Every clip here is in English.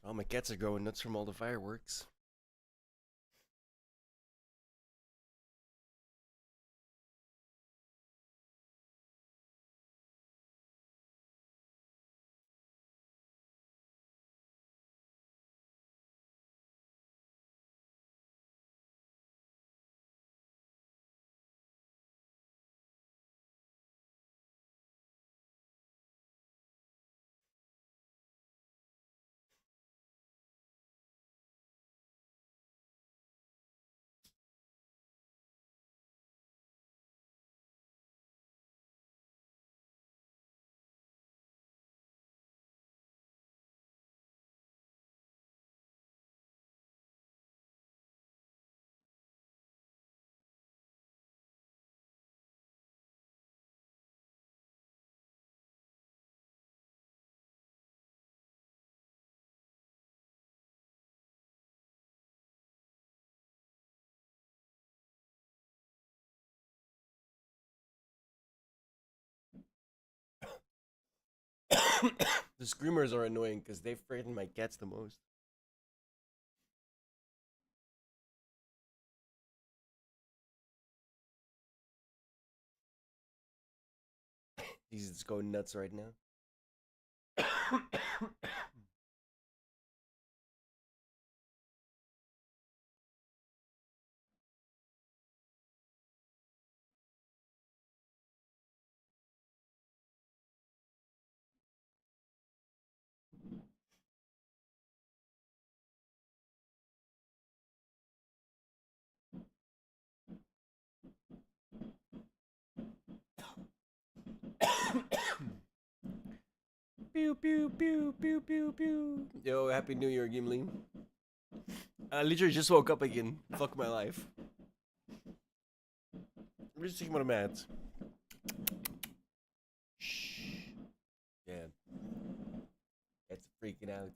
Oh, my cats are going nuts from all the fireworks. The screamers are annoying because they frighten my cats the most. He's just going nuts right now. Pew pew pew pew pew pew. Yo, happy New Year, Gimli. I literally just woke up again. Fuck my life. I'm just taking my meds. Shh. Yeah, it's freaking out.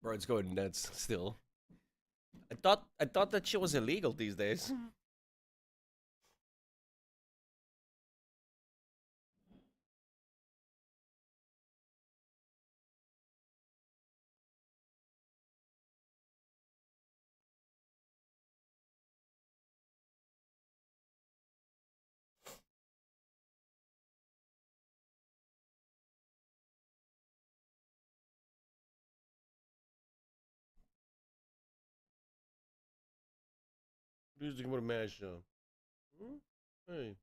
Bro, it's going nuts still. I thought that shit was illegal these days. Music about a mashup. Hmm? Hey,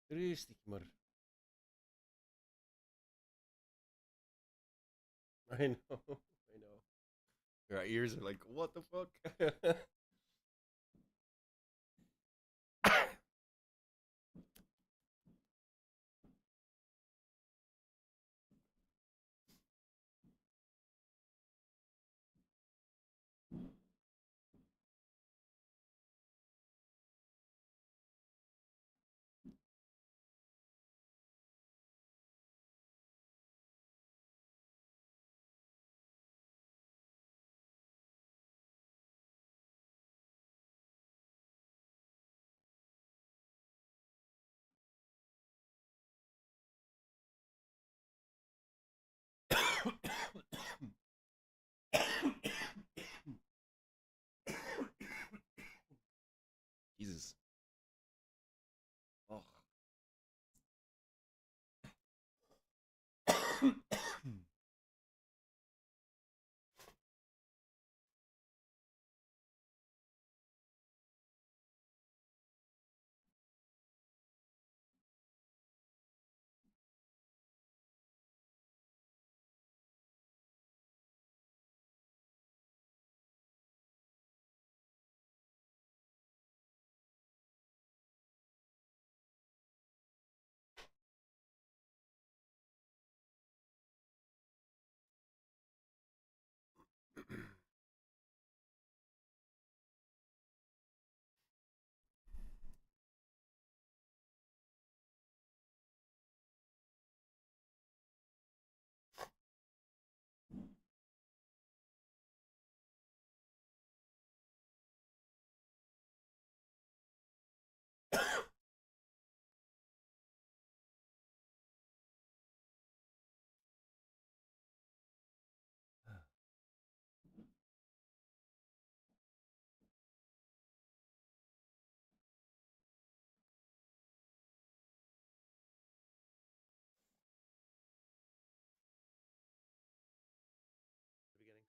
realistic, maar. I know. I know. Your ears are like, what the fuck? Jesus. Oh.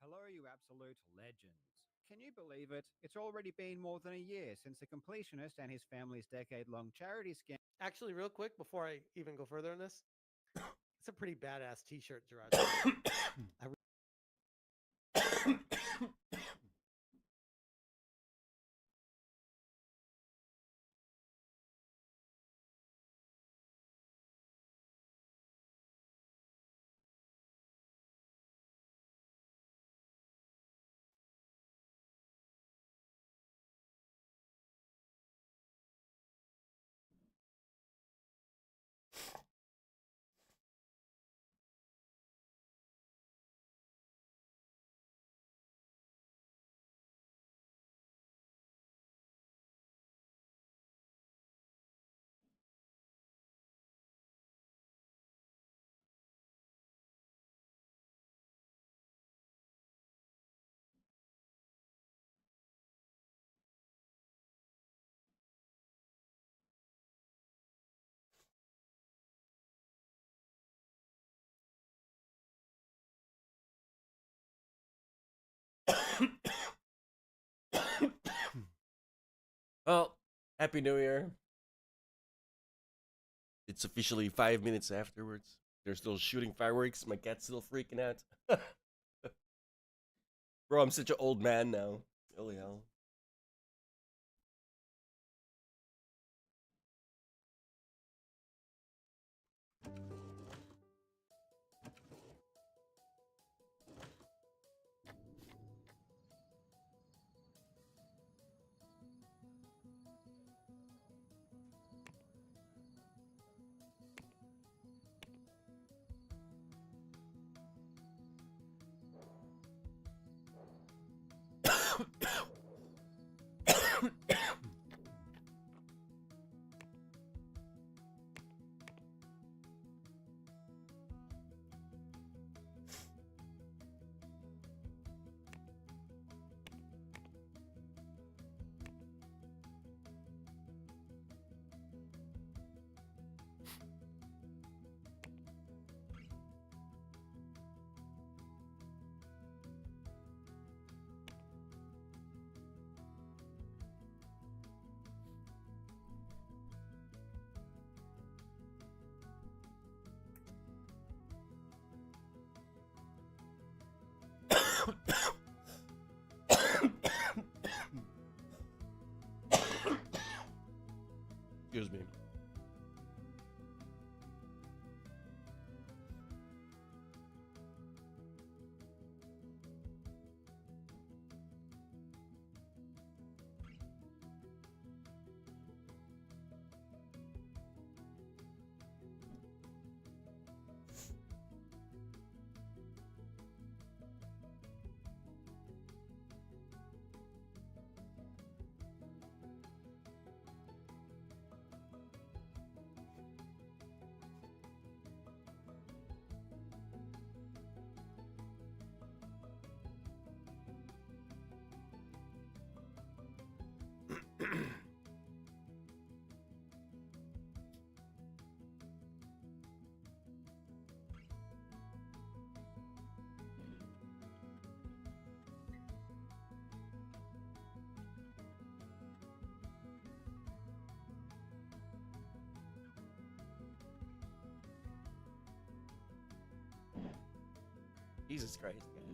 Hello, you absolute legends. Can you believe it? It's already been more than a year since the completionist and his family's decade-long charity scam. Actually, real quick, before I even go further on this, it's a pretty badass T-shirt, Gerard. Well, Happy New Year. It's officially 5 minutes afterwards. They're still shooting fireworks. My cat's still freaking out. Bro, I'm such an old man now. Holy hell. Excuse me. Jesus Christ, guys.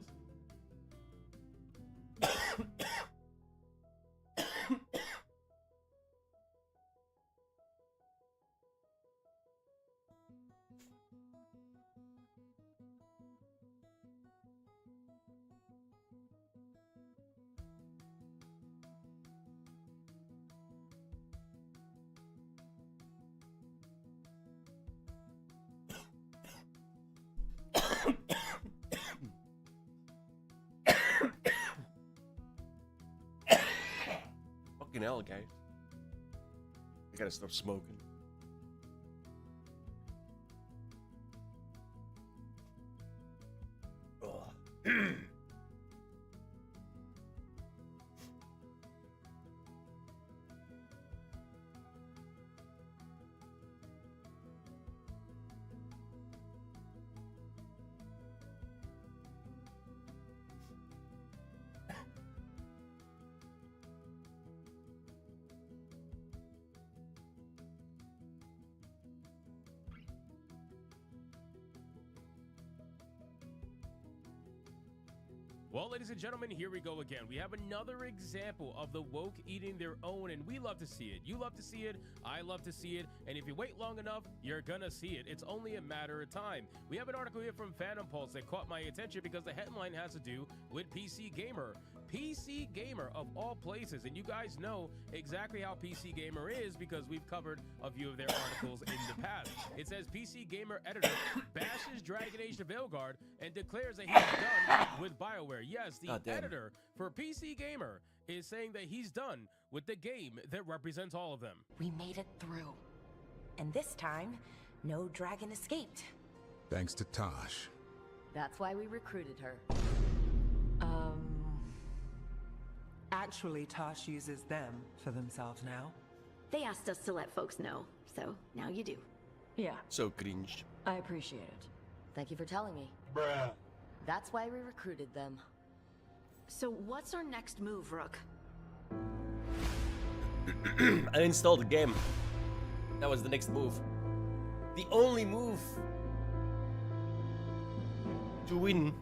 Fucking hell, guys. I gotta stop smoking. Ugh. Well, ladies and gentlemen, here we go again. We have another example of the woke eating their own, and we love to see it. You love to see it, I love to see it, and if you wait long enough, you're gonna see it. It's only a matter of time. We have an article here from Phantom Pulse that caught my attention because the headline has to do with PC Gamer. PC Gamer, of all places, and you guys know exactly how PC Gamer is because we've covered a few of their articles in the past. It says PC Gamer editor bashes Dragon Age the Veilguard and declares that he's done with BioWare. Yes, the editor for PC Gamer is saying that he's done with the game that represents all of them. We made it through. And this time, no dragon escaped. Thanks to Tosh. That's why we recruited her. Actually, Tosh uses them for themselves now. They asked us to let folks know, so now you do. Yeah, So cringe. I appreciate it. Thank you for telling me. Bruh. That's why we recruited them. So what's our next move, Rook? Uninstall the game. That was the next move. The only move to win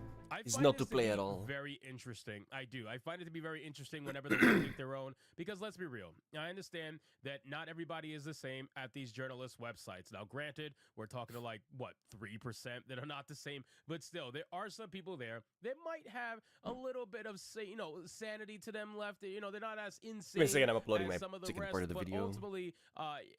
is find not this to play be at all. Very interesting. I do. I find it to be very interesting whenever they make their own. Because let's be real. I understand that not everybody is the same at these journalist websites. Now, granted, we're talking to like, what, 3% that are not the same. But still, there are some people there that might have a little bit of, sanity to them left. They're not as insane Wait a second, I'm uploading as my some of the second rest. part of the But video. ultimately,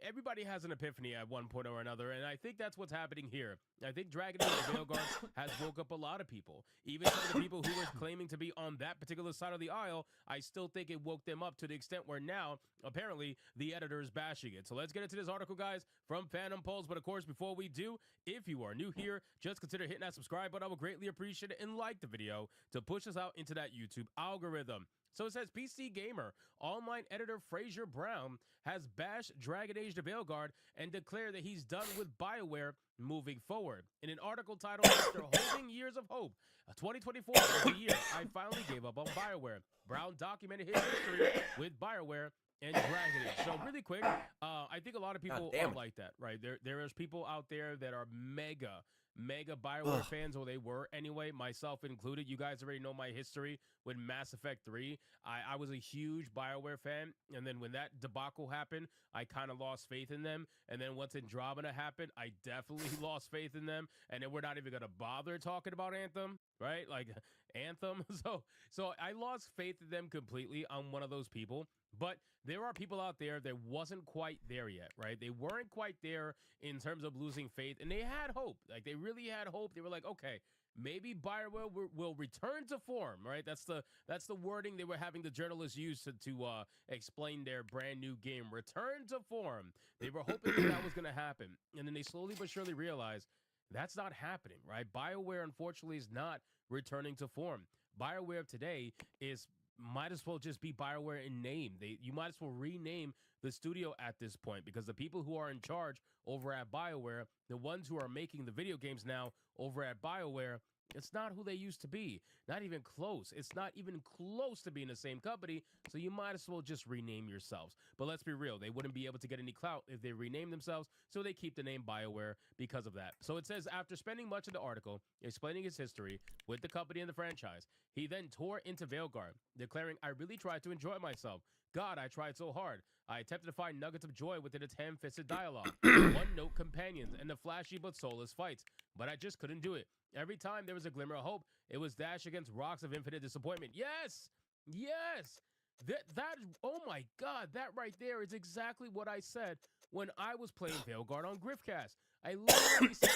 everybody has an epiphany at one point or another. And I think that's what's happening here. I think Dragon Age the Veilguard has woke up a lot of people. Even some of the people who were claiming to be on that particular side of the aisle, I still think it woke them up to the extent where now, apparently, the editor is bashing it. So let's get into this article, guys, from Phantom Pulse. But of course, before we do, if you are new here, just consider hitting that subscribe button. I would greatly appreciate it, and like the video to push us out into that YouTube algorithm. So it says PC Gamer online editor Fraser Brown has bashed Dragon Age the Veilguard and declared that he's done with BioWare moving forward. In an article titled "After Holding Years of Hope, 2024 was the year I finally gave up on BioWare." Brown documented his history with BioWare and Dragon Age. So really quick, I think a lot of people are like that, right? There is people out there that are mega BioWare fans, or they were anyway, myself included. You guys already know my history with Mass Effect 3. I was a huge BioWare fan, and then when that debacle happened, I kind of lost faith in them. And then once Andromeda happened, I definitely lost faith in them. And then we're not even going to bother talking about Anthem, right? Like Anthem. So I lost faith in them completely. I'm one of those people. But there are people out there that wasn't quite there yet, right? They weren't quite there in terms of losing faith, and they had hope. Like, they really had hope. They were like, okay, maybe BioWare will return to form, right? That's the wording they were having the journalists use to explain their brand new game. Return to form. They were hoping that was going to happen, and then they slowly but surely realized that's not happening, right? BioWare, unfortunately, is not returning to form. BioWare of today might as well just be BioWare in name. You might as well rename the studio at this point, because the people who are in charge over at BioWare, the ones who are making the video games now over at BioWare, It's not who they used to be. Not even close. It's not even close to being the same company, so you might as well just rename yourselves. But let's be real, they wouldn't be able to get any clout if they rename themselves, so they keep the name BioWare because of that. So it says, after spending much of the article explaining his history with the company and the franchise, he then tore into Veilguard, declaring, "I really tried to enjoy myself. God, I tried so hard. I attempted to find nuggets of joy within its ham-fisted dialogue, one-note companions, and the flashy but soulless fights, but I just couldn't do it. Every time there was a glimmer of hope, it was dashed against rocks of infinite disappointment." Yes! Yes! That, oh my God, that right there is exactly what I said when I was playing Veilguard on Griffcast. I literally said,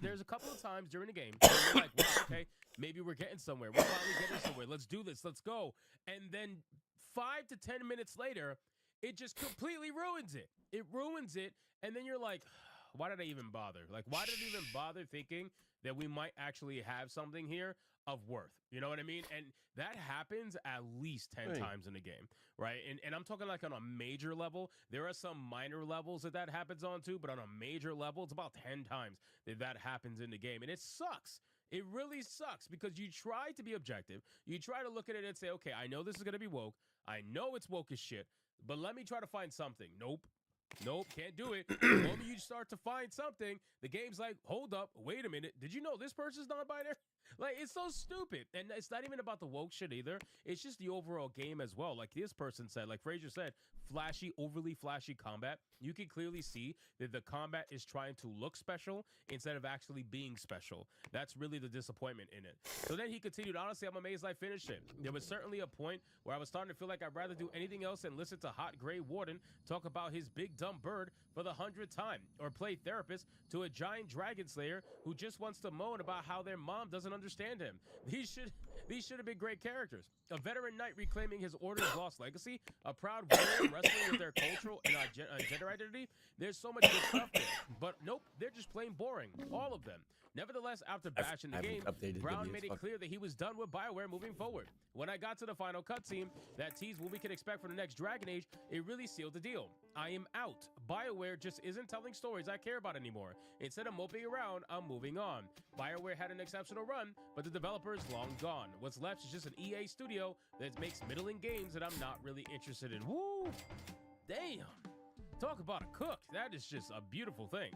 there's a couple of times during the game, where you're like, wow, okay, maybe we're getting somewhere. We're finally getting somewhere. Let's do this. Let's go. And then 5 to 10 minutes later, it just completely ruins it. It ruins it. And then you're like, why did I even bother? Like, why did I even bother thinking that we might actually have something here of worth? You know what I mean? And that happens at least 10 times in the game, right? And I'm talking like on a major level. There are some minor levels that happens on too, but on a major level, it's about 10 times that happens in the game. And it sucks. It really sucks because you try to be objective. You try to look at it and say, okay, I know this is going to be woke. I know it's woke as shit, but let me try to find something. Nope. Nope, can't do it. The moment you start to find something, the game's like, hold up, wait a minute. Did you know this person's non-binary? Like, it's so stupid. And it's not even about the woke shit either. It's just the overall game as well. Like this person said, like Fraser said, flashy, overly flashy combat. You can clearly see that the combat is trying to look special instead of actually being special. That's really the disappointment in it. So then he continued, honestly, I'm amazed I finished it. There was certainly a point where I was starting to feel like I'd rather do anything else than listen to Hot Grey Warden talk about his big dumb bird for the 100th time, or play therapist to a giant dragon slayer who just wants to moan about how their mom doesn't understand him. These should have been great characters. A veteran knight reclaiming his order's lost legacy, a proud warrior wrestling with their cultural and gender identity. There's so much good stuff there. But nope, they're just plain boring. All of them. Nevertheless, after bashing the game, Brown made it clear that he was done with BioWare moving forward. When I got to the final cutscene that teased what we can expect from the next Dragon Age, it really sealed the deal. I am out. BioWare just isn't telling stories I care about anymore. Instead of moping around, I'm moving on. BioWare had an exceptional run, but the developer is long gone. What's left is just an EA studio that makes middling games that I'm not really interested in. Woo! Damn. Talk about a cook. That is just a beautiful thing.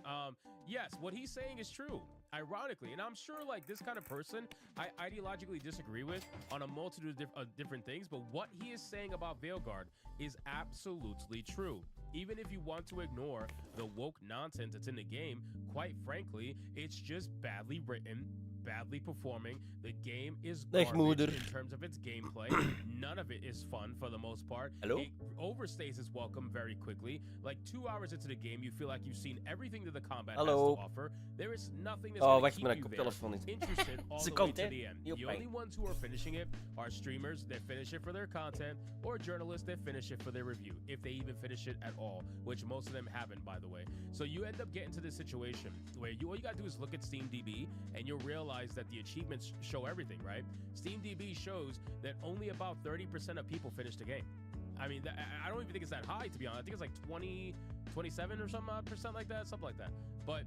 Yes, what he's saying is true, ironically. And I'm sure like this kind of person I ideologically disagree with on a multitude of different things. But what he is saying about Veilguard is absolutely true. Even if you want to ignore the woke nonsense that's in the game, quite frankly, it's just badly written, badly performing. The game is garbage in terms of its gameplay. None of it is fun for the most part. Hello? It overstays its welcome very quickly. Like 2 hours into the game, you feel like you've seen everything that the combat has to offer. There is nothing that's going to keep you there interested all the way to the end. The only ones who are finishing it are streamers that finish it for their content, or journalists that finish it for their review, if they even finish it at all, which most of them haven't, by the way. So you end up getting to this situation where all you gotta do is look at SteamDB, and you'll realize that the achievements show everything, right? SteamDB shows that only about 30% of people finish the game. I mean, I don't even think it's that high, to be honest. I think it's like 20, 27 or some percent like that, something like that. But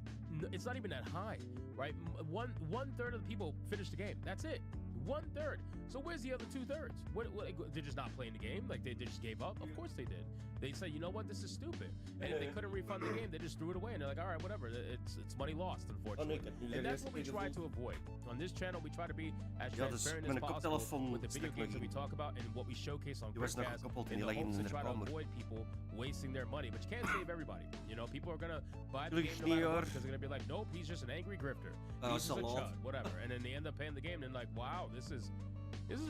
it's not even that high, right? One third of the people finish the game. That's it. 1/3. So where's the other 2/3? What, they're just not playing the game? Like they just gave up? Of course they did. They said, you know what, this is stupid. And if they couldn't refund the game, they just threw it away. And they're like, all right, whatever. It's money lost, unfortunately. And that's what we try to avoid. On this channel, we try to be as transparent as possible with the video games that we talk about and what we showcase on Griffcast in the hopes to try to avoid people wasting their money. But you can't save everybody. You know, people are going to buy the game no matter what because they're going to be like, nope, he's just an angry grifter. He's just a chud, whatever. And then they end up paying the game and like, wow, this is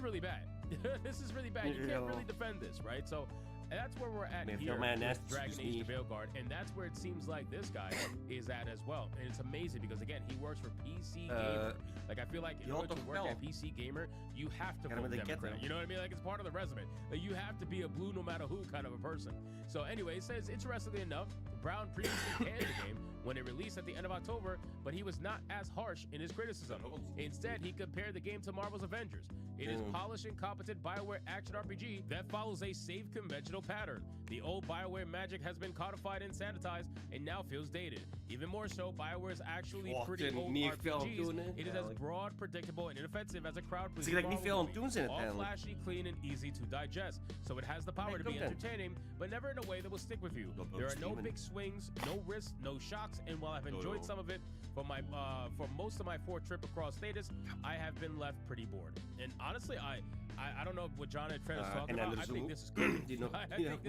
really bad. This is really bad. You can't really defend this, right? So that's where we're at here with Dragon Age the Veilguard, and that's where it seems like this guy is at as well. And it's amazing because again, he works for PC Gamer. Like I feel like in order to work at PC Gamer, you have to vote Democrat. You know what I mean? Like it's part of the resume. Like you have to be a blue no matter who kind of a person. So anyway, it says interestingly enough, Brown previously panned the game when it released at the end of October, but he was not as harsh in his criticism. Instead, he compared the game to Marvel's Avengers. It is polished and competent BioWare action RPG that follows a safe conventional pattern. The old BioWare magic has been codified and sanitized and now feels dated. Even more so, BioWare is actually pretty old RPGs. It is as broad, predictable, and inoffensive as a crowd-pleasing Marvel movie. All flashy, clean, and easy to digest. So it has the power to be entertaining, but never in a way that will stick with you. There are no big swings, no risks, no shocks, and while I've enjoyed some of it, for most of my 4th trip across Thetis, I have been left pretty bored. And honestly, I don't know what John and Trent is talking about. I think this is cooking. I think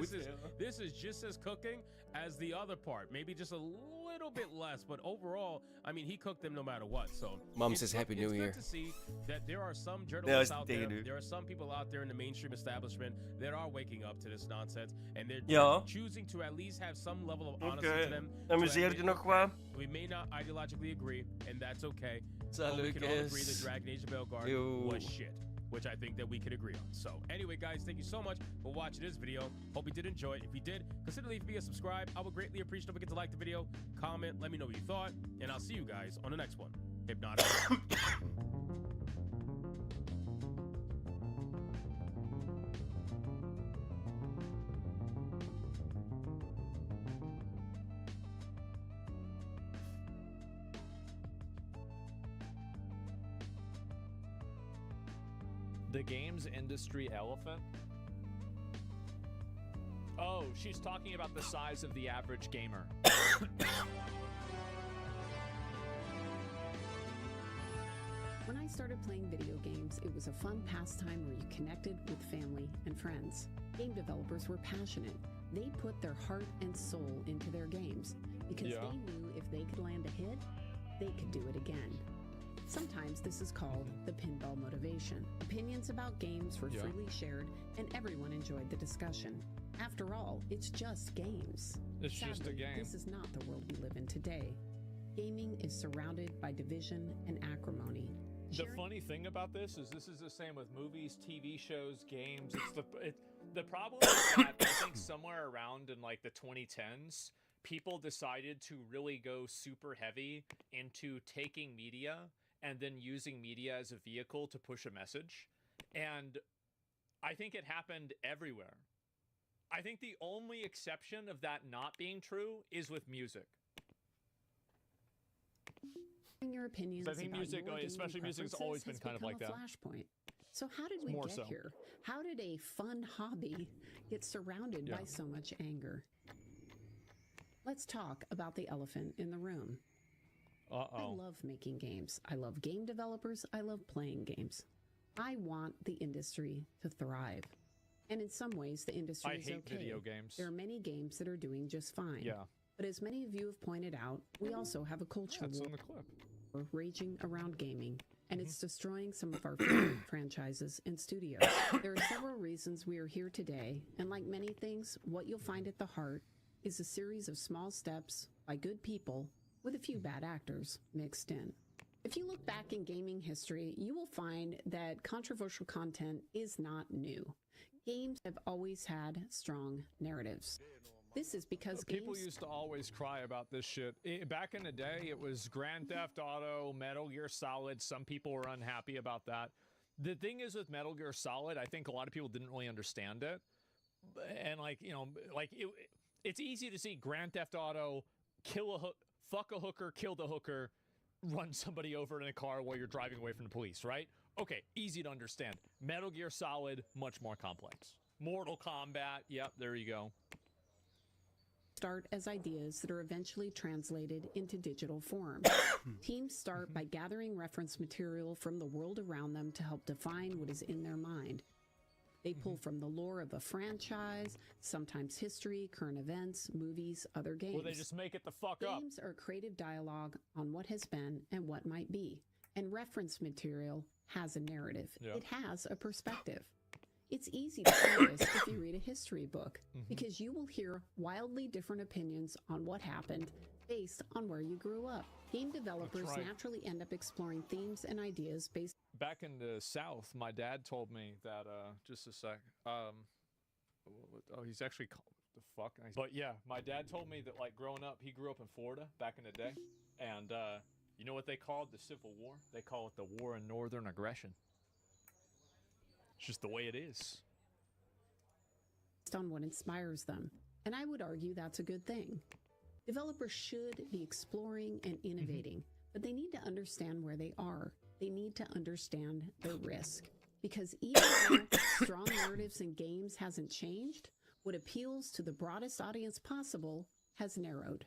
this is just as cooking as the other part. Maybe just a little bit less, but overall, I mean, he cooked them no matter what. So Mom says Happy New Year. It's good to see that there are some journalists out there. There are some people out there in the mainstream establishment that are waking up to this nonsense, and they're choosing to at least have some level of honesty to them. Amuseer je nog wat? We may not ideologically agree, and that's okay. But we can all agree that Dragon Age of Veilguard was shit, which I think that we could agree on. So anyway, guys, thank you so much for watching this video. Hope you did enjoy it. If you did, consider leaving me a subscribe. I would greatly appreciate it. Don't forget to like the video, comment, let me know what you thought, and I'll see you guys on the next one. If not, the games industry elephant? Oh, she's talking about the size of the average gamer. When I started playing video games, it was a fun pastime where you connected with family and friends. Game developers were passionate. They put their heart and soul into their games because they knew if they could land a hit, they could do it again. Sometimes this is called the pinball motivation. Opinions about games were freely shared, and everyone enjoyed the discussion. After all, it's just games. It's just a game. This is not the world we live in today. Gaming is surrounded by division and acrimony. The funny thing about this is the same with movies, TV shows, games. The problem is that I think somewhere around in like the 2010s, people decided to really go super heavy into taking media and then using media as a vehicle to push a message. And I think it happened everywhere. I think the only exception of that not being true is with music. Your opinions. I think music, especially music, has always been kind of like that. Flashpoint. So how did we get here? How did a fun hobby get surrounded by so much anger? Let's talk about the elephant in the room. I love making games. I love game developers. I love playing games. I want the industry to thrive. And in some ways, the industry is okay. I hate video games. There are many games that are doing just fine. Yeah. But as many of you have pointed out, we also have a culture war raging around gaming, and it's destroying some of our favorite franchises and studios. There are several reasons we are here today, and like many things, what you'll find at the heart is a series of small steps by good people with a few bad actors mixed in. If you look back in gaming history, you will find that controversial content is not new. Games have always had strong narratives. This is because people used to always cry about this shit. Back in the day, it was Grand Theft Auto, Metal Gear Solid. Some people were unhappy about that. The thing is with Metal Gear Solid, I think a lot of people didn't really understand it. And it's easy to see Grand Theft Auto fuck a hooker, kill the hooker, run somebody over in a car while you're driving away from the police, right? Okay, easy to understand. Metal Gear Solid, much more complex. Mortal Kombat, yep, there you go. Start as ideas that are eventually translated into digital form. Teams start by gathering reference material from the world around them to help define what is in their mind. They pull from the lore of a franchise, sometimes history, current events, movies, other games. Well, they just make it the fuck up. Games are creative dialogue on what has been and what might be. And reference material has a narrative. It has a perspective. It's easy to see this if you read a history book, because you will hear wildly different opinions on what happened based on where you grew up. Game developers naturally end up exploring themes and ideas based... Back in the South, my dad told me that, just a sec, he's actually called, the fuck. But yeah, my dad told me that like growing up, he grew up in Florida back in the day, and you know what they called the Civil War? They call it the War in Northern Aggression. It's just the way it is. On what inspires them. And I would argue that's a good thing. Developers should be exploring and innovating, but they need to understand where they are. They need to understand the risk. Because even though strong narratives in games hasn't changed, what appeals to the broadest audience possible has narrowed.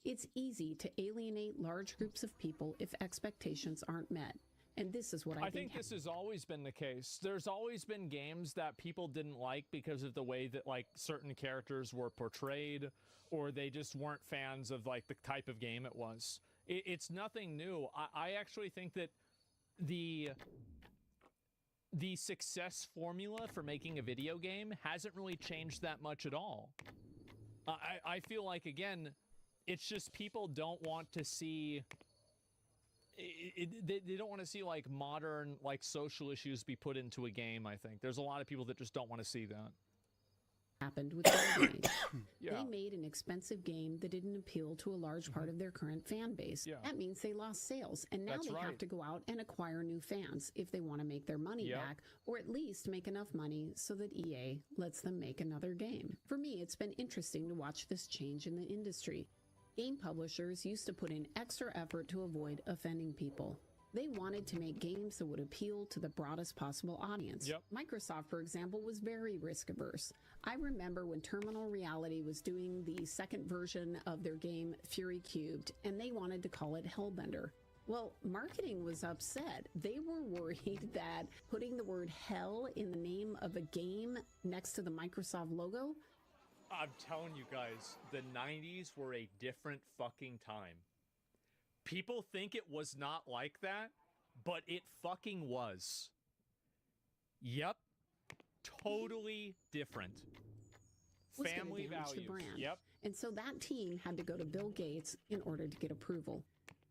It's easy to alienate large groups of people if expectations aren't met. And this is what I think this has always been the case. There's always been games that people didn't like because of the way that like certain characters were portrayed, or they just weren't fans of like the type of game it was. It's nothing new. I actually think that the success formula for making a video game hasn't really changed that much at all. I feel like, again, it's just people don't want to see... They don't want to see like modern like social issues be put into a game. I think there's a lot of people that just don't want to see that. Happened with Dragon Age. Yeah. They made an expensive game that didn't appeal to a large part of their current fan base. Yeah. That means they lost sales, and now That's they have right. to go out and acquire new fans if they want to make their money Yep. back, or at least make enough money so that EA lets them make another game. For me, it's been interesting to watch this change in the industry. Game publishers used to put in extra effort to avoid offending people. They wanted to make games that would appeal to the broadest possible audience. Yep. Microsoft, for example, was very risk-averse. I remember when Terminal Reality was doing the second version of their game Fury Cubed, and they wanted to call it Hellbender. Well, marketing was upset. They were worried that putting the word hell in the name of a game next to the Microsoft logo. I'm telling you guys, the 90s were a different fucking time. People think it was not like that, but it fucking was. Yep. Totally different. Was gonna Family damage the values. brand. Yep. And so that team had to go to Bill Gates in order to get approval.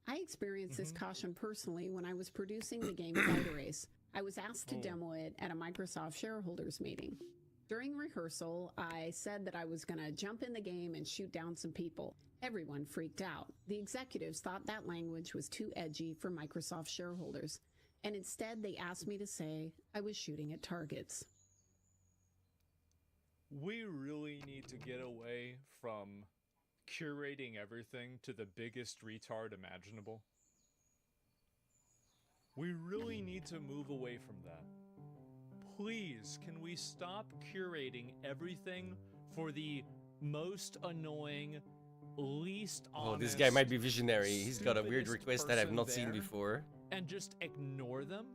I experienced this caution personally when I was producing the game Fighter Ace. I was asked to demo it at a Microsoft shareholders meeting. During rehearsal, I said that I was going to jump in the game and shoot down some people. Everyone freaked out. The executives thought that language was too edgy for Microsoft shareholders, and instead they asked me to say I was shooting at targets. We really need to get away from curating everything to the biggest retard imaginable. We really need to move away from that. Please, can we stop curating everything for the most annoying, least honest... Oh, this guy might be visionary. He's got a weird stupidest request that I've person not seen there, before. and just ignore them?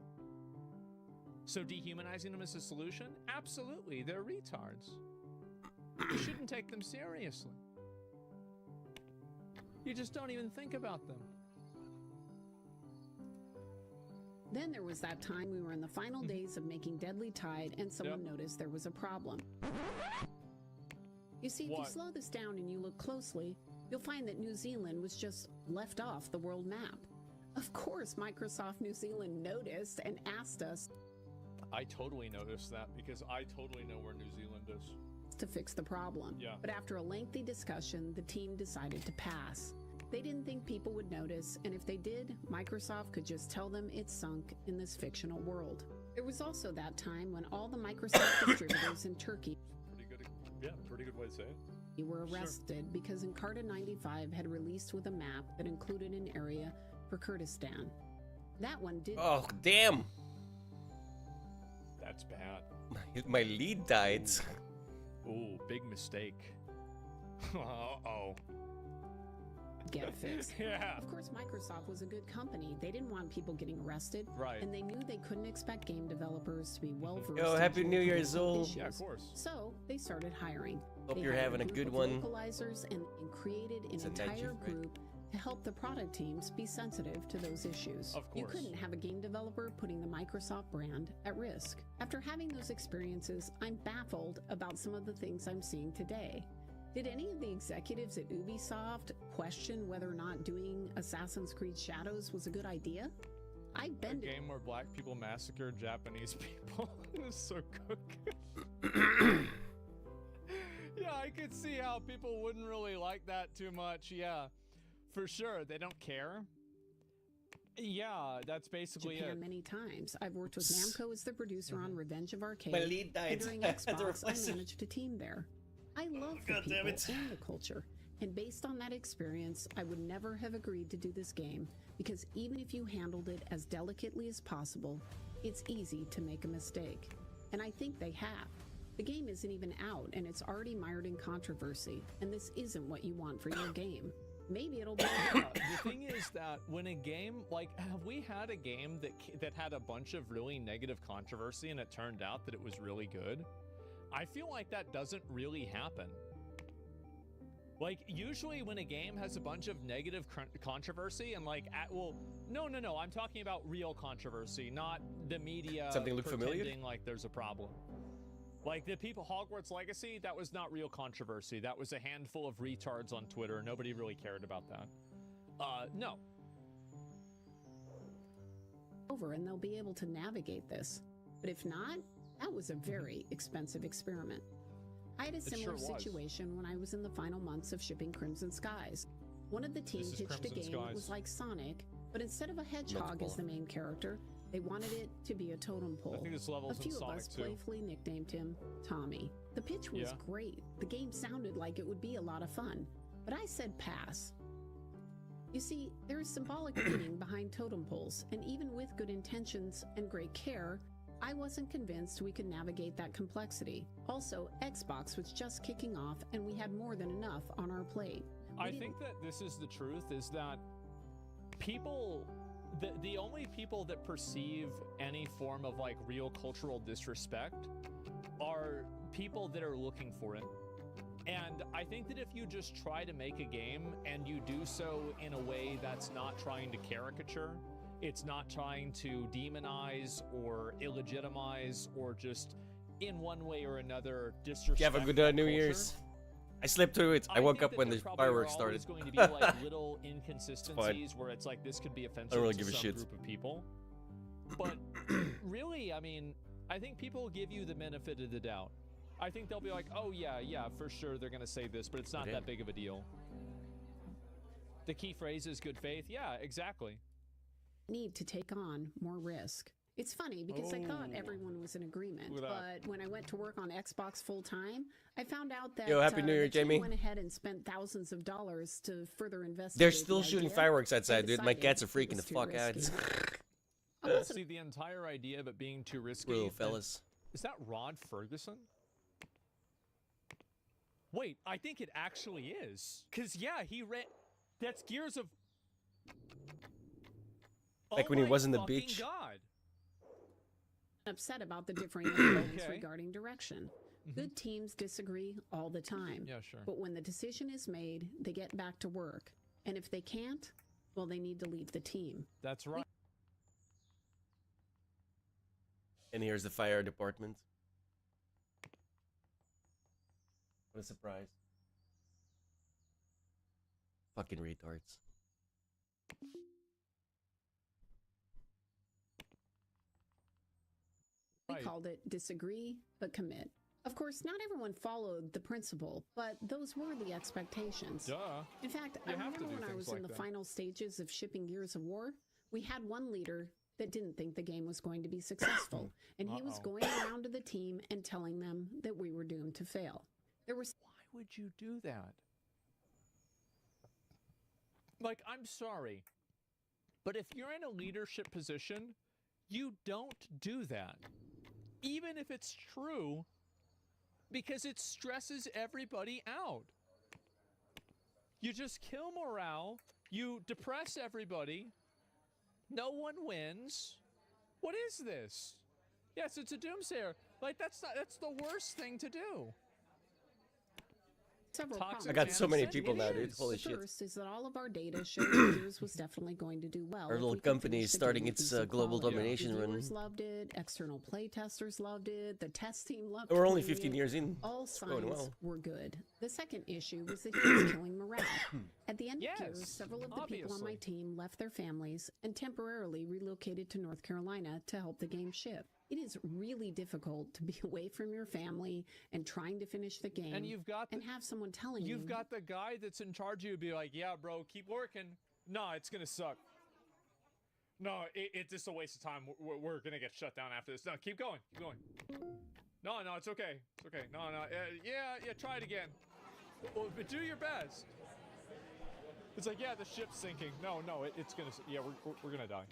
So dehumanizing them is a solution? Absolutely, they're retards. You shouldn't take them seriously. You just don't even think about them. Then there was that time we were in the final days of making Deadly Tide, and someone noticed there was a problem. You see, if you slow this down and you look closely, you'll find that New Zealand was just left off the world map. Of course, Microsoft New Zealand noticed and asked us I totally noticed that because I totally know where New Zealand is. To fix the problem. Yeah. But after a lengthy discussion, the team decided to pass. They didn't think people would notice, and if they did, Microsoft could just tell them it's sunk in this fictional world. There was also that time when all the Microsoft distributors in Turkey Pretty good way to say it. were arrested because Encarta 95 had released with a map that included an area for Kurdistan. That one did. Oh, damn! That's bad. My lead died. Ooh, big mistake. Uh-oh. Get fixed. Yeah. Of course, Microsoft was a good company. They didn't want people getting arrested. Right. And they knew they couldn't expect game developers to be well-versed. Yo, in Happy New Year, geopolitical Zul. issues. Yeah, of course. So they started hiring. Hope They you're hired having a group good of one. Localizers and created an It's a night entire shift, right? group to help the product teams be sensitive to those issues. Of You course. couldn't have a game developer putting the Microsoft brand at risk. After having those experiences, I'm baffled about some of the things I'm seeing today. Did any of the executives at Ubisoft question whether or not doing Assassin's Creed Shadows was a good idea? I've been A game where black people massacre Japanese people. It's so good. Yeah, Yeah, I could see how people wouldn't really like that too much. Yeah, for sure. They don't care. Yeah, that's basically Japan it. many times. I've worked with Namco as the producer on Revenge of Arcade. My lead died. And during I had to Xbox, I replace it. managed a team there. I love the God people damn it. and the culture. And based on that experience, I would never have agreed to do this game because even if you handled it as delicately as possible, it's easy to make a mistake. And I think they have. The game isn't even out and it's already mired in controversy, and this isn't what you want for your game. Maybe it'll be The thing is that when a game, like, have we had a game that had a bunch of really negative controversy and it turned out that it was really good? I feel like that doesn't really happen. Like, usually when a game has a bunch of negative controversy and like, no, I'm talking about real controversy, not the media Something look familiar? pretending like there's a problem. Like the people, Hogwarts Legacy, that was not real controversy. That was a handful of retards on Twitter. Nobody really cared about that. No. over and they'll be able to navigate this. But if not, that was a very expensive experiment. I had a similar situation when I was in the final months of shipping Crimson Skies. One of the team pitched a game that was like Sonic, but instead of a hedgehog as the main character, they wanted it to be a totem pole. I think this level's a few in of Sonic us too. playfully nicknamed him Tommy. The pitch was great. The game sounded like it would be a lot of fun, but I said pass. You see, there is symbolic meaning behind totem poles, and even with good intentions and great care, I wasn't convinced we could navigate that complexity. Also, Xbox was just kicking off and we had more than enough on our plate. I think that this is the truth, is that people, the only people that perceive any form of like real cultural disrespect are people that are looking for it. And I think that if you just try to make a game and you do so in a way that's not trying to caricature, it's not trying to demonize or illegitimize or just in one way or another disrespect. You have a good New Year's. I slept through it. I woke up when the fireworks started. There's going to be like little inconsistencies where it's like this could be offensive really to give a some shit. group of people. But really, I mean, I think people will give you the benefit of the doubt. I think they'll be like, oh yeah, for sure they're going to say this, but it's not that big of a deal. The key phrase is good faith. Yeah, exactly. Need to take on more risk. It's funny because I thought everyone was in agreement, but when I went to work on Xbox full time, I found out that Happy New Year, the team Jamie. went ahead and spent thousands of dollars to further investigate. They're still the shooting idea fireworks and outside, dude. My decided cats are it freaking the was too fuck out. risky. See, the entire idea of it being too risky. Bro, fellas. Is that Rod Ferguson? Wait, I think it actually is. Because, yeah, he read... That's Gears of... Like when he was in the beach. God. Upset about the differing opinions regarding direction. Good teams disagree all the time. Yeah, sure. But when the decision is made, they get back to work. And if they can't, well, they need to leave the team. That's right. And here's the fire department. What a surprise. Fucking retards. We called it disagree, but commit. Of course, not everyone followed the principle, but those were the expectations. Duh. In fact, I remember when I was in the final stages of shipping Gears of War, we had one leader that didn't think the game was going to be successful, and he was going around to the team and telling them that we were doomed to fail. There was... Why would you do that? Like, I'm sorry, but if you're in a leadership position, you don't do that. Even if it's true, because it stresses everybody out. You just kill morale, you depress everybody, no one wins. What is this? Yes, it's a doomsayer. Like, that's the worst thing to do. I got so many people now, dude. Holy shit. First is that all of our data showed that Gears was definitely going to do well. Our little company is starting its global domination run. Reviewers loved it, external playtesters loved it, the test team loved it. We're only 15 years in. All It's going signs well. were good. The second issue was that he was killing morale. At the end of Gears, Yes, several of the people on my obviously. team left their families and temporarily relocated to North Carolina to help the game ship. It is really difficult to be away from your family and trying to finish the game And you've got and have someone telling you You've got the guy that's in charge of you be like, yeah, bro, keep working. No, it's going to suck. No, it's just a waste of time. We're going to get shut down after this. No, keep going. Keep going. No, it's okay. It's okay. No. Yeah, try it again. But do your best. It's like, yeah, the ship's sinking. No, it's going to, yeah, we're going to die.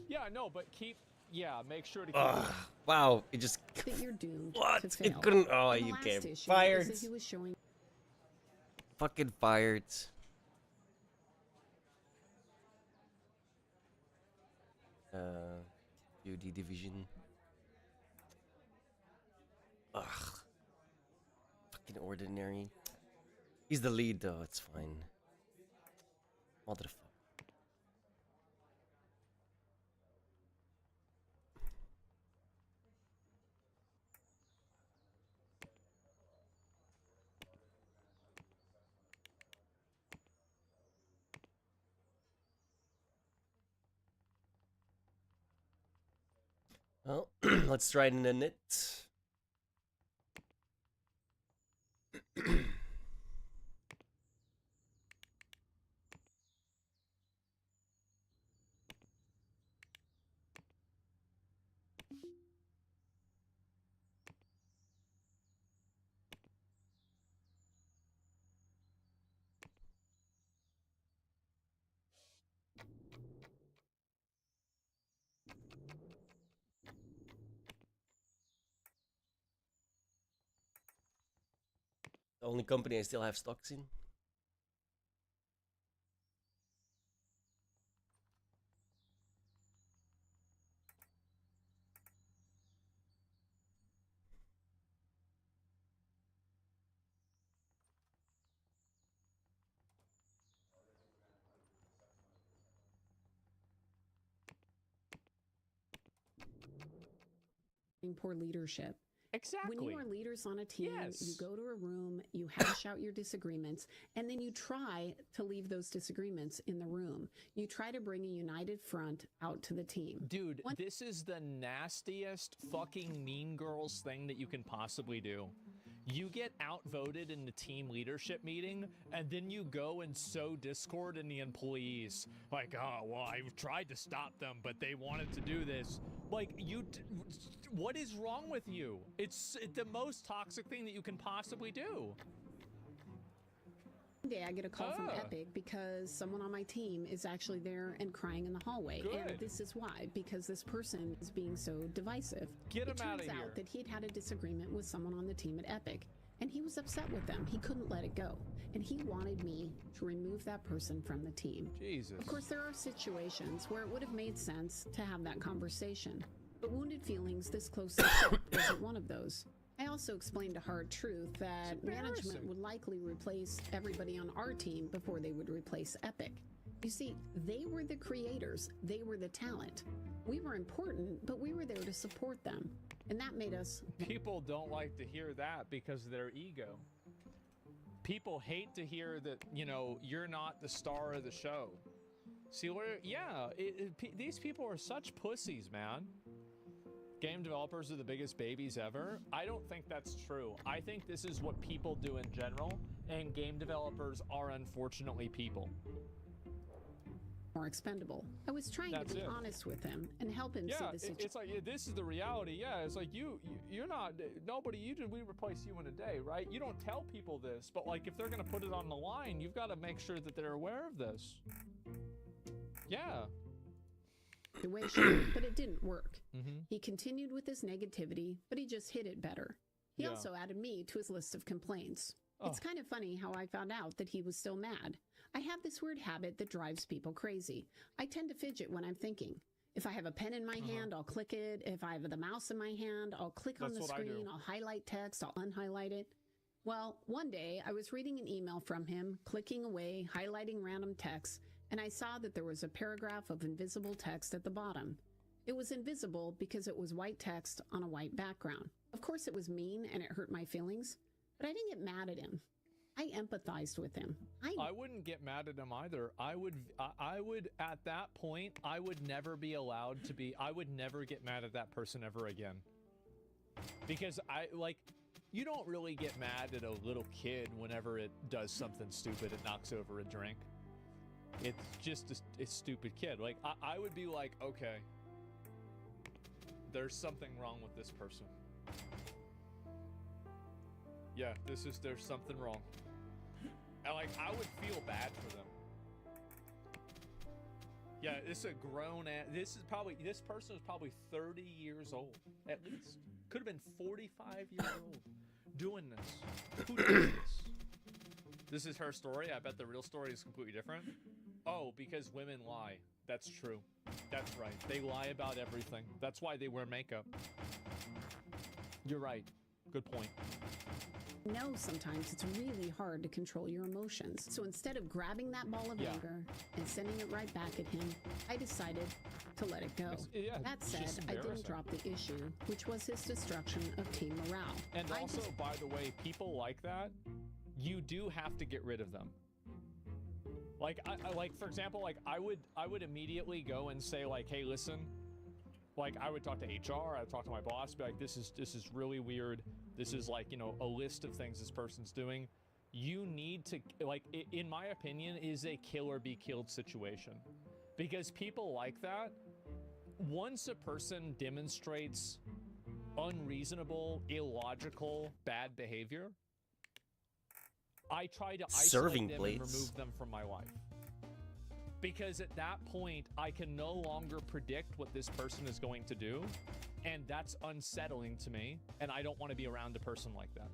Yeah, no, but make sure to keep Wow, it just... that you're doomed What? to fail. It couldn't... Oh, And the you last get issue fired. is that he was showing Fucking fired. UD division. Ugh. Fucking ordinary. He's the lead though, it's fine. Motherfucker. Well, let's try it in a knit. The only company I still have stocks in. poor leadership. Exactly. When you are leaders on a team, Yes. you go to a room, you hash out your disagreements, and then you try to leave those disagreements in the room. You try to bring a united front out to the team. Dude, this is the nastiest fucking Mean Girls thing that you can possibly do. You get outvoted in the team leadership meeting, and then you go and sow discord in the employees. Like, oh, well, I tried to stop them, but they wanted to do this. Like, what is wrong with you? It's the most toxic thing that you can possibly do. One day I get a call from Epic because someone on my team is actually there and crying in the hallway. Good. And this is why, because this person is being so divisive. Get him It outta turns here. out that he'd had a disagreement with someone on the team at Epic, and he was upset with them. He couldn't let it go, and he wanted me to remove that person from the team. Jesus. Of course, there are situations where it would have made sense to have that conversation, but wounded feelings this close to the ship wasn't one of those. I also explained a hard truth that management would likely replace everybody on our team before they would replace Epic. You see, they were the creators, they were the talent. We were important, but we were there to support them. And that made us... People don't like to hear that because of their ego. People hate to hear that, you know, you're not the star of the show. See, these people are such pussies, man. Game developers are the biggest babies ever. I don't think that's true. I think this is what people do in general, and game developers are unfortunately people. more expendable. I was trying to be honest with him and help him see the situation. It's like, this is the reality. Yeah, it's like you're not, nobody, we replace you in a day, right? You don't tell people this, but like if they're going to put it on the line, you've got to make sure that they're aware of this. Yeah. Situation, but it didn't work. He continued with his negativity, but he just hid it better. He also added me to his list of complaints. It's kind of funny how I found out that he was still mad. I have this weird habit that drives people crazy. I tend to fidget when I'm thinking. If I have a pen in my hand, I'll click it. If I have the mouse in my hand, I'll click on the screen, I'll highlight text, I'll unhighlight it. Well, one day I was reading an email from him, clicking away, highlighting random text, and I saw that there was a paragraph of invisible text at the bottom. It was invisible because it was white text on a white background. Of course it was mean and it hurt my feelings, but I didn't get mad at him. I empathized with him. I wouldn't get mad at him either. I would at that point, I would never be allowed to be, I would never get mad at that person ever again. Because you don't really get mad at a little kid whenever it does something stupid, it knocks over a drink. It's just a stupid kid. Like, I would be like, okay, there's something wrong with this person. Yeah, there's something wrong. And like, I would feel bad for them. Yeah, this person is probably 30 years old, at least. Could have been 45 years old doing this. Who does this? This is her story. I bet the real story is completely different. Oh, because women lie. That's true. That's right. They lie about everything. That's why they wear makeup. You're right. Good point. No, sometimes it's really hard to control your emotions. So instead of grabbing that ball of anger and sending it right back at him, I decided to let it go. That said, I didn't drop the issue, which was his destruction of team morale. And also, by the way, people like that, you do have to get rid of them. Like, like for example, like I would immediately go and say like, hey, listen, like I would talk to HR, I'd talk to my boss, be like, this is really weird. This is like, you know, a list of things this person's doing. You need to, like, in my opinion, is a kill or be killed situation. Because people like that, once a person demonstrates unreasonable, illogical, bad behavior, I try to isolate them and remove them from my life. Because at that point, I can no longer predict what this person is going to do, and that's unsettling to me, and I don't want to be around a person like that.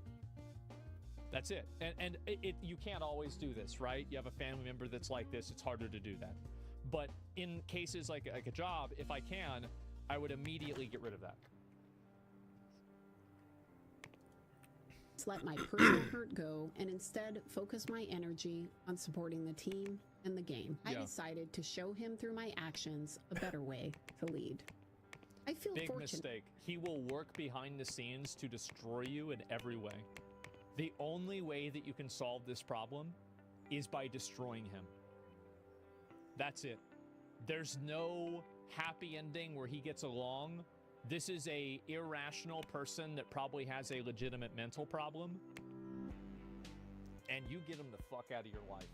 That's it. And you can't always do this, right? You have a family member that's like this, it's harder to do that. But in cases like a job, if I can, I would immediately get rid of that. Let my personal hurt go and instead focus my energy on supporting the team and the game. I decided to show him through my actions a better way to lead. I feel Big fortunate. Mistake. He will work behind the scenes to destroy you in every way. The only way that you can solve this problem is by destroying him. That's it. There's no happy ending where he gets along. This is a irrational person that probably has a legitimate mental problem. And you get them the fuck out of your life.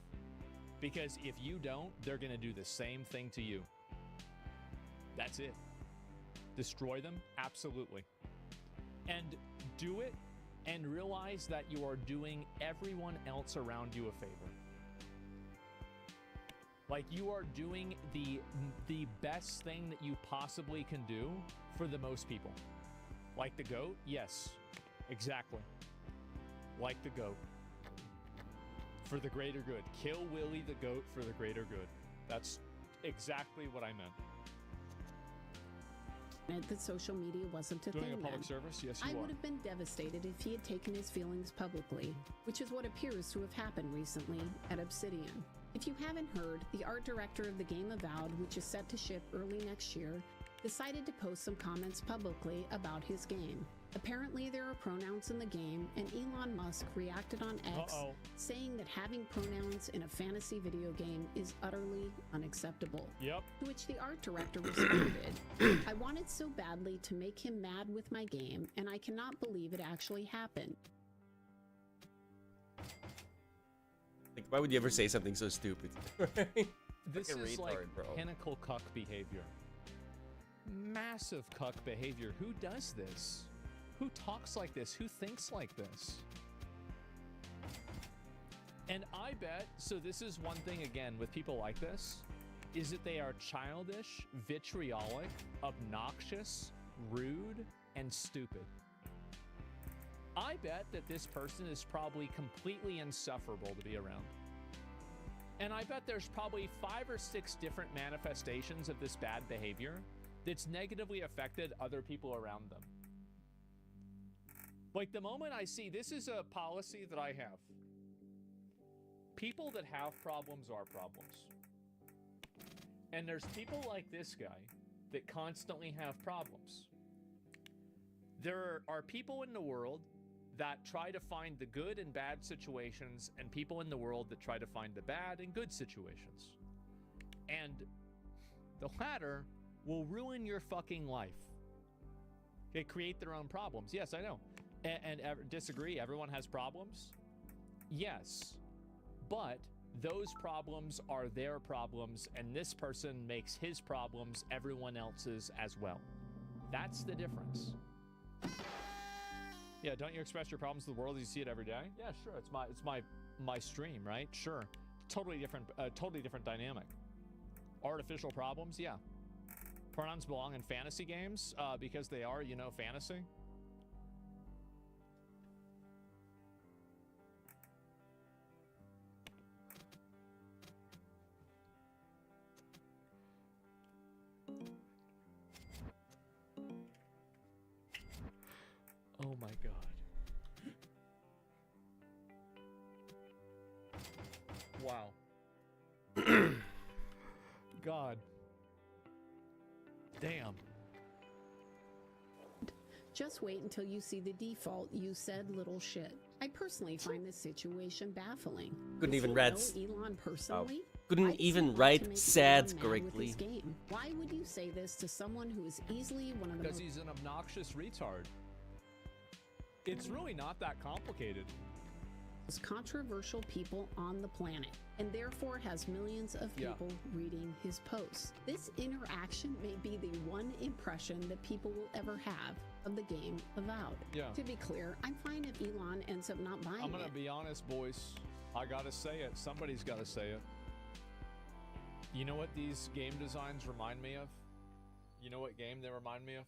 Because if you don't, they're going to do the same thing to you. That's it. Destroy them? Absolutely. And do it and realize that you are doing everyone else around you a favor. Like, you are doing the best thing that you possibly can do for the most people. Like the goat? Yes, exactly. Like the goat. For the greater good. Kill Willie the goat for the greater good. That's exactly what I meant. That social media wasn't a Doing thing a public then. service? Yes, you I are. would have been devastated if he had taken his feelings publicly, which is what appears to have happened recently at Obsidian. If you haven't heard, the art director of the game Avowed, which is set to ship early next year, decided to post some comments publicly about his game. Apparently there are pronouns in the game, and Elon Musk reacted on X, saying that having pronouns in a fantasy video game is utterly unacceptable. Yep. To which the art director responded, I wanted so badly to make him mad with my game, and I cannot believe it actually happened. Like, why would you ever say something so stupid? This Fucking is retard, like bro. pinnacle cuck behavior. Massive cuck behavior. Who does this? Who talks like this? Who thinks like this? And I bet, so this is one thing again with people like this, is that they are childish, vitriolic, obnoxious, rude, and stupid. I bet that this person is probably completely insufferable to be around. And I bet there's probably 5 or 6 different manifestations of this bad behavior that's negatively affected other people around them. Like, the moment I see, this is a policy that I have. People that have problems are problems. And there's people like this guy that constantly have problems. There are people in the world that try to find the good and bad situations, and people in the world that try to find the bad and good situations. And the latter will ruin your fucking life. They create their own problems. Yes, I know. And disagree. Everyone has problems. Yes. But those problems are their problems, and this person makes his problems everyone else's as well. That's the difference. Yeah, don't you express your problems to the world as you see it every day? Yeah, sure. It's my stream, right? Sure. Totally different dynamic. Artificial problems, yeah. Pronouns belong in fantasy games because they are, you know, fantasy. Oh my god. Wow. God. Damn. Just wait until you see the default "you said little shit." I personally find this situation baffling. Couldn't Does even he write. know Elon personally? Couldn't I'd even want to write make sad Elon mad with correctly. his game. Why would you say this to someone who is easily one of the Because he's an obnoxious retard. It's really not that complicated. most controversial people on the planet, and therefore has millions of people reading his posts? This interaction may be the one impression that people will ever have of the game Avowed. Yeah. To be clear, I'm fine if Elon ends up not buying I'm gonna it. be honest, boys. I gotta say it. Somebody's gotta say it. You know what these game designs remind me of? You know what game they remind me of?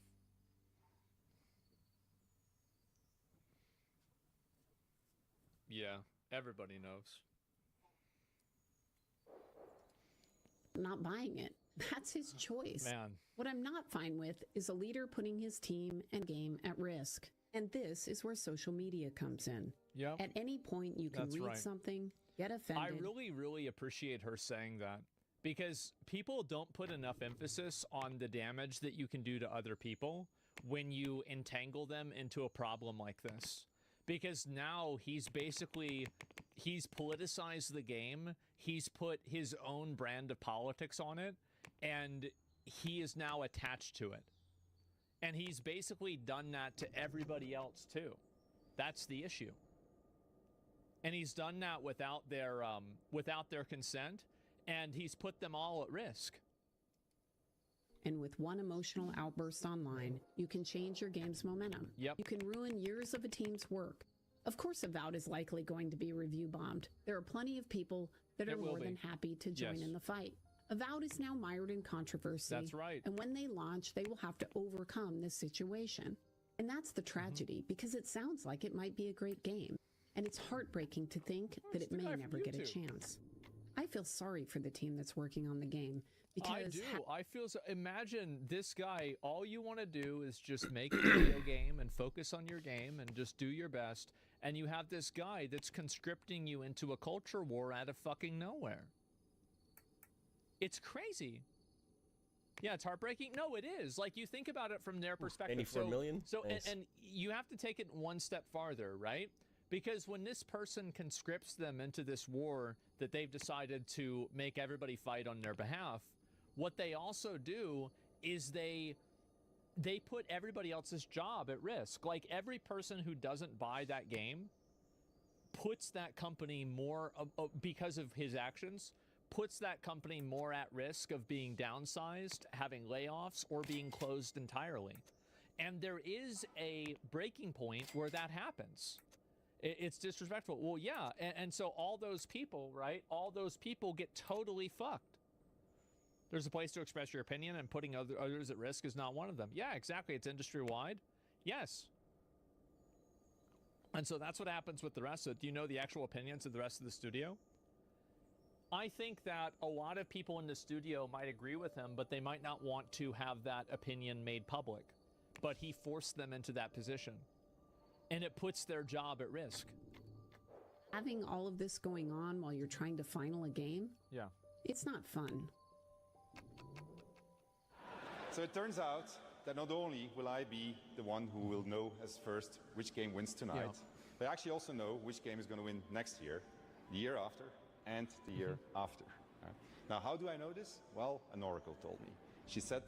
Yeah, everybody knows. Not buying it. That's his choice. Man. What I'm not fine with is a leader putting his team and game at risk. And this is where social media comes in. Yep. At any point, you can That's read right. something, get offended. I really appreciate her saying that, because people don't put enough emphasis on the damage that you can do to other people when you entangle them into a problem like this. Because now he's politicized the game, he's put his own brand of politics on it, and he is now attached to it. And he's basically done that to everybody else too. That's the issue. And he's done that without their consent, and he's put them all at risk. And with one emotional outburst online, you can change your game's momentum. Yep. You can ruin years of a team's work. Of course, Avowed is likely going to be review bombed. There are plenty of people that are It will more be. than happy to join Yes. in the fight. Avowed is now mired in controversy. That's right. And when they launch, they will have to overcome this situation. And that's the tragedy, because it sounds like it might be a great game. And it's heartbreaking to think that it the may guy from never get a YouTube. chance. I feel sorry for the team that's working on the game. Because I do. I feel so. Imagine this guy, all you want to do is just make a video game and focus on your game and just do your best. And you have this guy that's conscripting you into a culture war out of fucking nowhere. It's crazy. Yeah, it's heartbreaking. No, it is. Like, you think about it from their perspective. 84 million? So, Nice. and you have to take it one step farther, right? Because when this person conscripts them into this war that they've decided to make everybody fight on their behalf, what they also do is they put everybody else's job at risk. Like, every person who doesn't buy that game puts that company more, because of his actions, puts that company more at risk of being downsized, having layoffs, or being closed entirely. And there is a breaking point where that happens. It's disrespectful. Well, yeah, and so all those people, right? All those people get totally fucked. There's a place to express your opinion, and putting others at risk is not one of them. Yeah, exactly. It's industry-wide. Yes. And so that's what happens with the rest of it. Do you know the actual opinions of the rest of the studio? I think that a lot of people in the studio might agree with him, but they might not want to have that opinion made public. But he forced them into that position. And it puts their job at risk. having all of this going on while you're trying to final a game, yeah, it's not fun. So it turns out that not only will I be the one who will know as first which game wins tonight, But I actually also know which game is going to win next year, the year after, and the year after. Now, how do I know this? Well, an oracle told me. She said,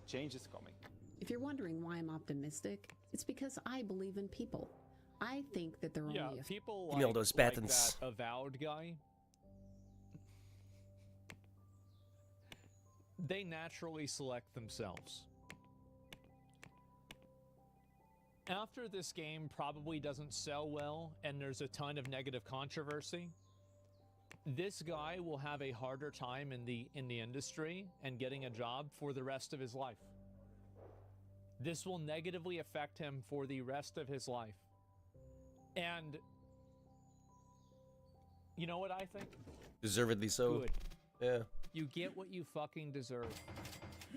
change is coming. If you're wondering why I'm optimistic, it's because I believe in people. I think that there are only a people Give me all those patents. Like that Avowed guy. They naturally select themselves. After this game probably doesn't sell well and there's a ton of negative controversy, this guy will have a harder time in the industry and getting a job for the rest of his life. This will negatively affect him for the rest of his life. And you know what I think? Deservedly so. Good. Yeah. You get what you fucking deserve.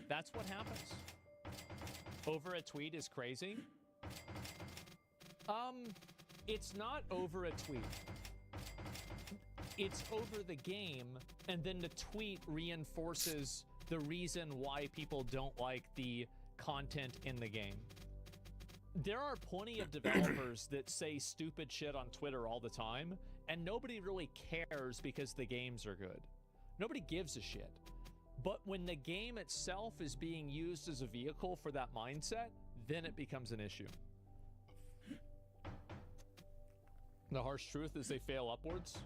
That's what happens. Over a tweet is crazy. It's not over a tweet. It's over the game, and then the tweet reinforces the reason why people don't like the content in the game. There are plenty of developers that say stupid shit on Twitter all the time, and nobody really cares because the games are good. Nobody gives a shit. But when the game itself is being used as a vehicle for that mindset, then it becomes an issue. The harsh truth is they fail upwards.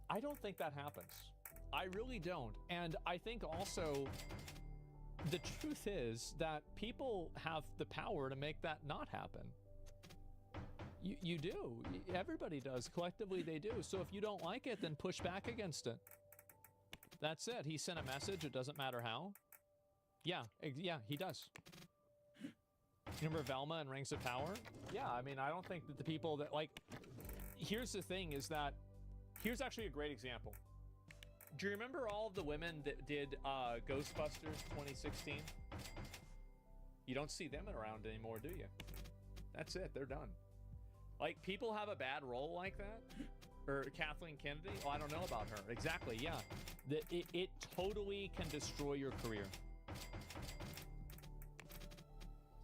I don't think that happens. I really don't. And I think also the truth is that people have the power to make that not happen. You do. Everybody does. Collectively, they do. So if you don't like it, then push back against it. That's it. He sent a message. It doesn't matter how. Yeah, he does. You remember Velma and Rings of Power? Yeah, I mean, I don't think that the people that, like... Here's the thing, is that... Here's actually a great example. Do you remember all of the women that did Ghostbusters 2016? You don't see them around anymore, do you? That's it. They're done. Like, people have a bad role like that? Or Kathleen Kennedy? Oh, I don't know about her. Exactly, yeah. It totally can destroy your career.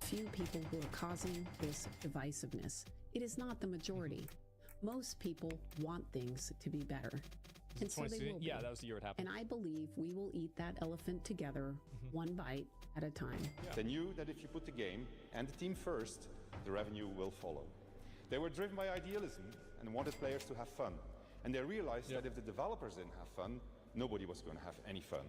Few people who are causing this divisiveness. It is not the majority. Most people want things to be better. And so they will be. Yeah, that was the year it happened. And I believe we will eat that elephant together, one bite at a time. Yeah. They knew that if you put the game and the team first, the revenue will follow. They were driven by idealism and wanted players to have fun. And they realized that if the developers didn't have fun, nobody was going to have any fun.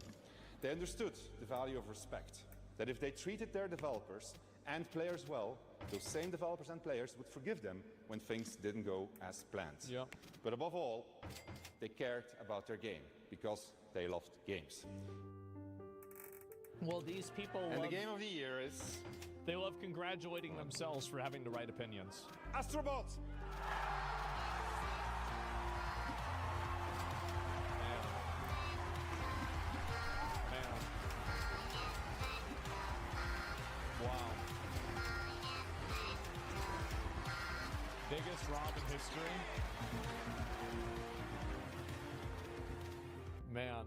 They understood the value of respect, that if they treated their developers and players well, those same developers and players would forgive them when things didn't go as planned. Yeah. But above all, they cared about their game because they loved games. Well, these people And the game of the year is... They love congratulating themselves for having the right opinions. Astrobot! Wow. Biggest rob in history. Man.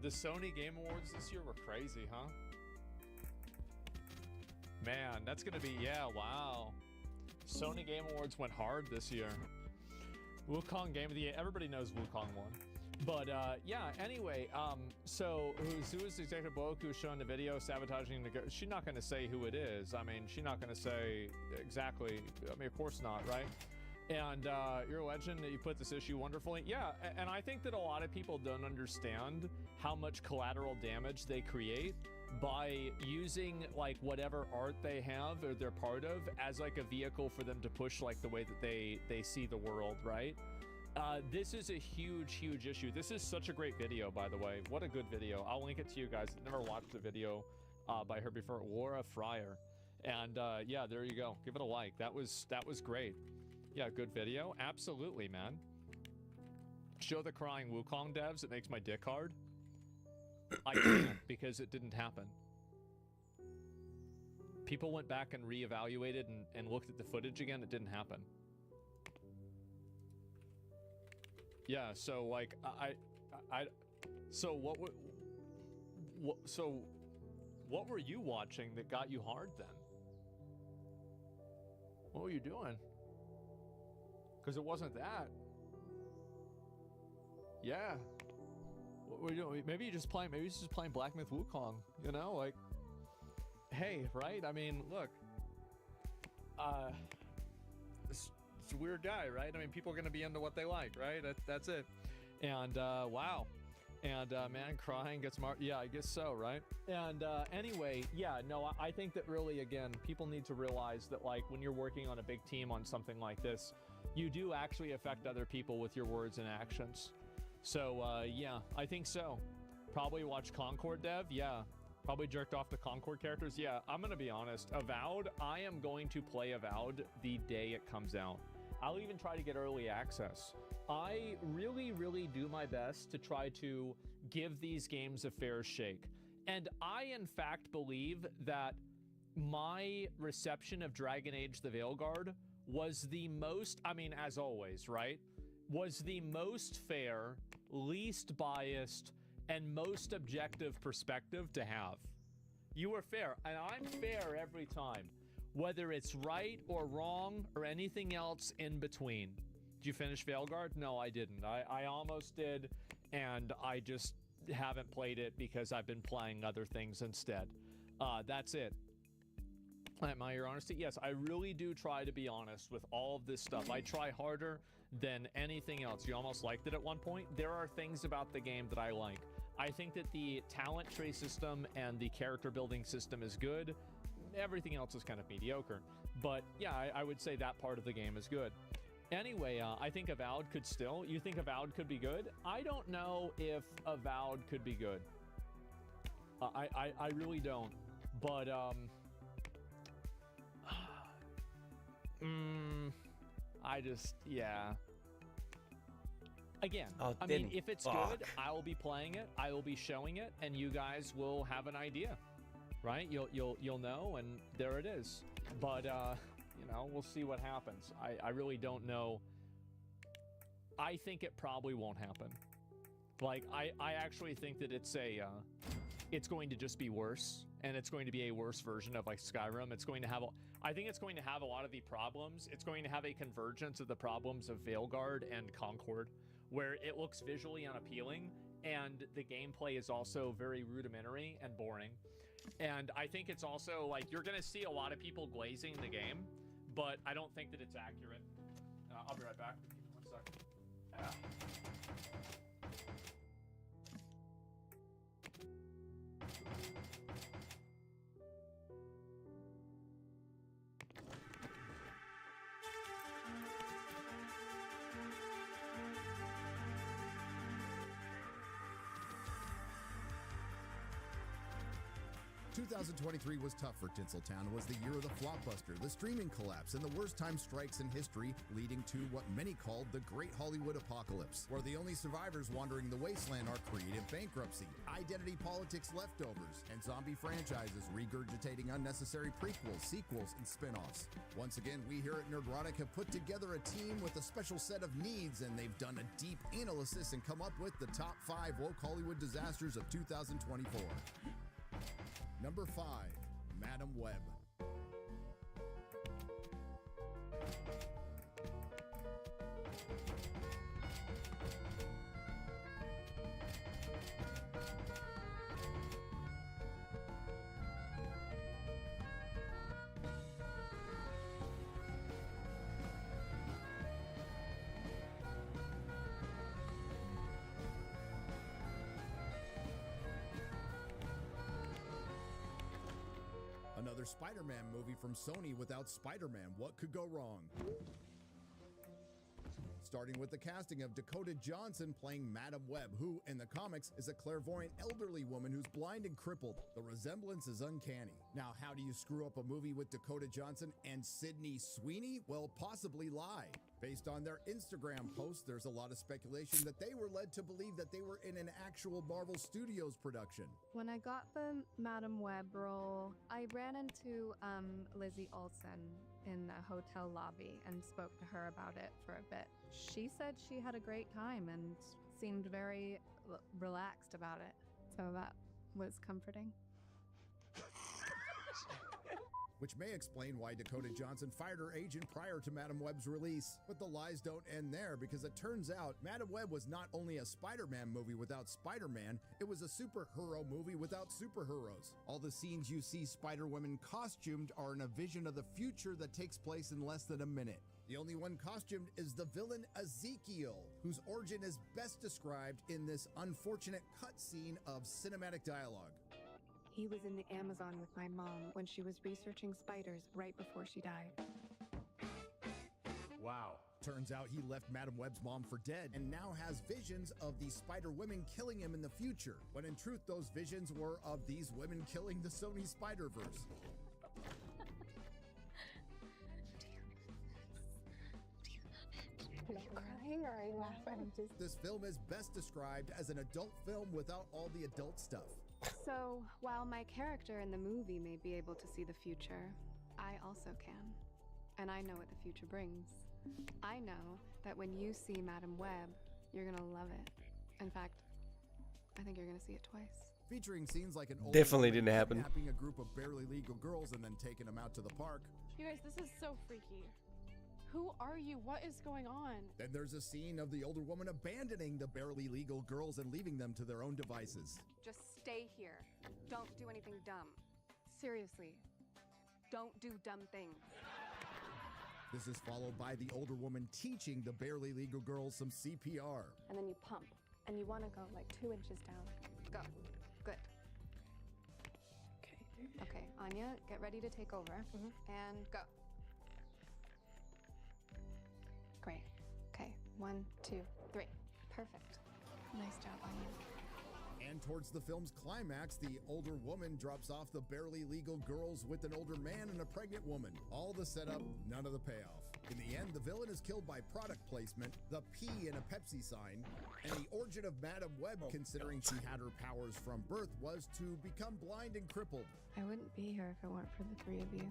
The Sony Game Awards this year were crazy, huh? Man, that's gonna be, yeah, wow. Sony Game Awards went hard this year. Wukong Game of the Year, everybody knows Wukong won. But yeah, anyway, so who is Executive Boku who's showing the video sabotaging the... She's not going to say who it is. I mean, she's not going to say exactly. I mean, of course not, right? And you're a legend. You put this issue wonderfully. Yeah, and I think that a lot of people don't understand how much collateral damage they create by using like whatever art they have or they're part of as like a vehicle for them to push like the way that they see the world, right? This is a huge, huge issue. This is such a great video, by the way. What a good video. I'll link it to you guys. I've never watched the video by her before. Laura Fryer. And yeah, there you go. Give it a like. That was great. Yeah, good video. Absolutely, man. Show the crying Wukong devs. It makes my dick hard. I can't because it didn't happen. People went back and reevaluated and looked at the footage again. It didn't happen. Yeah, so like so what were you watching that got you hard then? What were you doing? Because it wasn't that. Yeah. What were you doing? Maybe you're just playing. Maybe he's just playing Black Myth Wukong. You know, like, hey, right? I mean, look. It's a weird guy, right? I mean, people are gonna be into what they like, right? That's it. And wow. And man crying gets more. Yeah, I guess so, right? And anyway, yeah, no, I think that really, again, people need to realize that, like, when you're working on a big team on something like this, you do actually affect other people with your words and actions. So yeah, I think so. Probably watch Concord Dev. Yeah. Probably jerked off the Concord characters. Yeah, I'm gonna be honest. Avowed, I am going to play Avowed the day it comes out. I'll even try to get early access. I really, really do my best to try to give these games a fair shake. And I, in fact, believe that my reception of Dragon Age the Veilguard was the most, I mean, as always, right? Was the most fair, least biased, and most objective perspective to have. You were fair, and I'm fair every time. Whether it's right or wrong or anything else in between. Did you finish Veilguard? No, I didn't. I almost did, and I just haven't played it because I've been playing other things instead. That's it. Am I your honesty? Yes, I really do try to be honest with all of this stuff. I try harder than anything else. You almost liked it at one point. There are things about the game that I like. I think that the talent tree system and the character building system is good. Everything else is kind of mediocre. But yeah, I would say that part of the game is good. Anyway, I think Avowed could still... You think Avowed could be good? I don't know if Avowed could be good. I really don't. But, I just... Yeah. Again, I mean, if it's good, I will be playing it, I will be showing it, and you guys will have an idea. Right? You'll know, and there it is. But, you know, we'll see what happens. I really don't know. I think it probably won't happen. Like, I actually think that it's going to just be worse, and it's going to be a worse version of, like, Skyrim. It's going to have, I think it's going to have a lot of the problems. It's going to have a convergence of the problems of Veilguard and Concord, where it looks visually unappealing, and the gameplay is also very rudimentary and boring. And I think it's also, like, you're going to see a lot of people glazing the game, but I don't think that it's accurate. I'll be right back. Give me 1 second. 2023 was tough for Tinseltown. It was the year of the Flopbuster, the streaming collapse, and the worst time strikes in history, leading to what many called the Great Hollywood Apocalypse, where the only survivors wandering the wasteland are creative bankruptcy, identity politics leftovers, and zombie franchises regurgitating unnecessary prequels, sequels, and spin-offs. Once again, we here at Nerdrotic have put together a team with a special set of needs, and they've done a deep analysis and come up with the top 5 woke Hollywood disasters of 2024. Number 5, Madam Web. Another Spider-Man movie from Sony without Spider-Man. What could go wrong? Starting with the casting of Dakota Johnson playing Madam Web, who, in the comics, is a clairvoyant elderly woman who's blind and crippled. The resemblance is uncanny. Now, how do you screw up a movie with Dakota Johnson and Sydney Sweeney? Well, possibly lie. Based on their Instagram post, there's a lot of speculation that they were led to believe that they were in an actual Marvel Studios production. When I got the Madam Web role, I ran into Lizzie Olsen in a hotel lobby and spoke to her about it for a bit. She said she had a great time and seemed very relaxed about it. So that was comforting. which may explain why Dakota Johnson fired her agent prior to Madam Web's release. But the lies don't end there, because it turns out Madam Web was not only a Spider-Man movie without Spider-Man, it was a superhero movie without superheroes. All the scenes you see Spider-Women costumed are in a vision of the future that takes place in less than a minute. The only one costumed is the villain Ezekiel, whose origin is best described in this unfortunate cutscene of cinematic dialogue. He was in the Amazon with my mom when she was researching spiders right before she died. Wow. Turns out he left Madam Web's mom for dead and now has visions of these Spider-Women killing him in the future, when in truth those visions were of these women killing the Sony Spider-Verse. Are you crying or are you laughing? This film is best described as an adult film without all the adult stuff. So, while my character in the movie may be able to see the future, I also can. And I know what the future brings. I know that when you see Madam Web, you're gonna love it. In fact, I think you're gonna see it twice. Featuring scenes like an old Definitely woman didn't happen. kidnapping a group of barely legal girls and then taking them out to the park. You guys, this is so freaky. Who are you? What is going on? Then there's a scene of the older woman abandoning the barely legal girls and leaving them to their own devices. Just stay here. Don't do anything dumb. Seriously. Don't do dumb things. This is followed by the older woman teaching the barely legal girls some CPR. And then you pump. And you want to go like 2 inches down. Go. Good. Okay, Anya, get ready to take over. And go. Great. Okay, 1, 2, 3. Perfect. Nice job, Anya. And towards the film's climax, the older woman drops off the barely legal girls with an older man and a pregnant woman. All the setup, none of the payoff. In the end, the villain is killed by product placement, the P in a Pepsi sign, and the origin of Madam Web, considering she had her powers from birth, was to become blind and crippled. I wouldn't be here if it weren't for the three of you.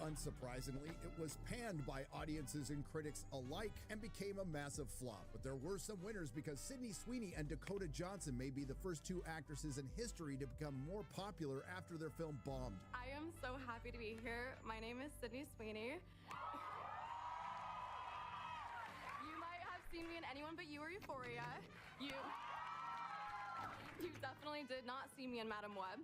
Unsurprisingly, it was panned by audiences and critics alike and became a massive flop. But there were some winners, because Sydney Sweeney and Dakota Johnson may be the first 2 actresses in history to become more popular after their film bombed. I am so happy to be here. My name is Sydney Sweeney. You might have seen me in Anyone But You or Euphoria. You definitely did not see me in Madam Web.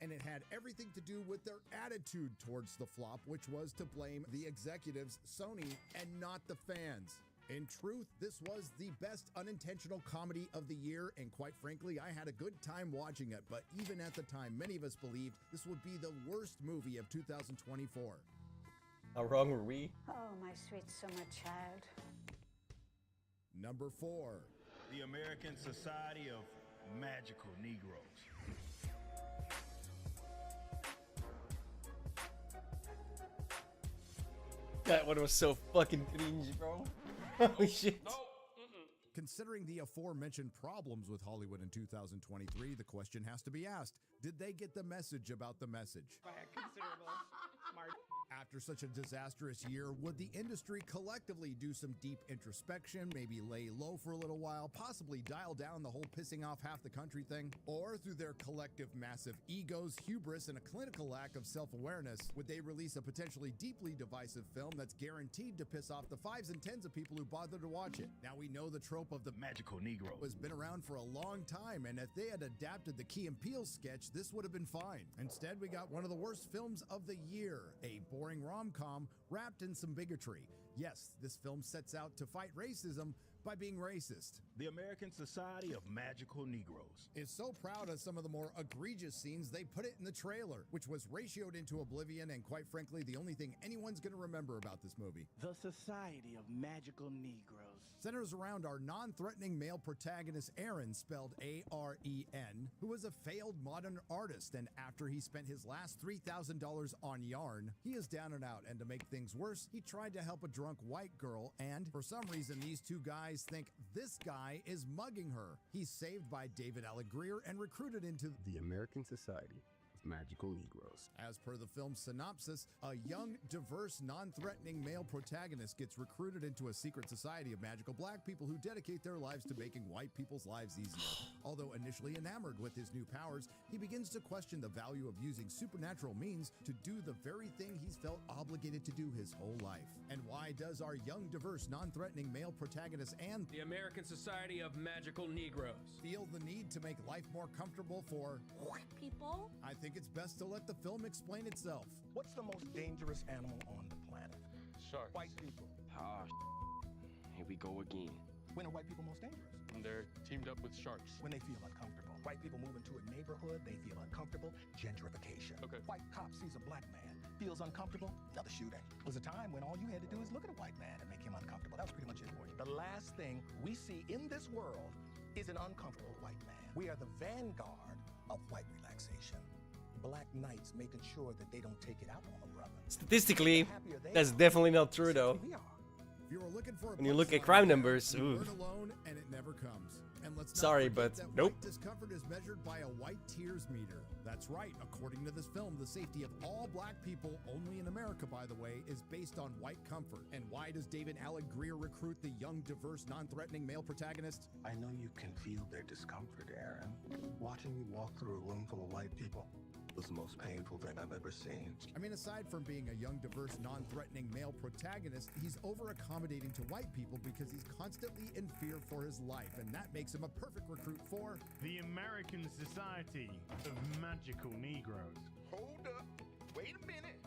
And it had everything to do with their attitude towards the flop, which was to blame the executives, Sony, and not the fans. In truth, this was the best unintentional comedy of the year, and quite frankly, I had a good time watching it, but even at the time, many of us believed this would be the worst movie of 2024. How wrong were we? Oh, my sweet summer child. Number 4. The American Society of Magical Negroes. That one was so fucking cringe, bro. Holy shit. Considering the aforementioned problems with Hollywood in 2023, the question has to be asked, did they get the message about the message? By a considerable margin. After such a disastrous year, would the industry collectively do some deep introspection, maybe lay low for a little while, possibly dial down the whole pissing off half the country thing? Or through their collective massive egos, hubris, and a clinical lack of self-awareness, would they release a potentially deeply divisive film that's guaranteed to piss off the 5s and 10s of people who bother to watch it? Now we know the trope of the Magical Negro has been around for a long time, and if they had adapted the Key and Peele sketch, this would have been fine. Instead, we got one of the worst films of the year, a boring rom-com wrapped in some bigotry. Yes, this film sets out to fight racism by being racist. The American Society of Magical Negroes is so proud of some of the more egregious scenes they put it in the trailer, which was ratioed into oblivion and quite frankly the only thing anyone's going to remember about this movie. The Society of Magical Negroes centers around our non-threatening male protagonist Aaron, spelled A-R-E-N, who is a failed modern artist, and after he spent his last $3,000 on yarn, he is down and out, and to make things worse, he tried to help a drunk white girl, and for some reason these two guys think this guy is mugging her. He's saved by David Allegreer and recruited into the American Society magical Negroes. As per the film's synopsis, a young, diverse, non-threatening male protagonist gets recruited into a secret society of magical black people who dedicate their lives to making white people's lives easier. Although initially enamored with his new powers, he begins to question the value of using supernatural means to do the very thing he's felt obligated to do his whole life. And why does our young, diverse, non-threatening male protagonist and the American Society of Magical Negroes feel the need to make life more comfortable for white people? I think it's best to let the film explain itself. What's the most dangerous animal on the planet? Sharks. White people. Ah, here we go again. When are white people most dangerous? When they're teamed up with sharks. When they feel uncomfortable. White people move into a neighborhood, they feel uncomfortable. Gentrification. Okay. White cop sees a black man, feels uncomfortable, another shooting. There was a time when all you had to do is look at a white man and make him uncomfortable. That was pretty much it for you. The last thing we see in this world is an uncomfortable white man. We are the vanguard of white relaxation. Black knights making sure that they don't take it out on a brother. Statistically, that's definitely not true though. If you were looking for When you look at crime numbers, you ooh. burn alone and it never comes. And let's not Sorry, forget but that nope. White discomfort is measured by a white tears meter. That's right. According to this film, the safety of all black people, only in America, by the way, is based on white comfort. And why does David Alan Grier recruit the young, diverse, non-threatening male protagonist? I know you can feel their discomfort, Aaron. Watching you walk through a room full of white people was the most painful thing I've ever seen. I mean, aside from being a young, diverse, non-threatening male protagonist, he's over-accommodating to white people because he's constantly in fear for his life, and that makes him a perfect recruit for the American Society of Magical Negroes. Hold up. Wait a minute.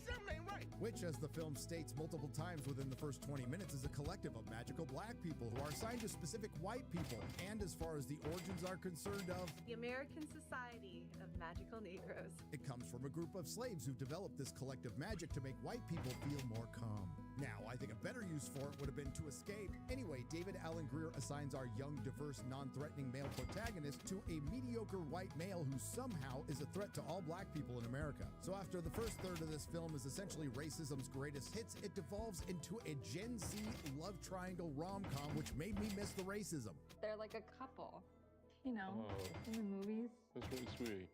Something ain't right. which, as the film states multiple times within the first 20 minutes, is a collective of magical black people who are assigned to specific white people, and as far as the origins are concerned of the American Society of Magical Negroes. It comes from a group of slaves who developed this collective magic to make white people feel more calm. Now, I think a better use for it would have been to escape. Anyway, David Alan Grier assigns our young, diverse, non-threatening male protagonist to a mediocre white male who somehow is a threat to all black people in America. So after the first third of this film is essentially racism's greatest hits, it devolves into a Gen Z love triangle rom-com, which made me miss the racism. They're like a couple, you know, in the movies. That's really sweet.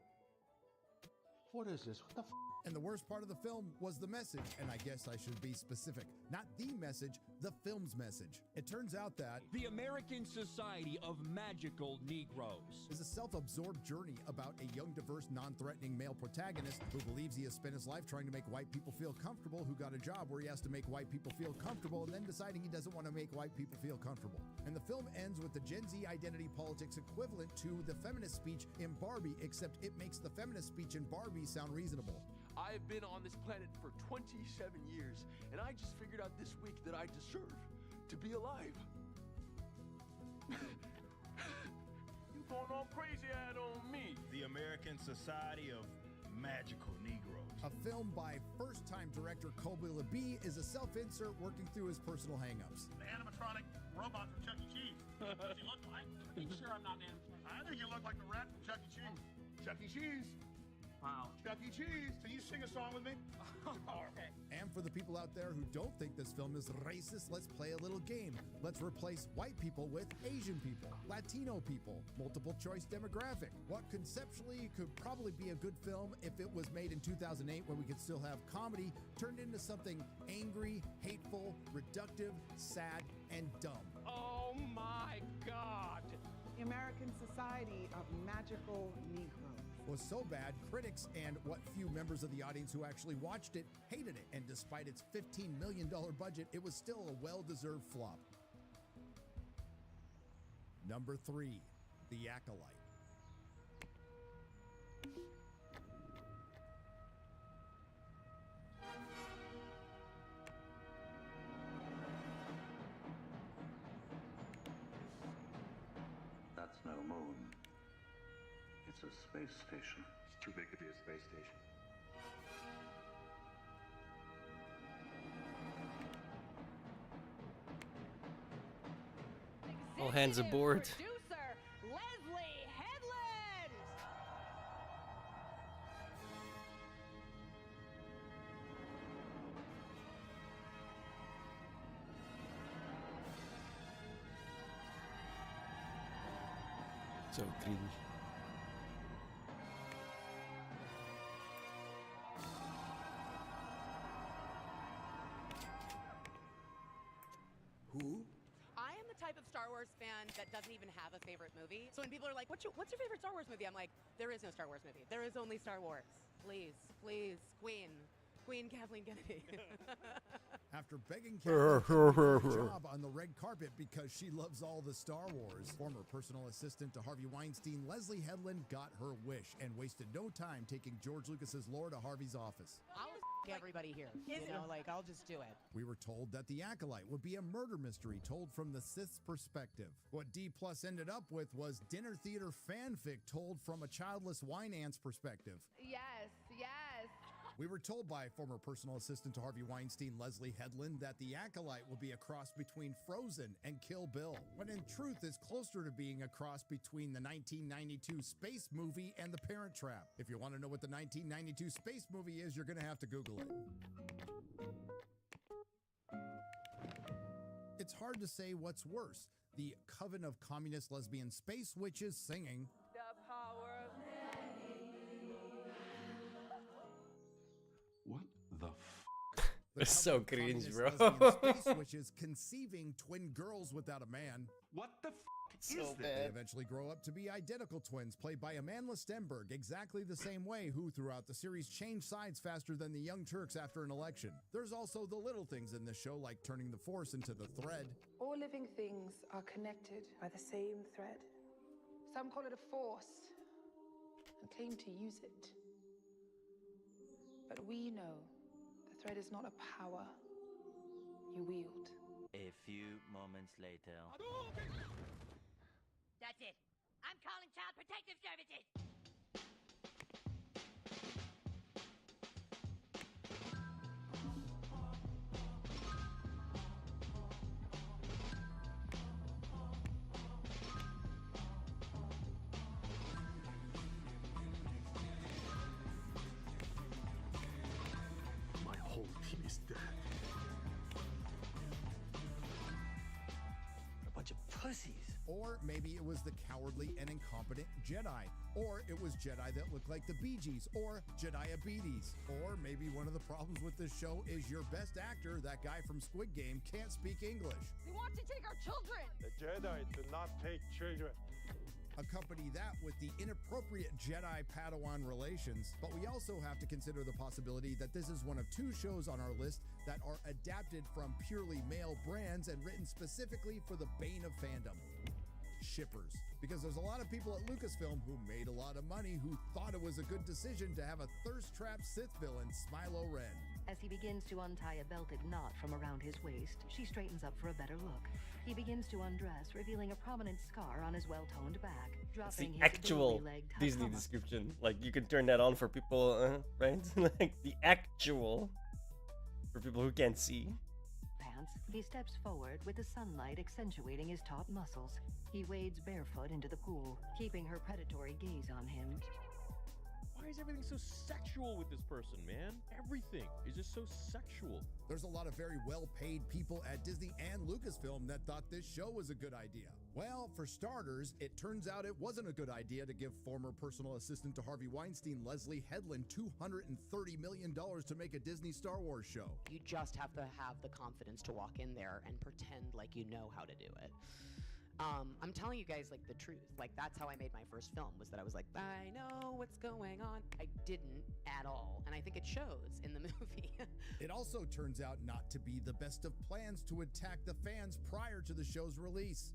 What is this? What the f? And the worst part of the film was the message, and I guess I should be specific. Not the message, the film's message. It turns out that the American Society of Magical Negroes is a self-absorbed journey about a young, diverse, non-threatening male protagonist who believes he has spent his life trying to make white people feel comfortable, who got a job where he has to make white people feel comfortable, and then deciding he doesn't want to make white people feel comfortable. And the film ends with the Gen Z identity politics equivalent to the feminist speech in Barbie, except it makes the feminist speech in Barbie sound reasonable. I've been on this planet for 27 years, and I just figured out this week that I deserve to be alive. You going all crazy out on me. The American Society of Magical Negroes. A film by first-time director Colby LeBee is a self-insert working through his personal hang-ups. The animatronic robot from Chuck E. Cheese. What does he look like? Are you sure I'm not an animatronic? I think you look like the rat from Chuck E. Cheese. Chuck E. Cheese. Wow. Chuck E. Cheese. Can you sing a song with me? Okay. And for the people out there who don't think this film is racist, let's play a little game. Let's replace white people with Asian people, Latino people, multiple choice demographic. What conceptually could probably be a good film if it was made in 2008 when we could still have comedy turned into something angry, hateful, reductive, sad, and dumb. Oh my God! The American Society of Magical Negroes was so bad, critics and what few members of the audience who actually watched it hated it, and despite its $15 million budget, it was still a well-deserved flop. Number 3, The Acolyte. That's no moon. It's a space station. It's too big to be a space station. All hands aboard. Producer Leslie Headland. So cringe. Who? I am the type of Star Wars fan that doesn't even have a favorite movie. So when people are like, what's your favorite Star Wars movie? I'm like, there is no Star Wars movie. There is only Star Wars. Please, please, Queen Kathleen Kennedy. After begging Kathleen Kennedy for a job on the red carpet because she loves all the Star Wars, former personal assistant to Harvey Weinstein, Leslie Headland got her wish and wasted no time taking George Lucas's lore to Harvey's office. I'll everybody here. I'll just do it. We were told that The Acolyte would be a murder mystery told from the Sith's perspective. What D+ ended up with was dinner theater fanfic told from a childless wine ant's perspective. Yes, yes. We were told by former personal assistant to Harvey Weinstein, Leslie Headland, that The Acolyte will be a cross between Frozen and Kill Bill, when in truth is closer to being a cross between the 1992 space movie and The Parent Trap. If you want to know what the 1992 space movie is, you're going to have to Google it. It's hard to say what's worse, the coven of communist lesbian space witches singing The power of What the the It's so coven of cringe, communist bro. lesbian space witches conceiving twin girls without a man. What the So is They this? eventually grow up to be identical twins played by Amandla Stenberg, exactly the same way, who throughout the series change sides faster than the Young Turks after an election. There's also the little things in this show, like turning the Force into the thread. All living things are connected by the same thread. Some call it a force and claim to use it. But we know the thread is not a power you wield. A few moments later. That's it. I'm calling Child Protective Services. My whole team is dead. A bunch of pussies. Or maybe it was the cowardly and incompetent Jedi. Or it was Jedi that looked like the Bee Gees. Or Jediabetes. Or maybe one of the problems with this show is your best actor, that guy from Squid Game, can't speak English. They want to take our children. The Jedi do not take children. Accompany that with the inappropriate Jedi-Padawan relations. But we also have to consider the possibility that this is one of two shows on our list that are adapted from purely male brands and written specifically for the bane of fandom. Shippers. Because there's a lot of people at Lucasfilm who made a lot of money who thought it was a good decision to have a thirst-trapped Sith villain, Smilo Ren. As he begins to untie a belted knot from around his waist, she straightens up for a better look. He begins to undress, revealing a prominent scar on his well-toned back, It's dropping the his actual ability-legged Disney Hakama. description. Like, you can turn that on for people, right? Like, the actual. For people who can't see. Pants. He steps forward with the sunlight accentuating his taut muscles. He wades barefoot into the pool, keeping her predatory gaze on him. Why is everything so sexual with this person, man? Everything is just so sexual. There's a lot of very well-paid people at Disney and Lucasfilm that thought this show was a good idea. Well, for starters, it turns out it wasn't a good idea to give former personal assistant to Harvey Weinstein, Leslie Headland, $230 million to make a Disney Star Wars show. You just have to have the confidence to walk in there and pretend like you know how to do it. I'm telling you guys, like, the truth. Like, that's how I made my first film, was that I was like, I know what's going on. I didn't at all. And I think it shows in the movie. It also turns out not to be the best of plans to attack the fans prior to the show's release.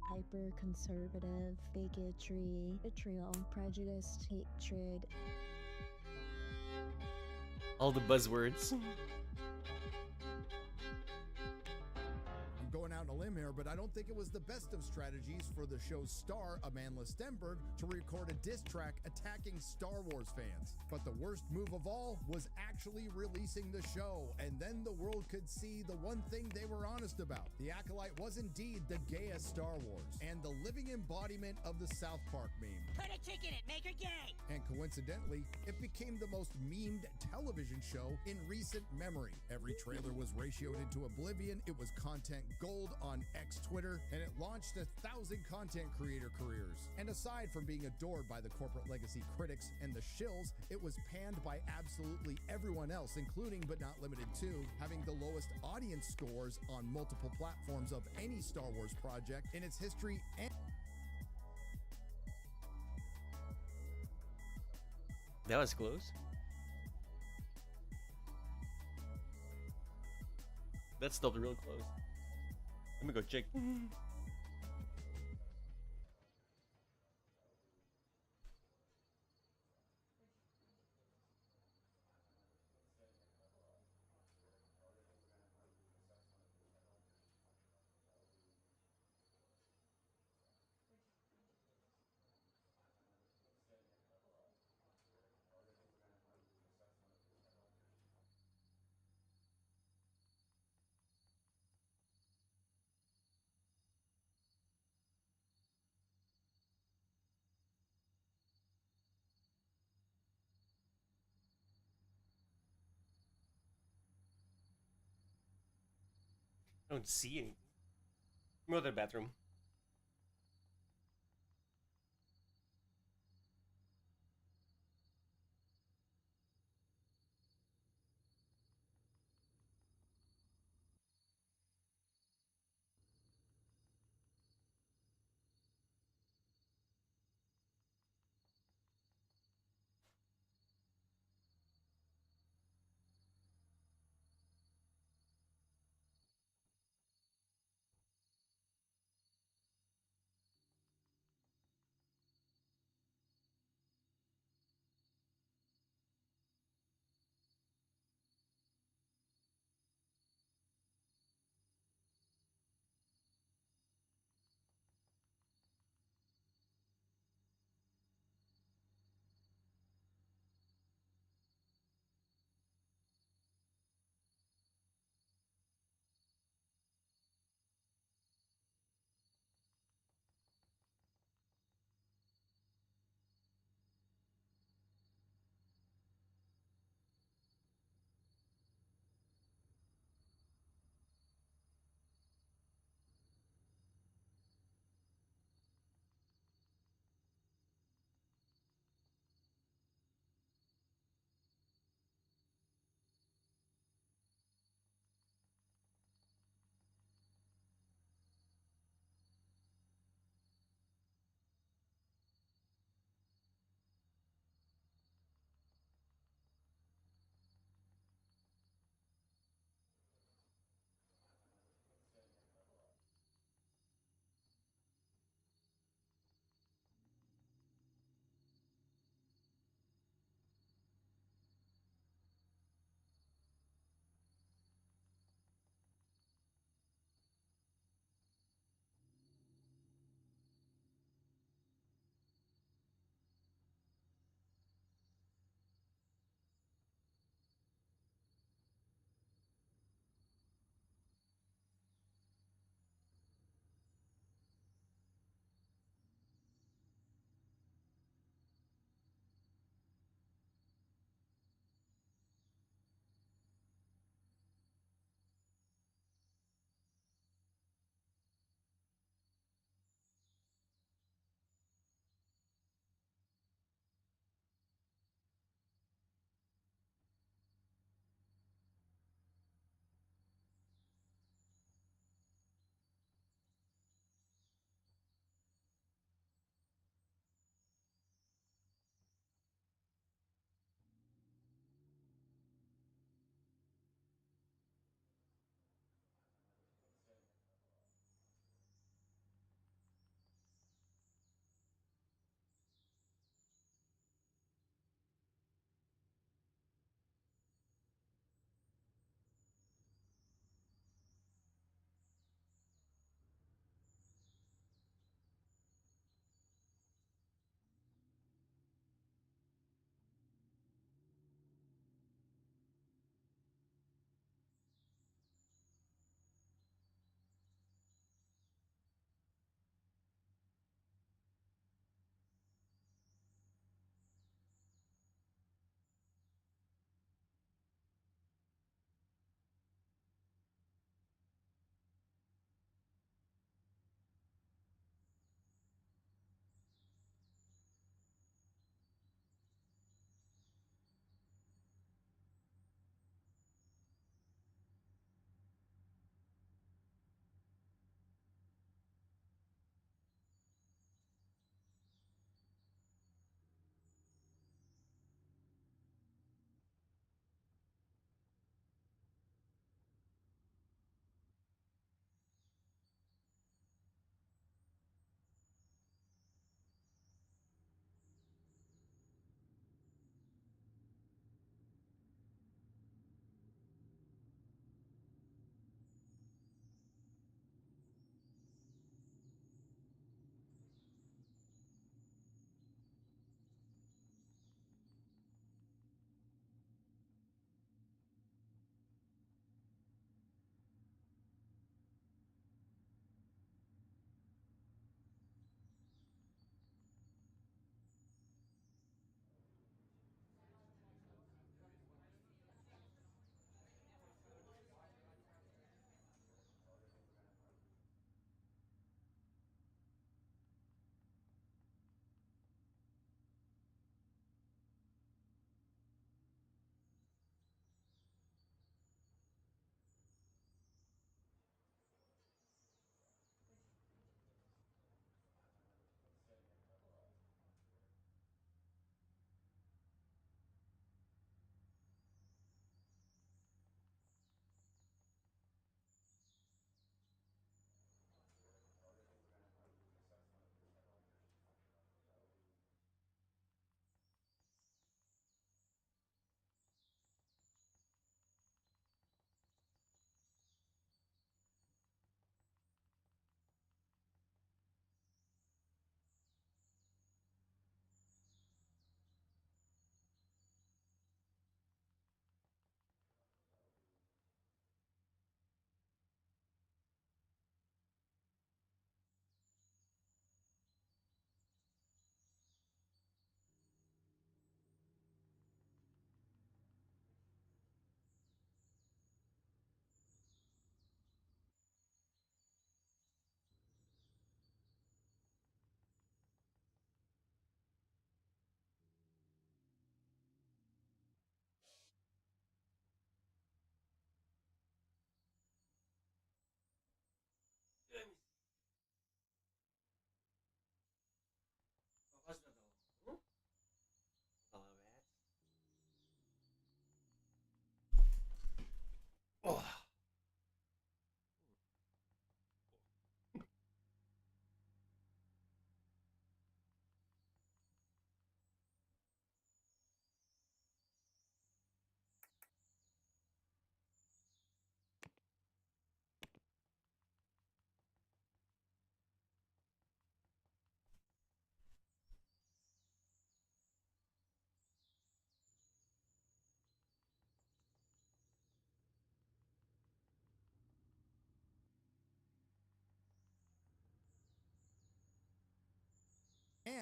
Hyper-conservative, bigotry, vitriol, prejudice, hatred. All the buzzwords. I'm going out on a limb here, but I don't think it was the best of strategies for the show's star, Amandla Stenberg, to record a diss track attacking Star Wars fans. But the worst move of all was actually releasing the show, and then the world could see the one thing they were honest about. The Acolyte was indeed the gayest Star Wars, and the living embodiment of the South Park meme. Put a chick in it, make her gay. And coincidentally, it became the most memed television show in recent memory. Every trailer was ratioed into oblivion. It was content gold on X, Twitter, and it launched 1,000 content creator careers. And aside from being adored by the corporate legacy critics and the shills, it was panned by absolutely everyone else, including but not limited to having the lowest audience scores on multiple platforms of any Star Wars project in its history. And that was close. That stopped real close. Let me go check. I don't see anything. Go to the bathroom.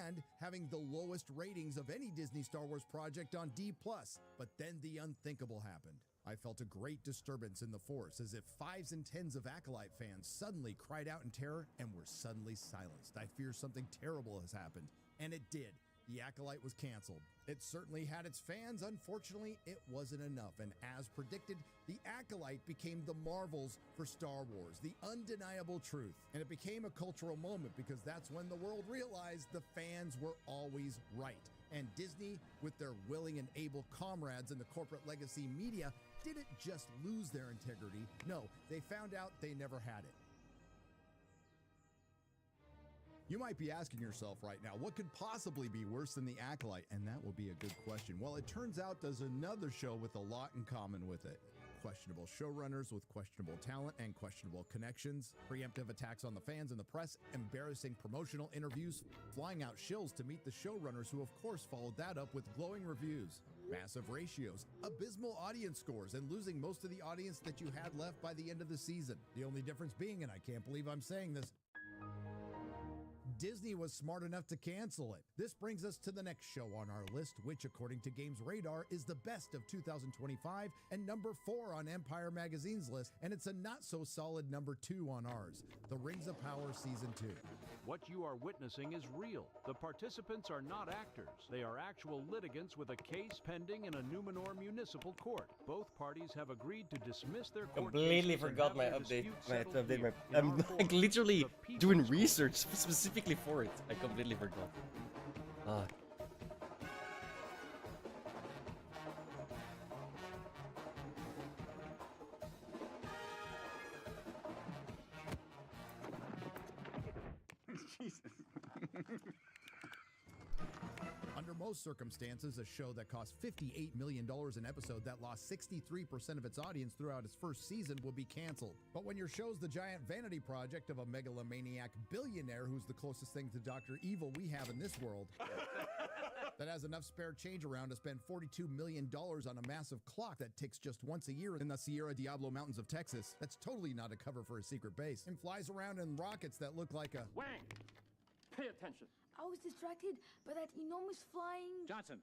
and having the lowest ratings of any Disney Star Wars project on D+. But then the unthinkable happened. I felt a great disturbance in the Force, as if 5s and 10s of Acolyte fans suddenly cried out in terror and were suddenly silenced. I fear something terrible has happened. And it did. The Acolyte was canceled. It certainly had its fans. Unfortunately, it wasn't enough. And as predicted, the Acolyte became the Marvels for Star Wars, the undeniable truth. And it became a cultural moment because that's when the world realized the fans were always right. And Disney, with their willing and able comrades in the corporate legacy media, didn't just lose their integrity. No, they found out they never had it. You might be asking yourself right now, what could possibly be worse than The Acolyte? And that will be a good question. Well, it turns out there's another show with a lot in common with it. Questionable showrunners with questionable talent and questionable connections, preemptive attacks on the fans and the press, embarrassing promotional interviews, flying out shills to meet the showrunners who of course followed that up with glowing reviews, massive ratios, abysmal audience scores, and losing most of the audience that you had left by the end of the season. The only difference being, and I can't believe I'm saying this, Disney was smart enough to cancel it. This brings us to the next show on our list, which according to Games Radar is the best of 2025 and number 4 on Empire Magazine's list, and it's a not so solid number 2 on ours, The Rings of Power Season 2. What you are witnessing is real. The participants are not actors. They are actual litigants with a case pending in a Numenor municipal court. Both parties have agreed to dismiss their court Completely forgot my update. I'm like literally doing research specifically for it. I completely forgot. Ah. Jesus. Under most circumstances, a show that cost $58 million an episode that lost 63% of its audience throughout its first season will be canceled. But when your show's the giant vanity project of a megalomaniac billionaire who's the closest thing to Dr. Evil we have in this world, that has enough spare change around to spend $42 million on a massive clock that ticks just once a year in the Sierra Diablo Mountains of Texas, that's totally not a cover for a secret base, and flies around in rockets that look like a... Wang! Pay attention. I was distracted by that enormous flying... Johnson.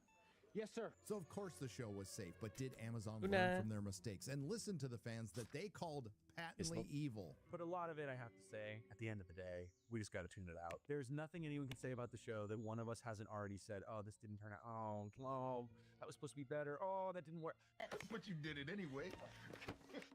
Yes, sir. So of course the show was safe, but did Amazon learn from their mistakes and listen to the fans that they called patently evil? But a lot of it, I have to say, at the end of the day, we just got to tune it out. There's nothing anyone can say about the show that one of us hasn't already said, oh, this didn't turn out, oh, that was supposed to be better, oh, that didn't work. But you did it anyway.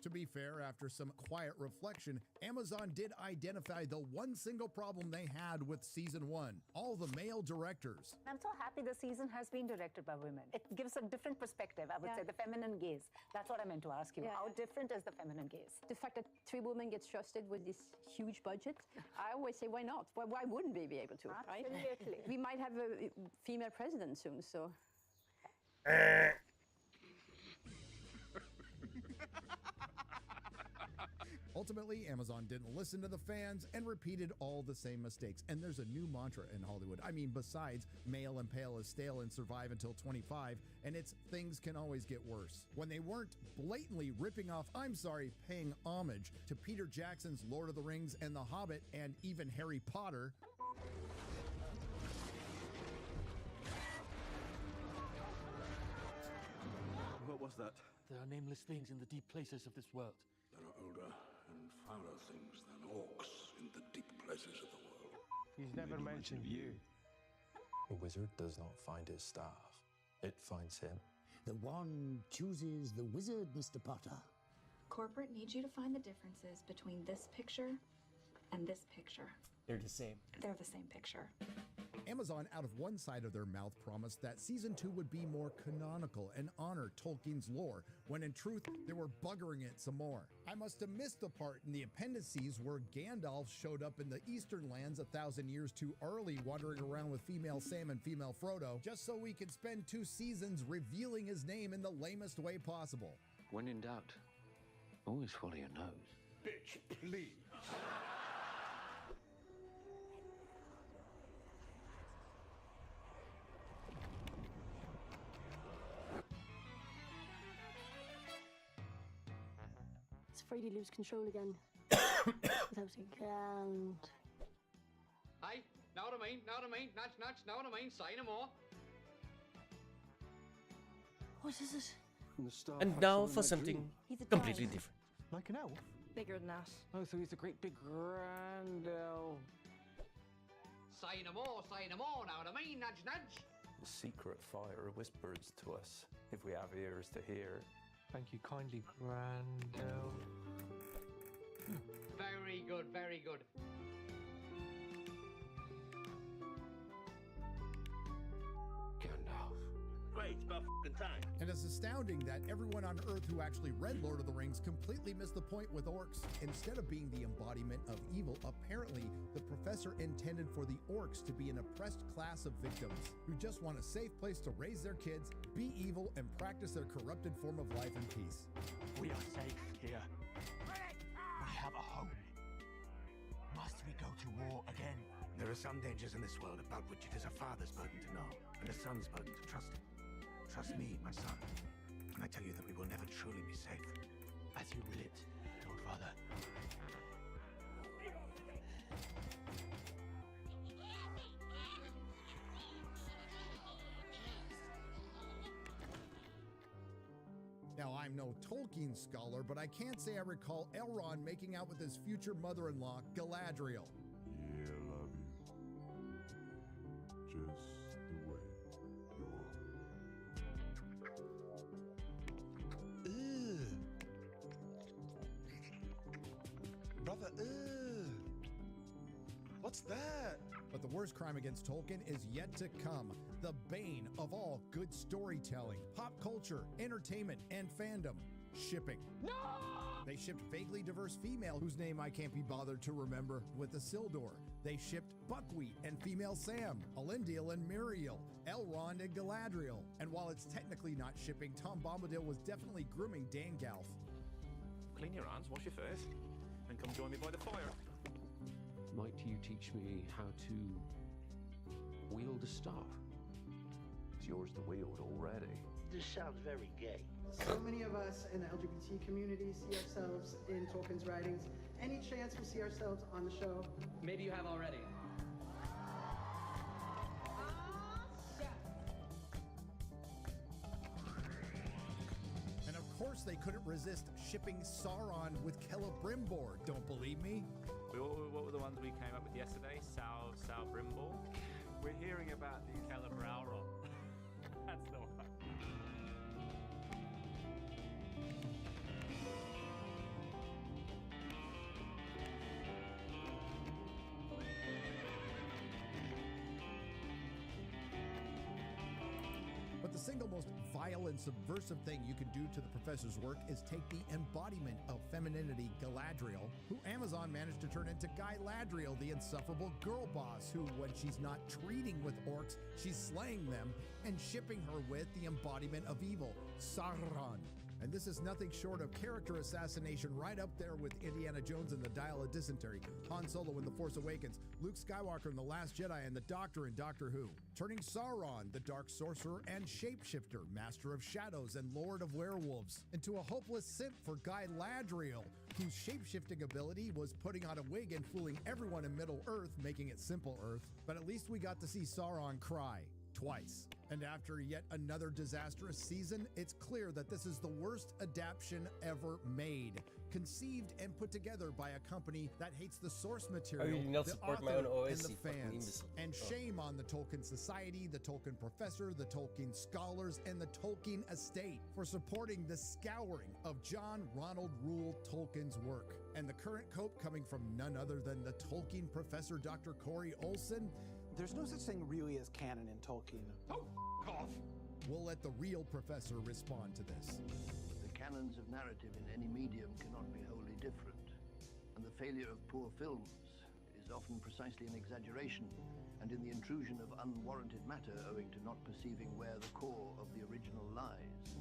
To be fair, after some quiet reflection, Amazon did identify the one single problem they had with season 1, all the male directors. I'm so happy the season has been directed by women. It gives a different perspective, I would say, the feminine gaze. That's what I meant to ask you. How different is the feminine gaze? The fact that 3 women get trusted with this huge budget, I always say, why not? Why wouldn't we be able to, right? Absolutely. We might have a female president soon, so... Ultimately, Amazon didn't listen to the fans and repeated all the same mistakes. And there's a new mantra in Hollywood. I mean, besides male and pale is stale and survive until 25, and it's things can always get worse. When they weren't blatantly ripping off, paying homage to Peter Jackson's Lord of the Rings and The Hobbit and even Harry Potter. What was that? There are nameless things in the deep places of this world. There are older and fouler things than orcs in the deep places of the world. He's never mentioned you. A wizard does not find his staff. It finds him. The wand chooses the wizard, Mr. Potter. Corporate needs you to find the differences between this picture and this picture. They're the same. They're the same picture. Amazon, out of one side of their mouth, promised that season 2 would be more canonical and honor Tolkien's lore, when in truth, they were buggering it some more. I must have missed the part in the appendices where Gandalf showed up in the Eastern lands 1,000 years too early, wandering around with female Sam and female Frodo, just so we could spend 2 seasons revealing his name in the lamest way possible. When in doubt, always follow your nose. Bitch, please. Afraid he lose control again. Without a ground. Hi, Know what I mean? Know what I mean? Nudge, nudge, know what I mean? Say no more. What is it? From the start, And I now saw for in my something dream. He's a completely giant. different. Like an elf? Bigger than that. Oh, so he's a great big grand elf. Say no more, say no more, know what I mean? Nudge, nudge. The secret fire whispers to us if we have ears to hear. Thank you kindly, grand elf. Very good, very good. Gandalf. Great, it's about f***ing time. And it's astounding that everyone on Earth who actually read Lord of the Rings completely missed the point with orcs. Instead of being the embodiment of evil, apparently the professor intended for the orcs to be an oppressed class of victims who just want a safe place to raise their kids, be evil, and practice their corrupted form of life in peace. We are safe here. We have a home. Must we go to war again? There are some dangers in this world about which it is a father's burden to know, and a son's burden to trust him. Trust me, my son, and I tell you that we will never truly be safe. As you will it, Lord Father. Now, I'm no Tolkien scholar, but I can't say I recall Elrond making out with his future mother-in-law, Galadriel. Yeah, love you. Just the way you are. Brother, what's that? But the worst crime against Tolkien is yet to come. The bane of all good storytelling, pop culture, entertainment, and fandom. Shipping. No! They shipped vaguely diverse female, whose name I can't be bothered to remember, with Isildur. They shipped Buckwheat and female Sam, Elendil and Miriel, Elrond and Galadriel. And while it's technically not shipping, Tom Bombadil was definitely grooming Dangalf. Clean your hands, wash your face, and come join me by the fire. Might you teach me how to wield a staff? It's yours to wield already. This sounds very gay. So many of us in the LGBT community see ourselves in Tolkien's writings. Any chance we see ourselves on the show? Maybe you have already. And of course they couldn't resist shipping Sauron with Celebrimbor, don't believe me? What were the ones we came up with yesterday? Sal Brimble? We're hearing about the Celebrauron. That's the one. But the single most vile and subversive thing you can do to the professor's work is take the embodiment of femininity, Galadriel, who Amazon managed to turn into Guy Ladriel, the insufferable girl boss, who, when she's not treating with orcs, she's slaying them, and shipping her with the embodiment of evil, Sauron. And this is nothing short of character assassination, right up there with Indiana Jones and the Dial of Dysentery, Han Solo in The Force Awakens, Luke Skywalker in The Last Jedi, and the Doctor in Doctor Who. Turning Sauron, the dark sorcerer and shapeshifter, master of shadows and lord of werewolves, into a hopeless simp for Guy Ladriel, whose shapeshifting ability was putting on a wig and fooling everyone in Middle Earth, making it Simple Earth. But at least we got to see Sauron cry. Twice. And after yet another disastrous season, it's clear that this is the worst adaptation ever made. Conceived and put together by a company that hates the source material, I will not the support author, my own and OS, the you fucking fans. imbecile. And Oh. shame on the Tolkien Society, the Tolkien Professor, the Tolkien Scholars, and the Tolkien Estate for supporting the scouring of John Ronald Reuel Tolkien's work. And the current cope coming from none other than the Tolkien Professor Dr. Corey Olson. There's no such thing really as canon in Tolkien. Oh, off! We'll let the real professor respond to this. The canons of narrative in any medium cannot be wholly different, and the failure of poor films is often precisely an exaggeration, and in the intrusion of unwarranted matter owing to not perceiving where the core of the original lies.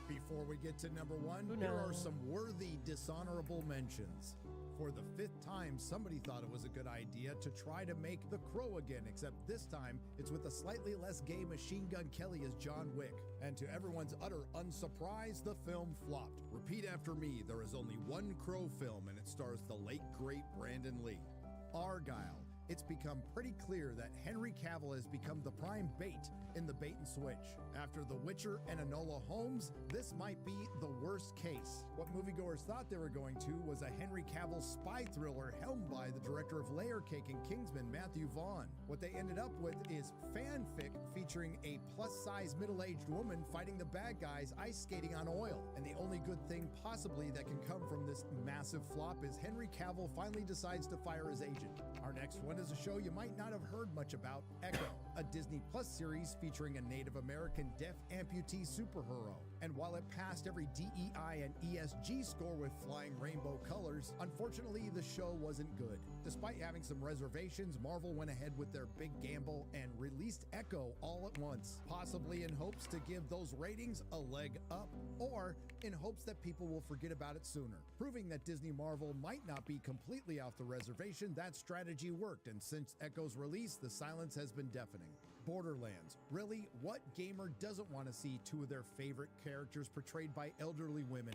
Before we get to number one, here are some worthy dishonorable mentions. For the 5th time, somebody thought it was a good idea to try to make The Crow again, except this time it's with a slightly less gay Machine Gun Kelly as John Wick. And to everyone's utter unsurprise, the film flopped. Repeat after me, there is only one Crow film, and it stars the late, great Brandon Lee. Argyle. It's become pretty clear that Henry Cavill has become the prime bait in the bait and switch. After The Witcher and Enola Holmes, this might be the worst case. What moviegoers thought they were going to was a Henry Cavill spy thriller helmed by the director of Layer Cake and Kingsman, Matthew Vaughn. What they ended up with is fanfic featuring a plus-size middle-aged woman fighting the bad guys ice skating on oil. And the only good thing possibly that can come from this massive flop is Henry Cavill finally decides to fire his agent. Our next one is a show you might not have heard much about, Echo, a Disney Plus series featuring a Native American deaf amputee superhero. And while it passed every DEI and ESG score with flying rainbow colors, unfortunately the show wasn't good. Despite having some reservations, Marvel went ahead with their big gamble and released Echo all at once, possibly in hopes to give those ratings a leg up, or in hopes that people will forget about it sooner. Proving that Disney Marvel might not be completely off the reservation, that strategy worked, and since Echo's release, the silence has been deafening. Borderlands. Really, what gamer doesn't want to see two of their favorite characters portrayed by elderly women?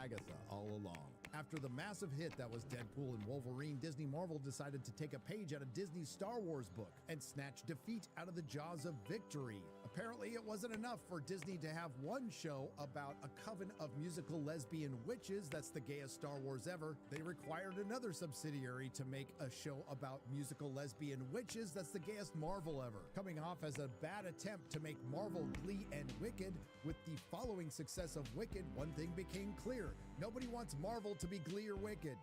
Agatha all along. After the massive hit that was Deadpool and Wolverine, Disney Marvel decided to take a page out of Disney's Star Wars book and snatch defeat out of the jaws of victory. Apparently, it wasn't enough for Disney to have one show about a coven of musical lesbian witches that's the gayest Star Wars ever. They required another subsidiary to make a show about musical lesbian witches that's the gayest Marvel ever. Coming off as a bad attempt to make Marvel Glee and Wicked, with the following success of Wicked, one thing became clear. Nobody wants Marvel to be Glee or Wicked.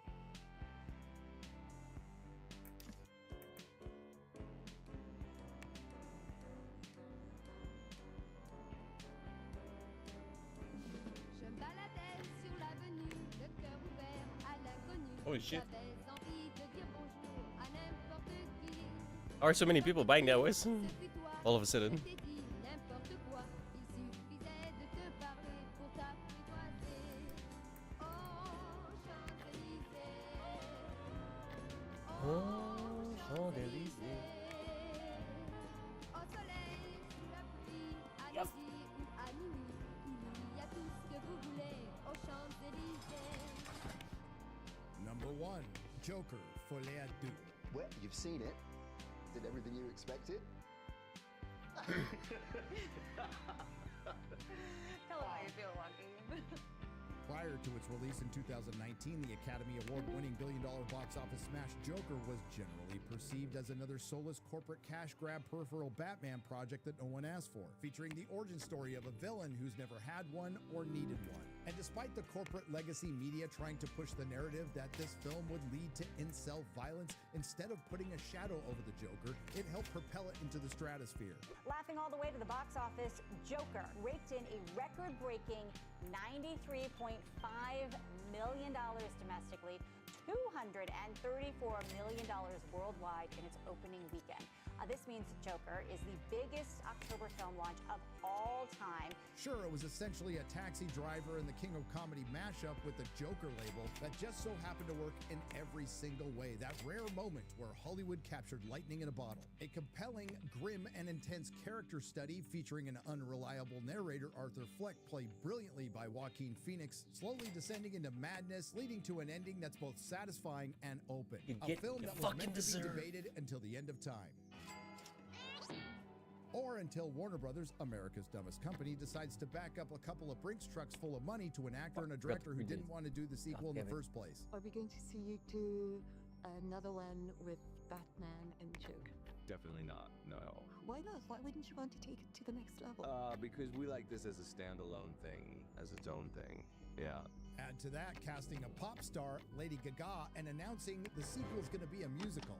Holy shit. Are so many people buying that Wes? All of a sudden. Yep. Number 1, Joker, Folie à Deux. Well, you've seen it. Did everything you expected? Tell them how you feel, Joaquin. Prior to its release in 2019, the Academy Award-winning billion-dollar box office smash Joker was generally perceived as another soulless corporate cash grab peripheral Batman project that no one asked for, featuring the origin story of a villain who's never had one or needed one. And despite the corporate legacy media trying to push the narrative that this film would lead to incel violence, instead of putting a shadow over the Joker, it helped propel it into the stratosphere. Laughing all the way to the box office, Joker raked in a record-breaking $93.5 million domestically, $234 million worldwide in its opening weekend. This means Joker is the biggest October film launch of all time. Sure, it was essentially a Taxi Driver and the King of Comedy mashup with the Joker label that just so happened to work in every single way. That rare moment where Hollywood captured lightning in a bottle. A compelling, grim, and intense character study featuring an unreliable narrator, Arthur Fleck, played brilliantly by Joaquin Phoenix, slowly descending into madness, leading to an ending that's both satisfying and open. A film that was meant to be debated until the end of time. Or until Warner Brothers, America's dumbest company, decides to back up a couple of Brinks trucks full of money to an actor and a director who didn't want to do the sequel in the first place. Are we going to see you do another one with Batman and Joker? Definitely not, no. Why not? Why wouldn't you want to take it to the next level? Because we like this as a standalone thing, as its own thing, yeah. Add to that, casting a pop star, Lady Gaga, and announcing the sequel is going to be a musical,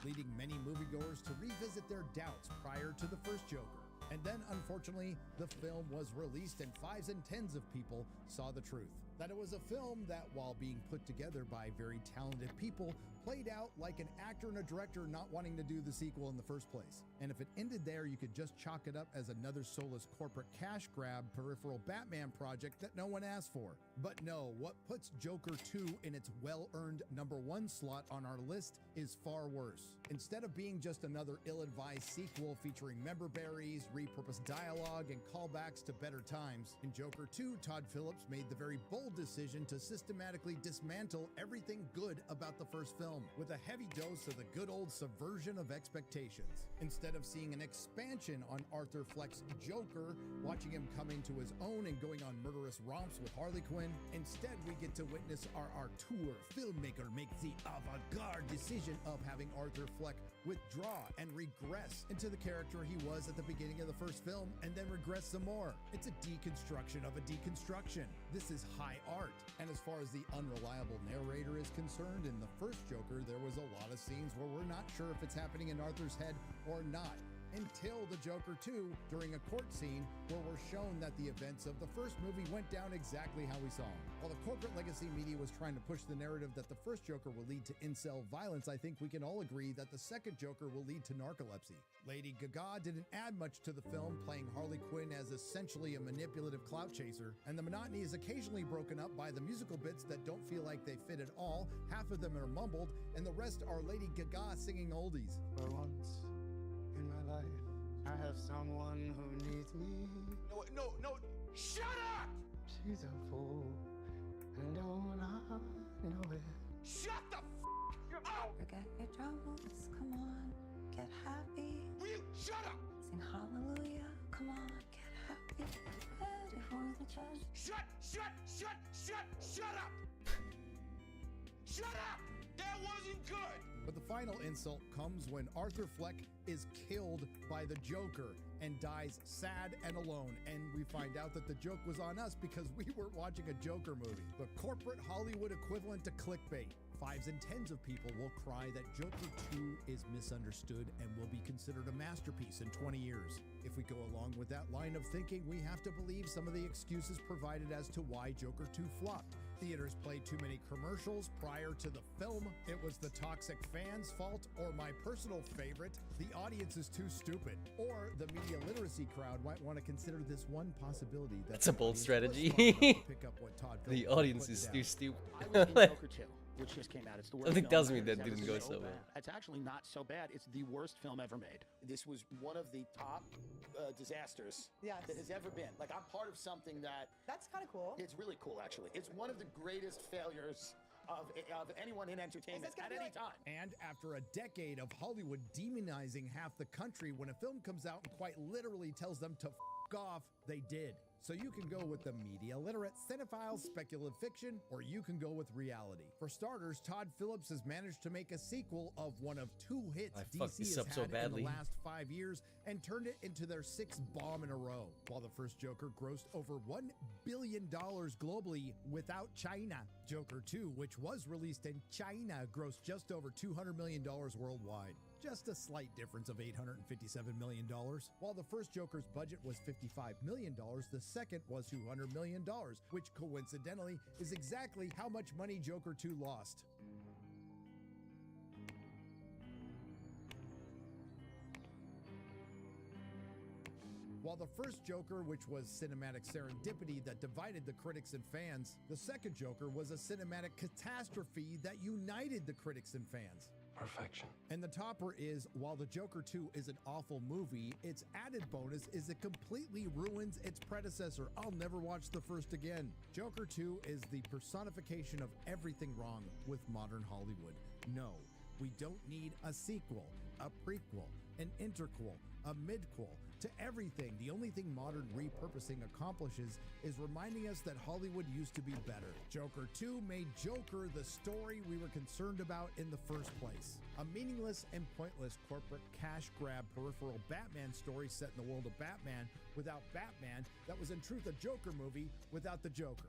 leading many moviegoers to revisit their doubts prior to the first Joker. And then, unfortunately, the film was released and 5s and 10s of people saw the truth. That it was a film that, while being put together by very talented people, played out like an actor and a director not wanting to do the sequel in the first place. And if it ended there, you could just chalk it up as another soulless corporate cash grab peripheral Batman project that no one asked for. But no, what puts Joker 2 in its well-earned #1 slot on our list is far worse. Instead of being just another ill-advised sequel featuring member berries, repurposed dialogue, and callbacks to better times, in Joker 2, Todd Phillips made the very bold decision to systematically dismantle everything good about the first film, with a heavy dose of the good old subversion of expectations. Instead of seeing an expansion on Arthur Fleck's Joker, watching him come into his own and going on murderous romps with Harley Quinn, instead we get to witness our auteur filmmaker make the avant-garde decision of having Arthur Fleck withdraw and regress into the character he was at the beginning of the first film, and then regress some more. It's a deconstruction of a deconstruction. This is high art. And as far as the unreliable narrator is concerned, in the first Joker, there was a lot of scenes where we're not sure if it's happening in Arthur's head or not, until the Joker 2, during a court scene where we're shown that the events of the first movie went down exactly how we saw them. While the corporate legacy media was trying to push the narrative that the first Joker will lead to incel violence, I think we can all agree that the second Joker will lead to narcolepsy. Lady Gaga didn't add much to the film, playing Harley Quinn as essentially a manipulative clout chaser, and the monotony is occasionally broken up by the musical bits that don't feel like they fit at all. Half of them are mumbled, and the rest are Lady Gaga singing oldies. For once in my life, I have someone who needs me. No, shut up! She's a fool, and don't I know it? Shut the f up! Forget your troubles, come on, get happy. Will you shut up? Sing hallelujah, come on, get happy. Ready for the judge. Shut up! Shut up! That wasn't good! But the final insult comes when Arthur Fleck is killed by the Joker and dies sad and alone. And we find out that the joke was on us because we weren't watching a Joker movie. The corporate Hollywood equivalent to clickbait. 5s and 10s of people will cry that Joker 2 is misunderstood and will be considered a masterpiece in 20 years. If we go along with that line of thinking, we have to believe some of the excuses provided as to why Joker 2 flopped. Theaters played too many commercials prior to the film, it was the toxic fans' fault, or my personal favorite, the audience is too stupid. Or the media literacy crowd might want to consider this one possibility. That's a bold strategy. Pick up what Todd The Phillips audience put is down. too stupid. I was in Joker 2, which just came out. It's the worst Something film tells me ever. that It's didn't ever go so so well. bad. It's actually not so bad. It's the worst film ever made. This was one of the top disasters Yes. that has ever been. Like, I'm part of something that... That's kind of cool. It's really cool, actually. It's one of the greatest failures of anyone in entertainment at any time. And after a decade of Hollywood demonizing half the country, when a film comes out and quite literally tells them to f off, they did. So you can go with the media literate, cinephile, speculative fiction, or you can go with reality. For starters, Todd Phillips has managed to make a sequel of one of 2 hits I DC fucked this has up had so in badly. the last 5 years and turned it into their 6th bomb in a row. While the first Joker grossed over $1 billion globally without China, Joker 2, which was released in China, grossed just over $200 million worldwide. Just a slight difference of $857 million. While the first Joker's budget was $55 million, the second was $200 million, which coincidentally is exactly how much money Joker 2 lost. While the first Joker, which was cinematic serendipity that divided the critics and fans, the second Joker was a cinematic catastrophe that united the critics and fans. Perfection. And the topper is, while the Joker 2 is an awful movie, its added bonus is it completely ruins its predecessor. I'll never watch the first again. Joker 2 is the personification of everything wrong with modern Hollywood. No, we don't need a sequel, a prequel, an interquel, a midquel. To everything, the only thing modern repurposing accomplishes is reminding us that Hollywood used to be better. Joker 2 made Joker the story we were concerned about in the first place. A meaningless and pointless corporate cash grab peripheral Batman story set in the world of Batman without Batman that was in truth a Joker movie without the Joker.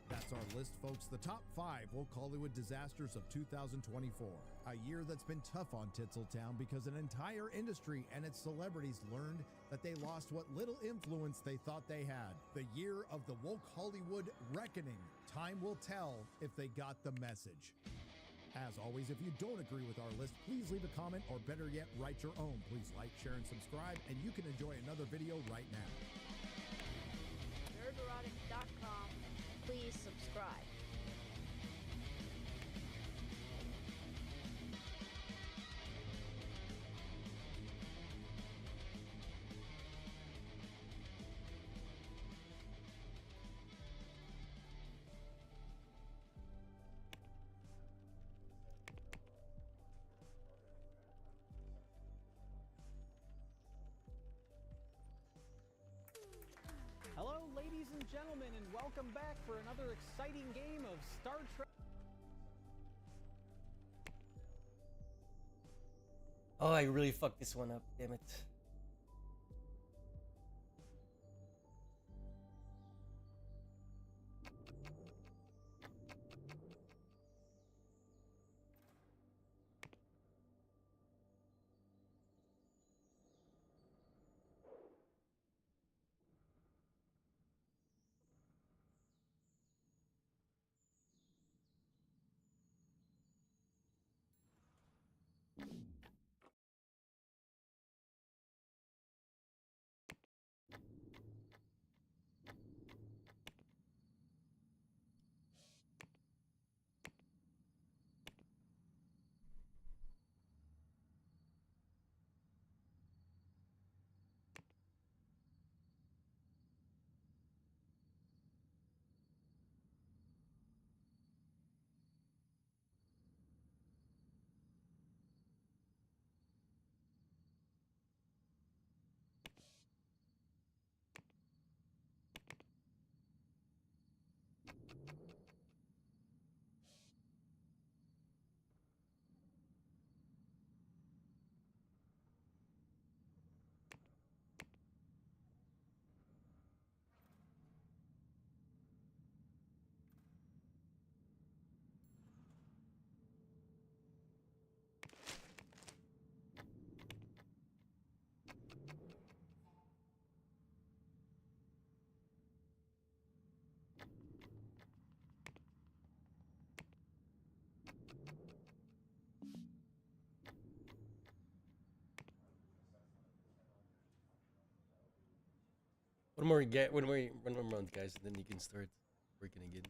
That's That's our list, folks. The top 5 woke Hollywood disasters of 2024. A year that's been tough on Tinseltown because an entire industry and its celebrities learned that they lost what little influence they thought they had. The year of the woke Hollywood reckoning. Time will tell if they got the message. As always, if you don't agree with our list, please leave a comment, or better yet, write your own. Please like, share, and subscribe, and you can enjoy another video right now. Nerderotic.com. Please subscribe. Hello, ladies and gentlemen, and welcome back for another exciting game of Star Trek. Oh, I really fucked this one up, damn it. One more round, guys, and then you can start working again.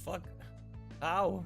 Fuck. How?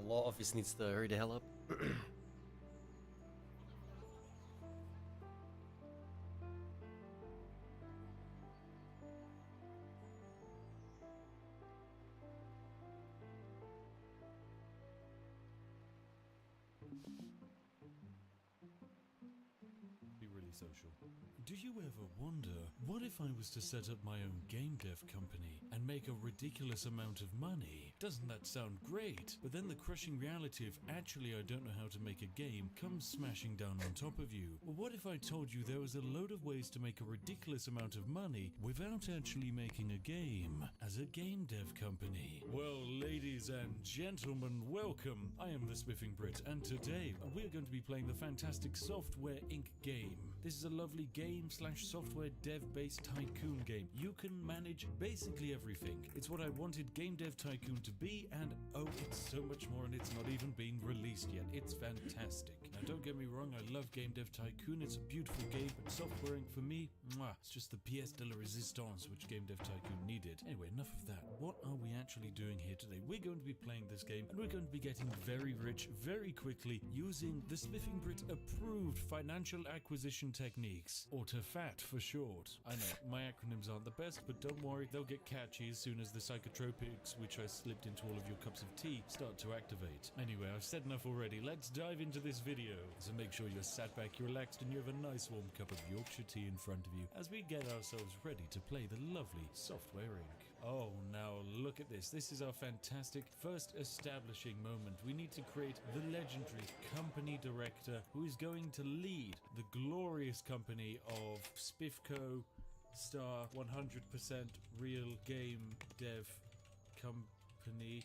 Law office needs to hurry the hell up. Be really social. Do you ever wonder, what if I was to set up my own game dev company and make a ridiculous amount of money? Doesn't that sound great? But then the crushing reality of actually I don't know how to make a game comes smashing down on top of you. Well, what if I told you there was a load of ways to make a ridiculous amount of money without actually making a game as a game dev company? Well, ladies and gentlemen, welcome. I am the Spiffing Brit, and today we're going to be playing the fantastic Software Inc. game. This is a lovely game/software dev-based tycoon game. You can manage basically everything. It's what I wanted Game Dev Tycoon to be, and oh, it's so much more, and it's not even been released yet. It's fantastic. Now, don't get me wrong, I love Game Dev Tycoon. It's a beautiful game, but Software Inc. for me, it's just the pièce de la résistance which Game Dev Tycoon needed. Anyway, enough of that. What are we actually doing here today? We're going to be playing this game, and we're going to be getting very rich very quickly using the Spiffing Brit approved financial acquisition techniques, or TFAT for short. I know, my acronyms aren't the best, but don't worry, they'll get catchy as soon as the psychotropics, which I slipped into all of your cups of tea, start to activate. Anyway, I've said enough already. Let's dive into this video. So make sure you're sat back, you're relaxed, and you have a nice warm cup of Yorkshire tea in front of you as we get ourselves ready to play the lovely Software Inc. Oh, now look at this. This is our fantastic first establishing moment. We need to create the legendary company director who is going to lead the glorious company of Spiffco Star 100% Real Game Dev Company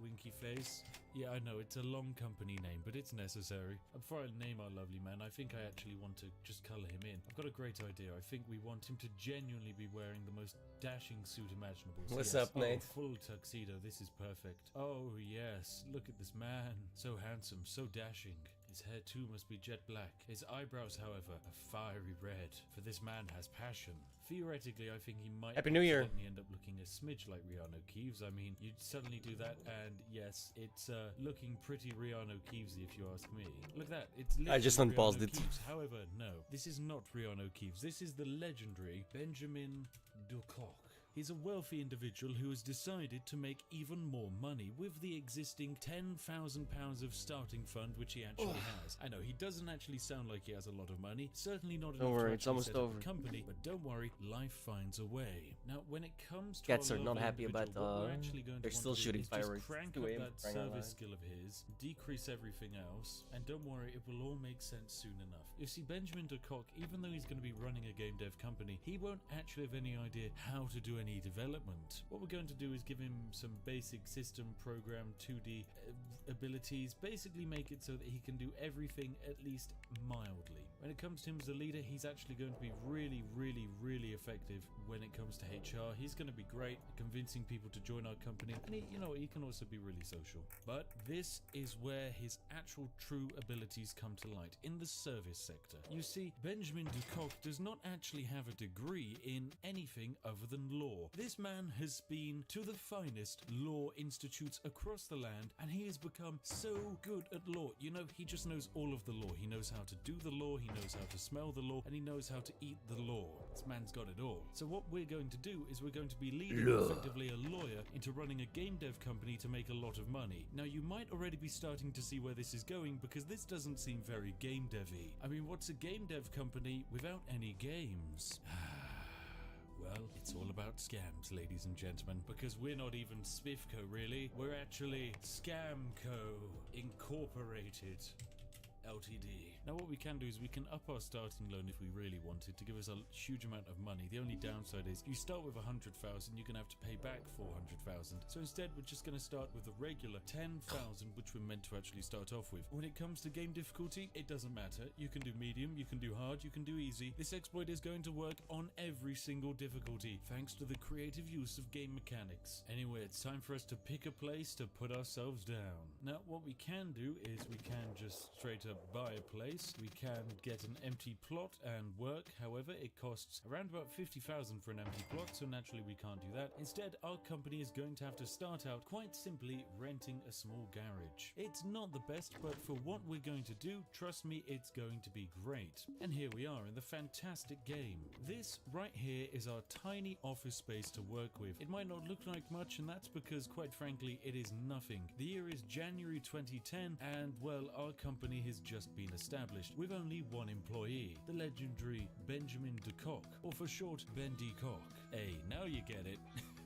Winky face. Yeah, I know, it's a long company name, but it's necessary. Before I name our lovely man, I think I actually want to just colour him in. I've got a great idea. I think we want him to genuinely be wearing the most dashing suit imaginable. So What's yes. up, Nate? Full tuxedo, this is perfect. Oh, yes, look at this man. So handsome, so dashing. His hair too must be jet black. His eyebrows, however, are fiery red. For this man has passion. Theoretically, I think he might Happy New Year. accidentally end up looking a smidge like Rihanna Keeves. I mean, you'd suddenly do that, and yes, it's looking pretty Rihanna Keevesy if you ask me. Look at that, it's I just literally unpaused Rihanna it. Keeves. However, no, this is not Rihanna Keeves. This is the legendary Benjamin Ducoc. He's a wealthy individual who has decided to make even more money with the existing £10,000 of starting fund which he actually has. I know he doesn't actually sound like he has a lot of money, certainly not enough worry, to it's actually almost set up over. a company, but don't worry, life finds a way. Now, when it comes to Cats our are not lovely happy about, individual, what we're actually going to they're want still to do shooting is just fireworks. crank 2 up a.m. that crying out service loud. skill of his, decrease everything else, and don't worry, it will all make sense soon enough. You see, Benjamin Ducoc, even though he's going to be running a game dev company, he won't actually have any idea how to do any development. What we're going to do is give him some basic system program 2D abilities, basically make it so that he can do everything at least mildly. When it comes to him as a leader, he's actually going to be really, really, really effective when it comes to HR. He's going to be great at convincing people to join our company, and he, you know, he can also be really social. But this is where his actual true abilities come to light, in the service sector. You see, Benjamin Ducoc does not actually have a degree in anything other than law. This man has been to the finest law institutes across the land, and he has become so good at law. You know, he just knows all of the law. He knows how to do the law, he knows how to smell the law, and he knows how to eat the law. This man's got it all. So what we're going to do is we're going to be leading effectively a lawyer into running a game dev company to make a lot of money. Now, you might already be starting to see where this is going, because this doesn't seem very game dev-y. I mean, what's a game dev company without any games? Well, it's all about scams, ladies and gentlemen, because we're not even Spifco, really. We're actually Scamco Incorporated Ltd. Now what we can do is we can up our starting loan if we really wanted to give us a huge amount of money. The only downside is you start with 100,000, you're going to have to pay back 400,000. So instead we're just going to start with a regular 10,000, which we're meant to actually start off with. When it comes to game difficulty, it doesn't matter. You can do medium, you can do hard, you can do easy. This exploit is going to work on every single difficulty, thanks to the creative use of game mechanics. Anyway, it's time for us to pick a place to put ourselves down. Now what we can do is we can just straight up buy a place. We can get an empty plot and work. However, it costs around about 50,000 for an empty plot, so naturally we can't do that. Instead, our company is going to have to start out quite simply renting a small garage. It's not the best, but for what we're going to do, trust me, it's going to be great. And here we are in the fantastic game. This right here is our tiny office space to work with. It might not look like much, and that's because, quite frankly, it is nothing. The year is January 2010, and well, our company has just been established with only one employee, the legendary Benjamin Ducoc, or for short, Ben Ducoc. Hey, now you get it.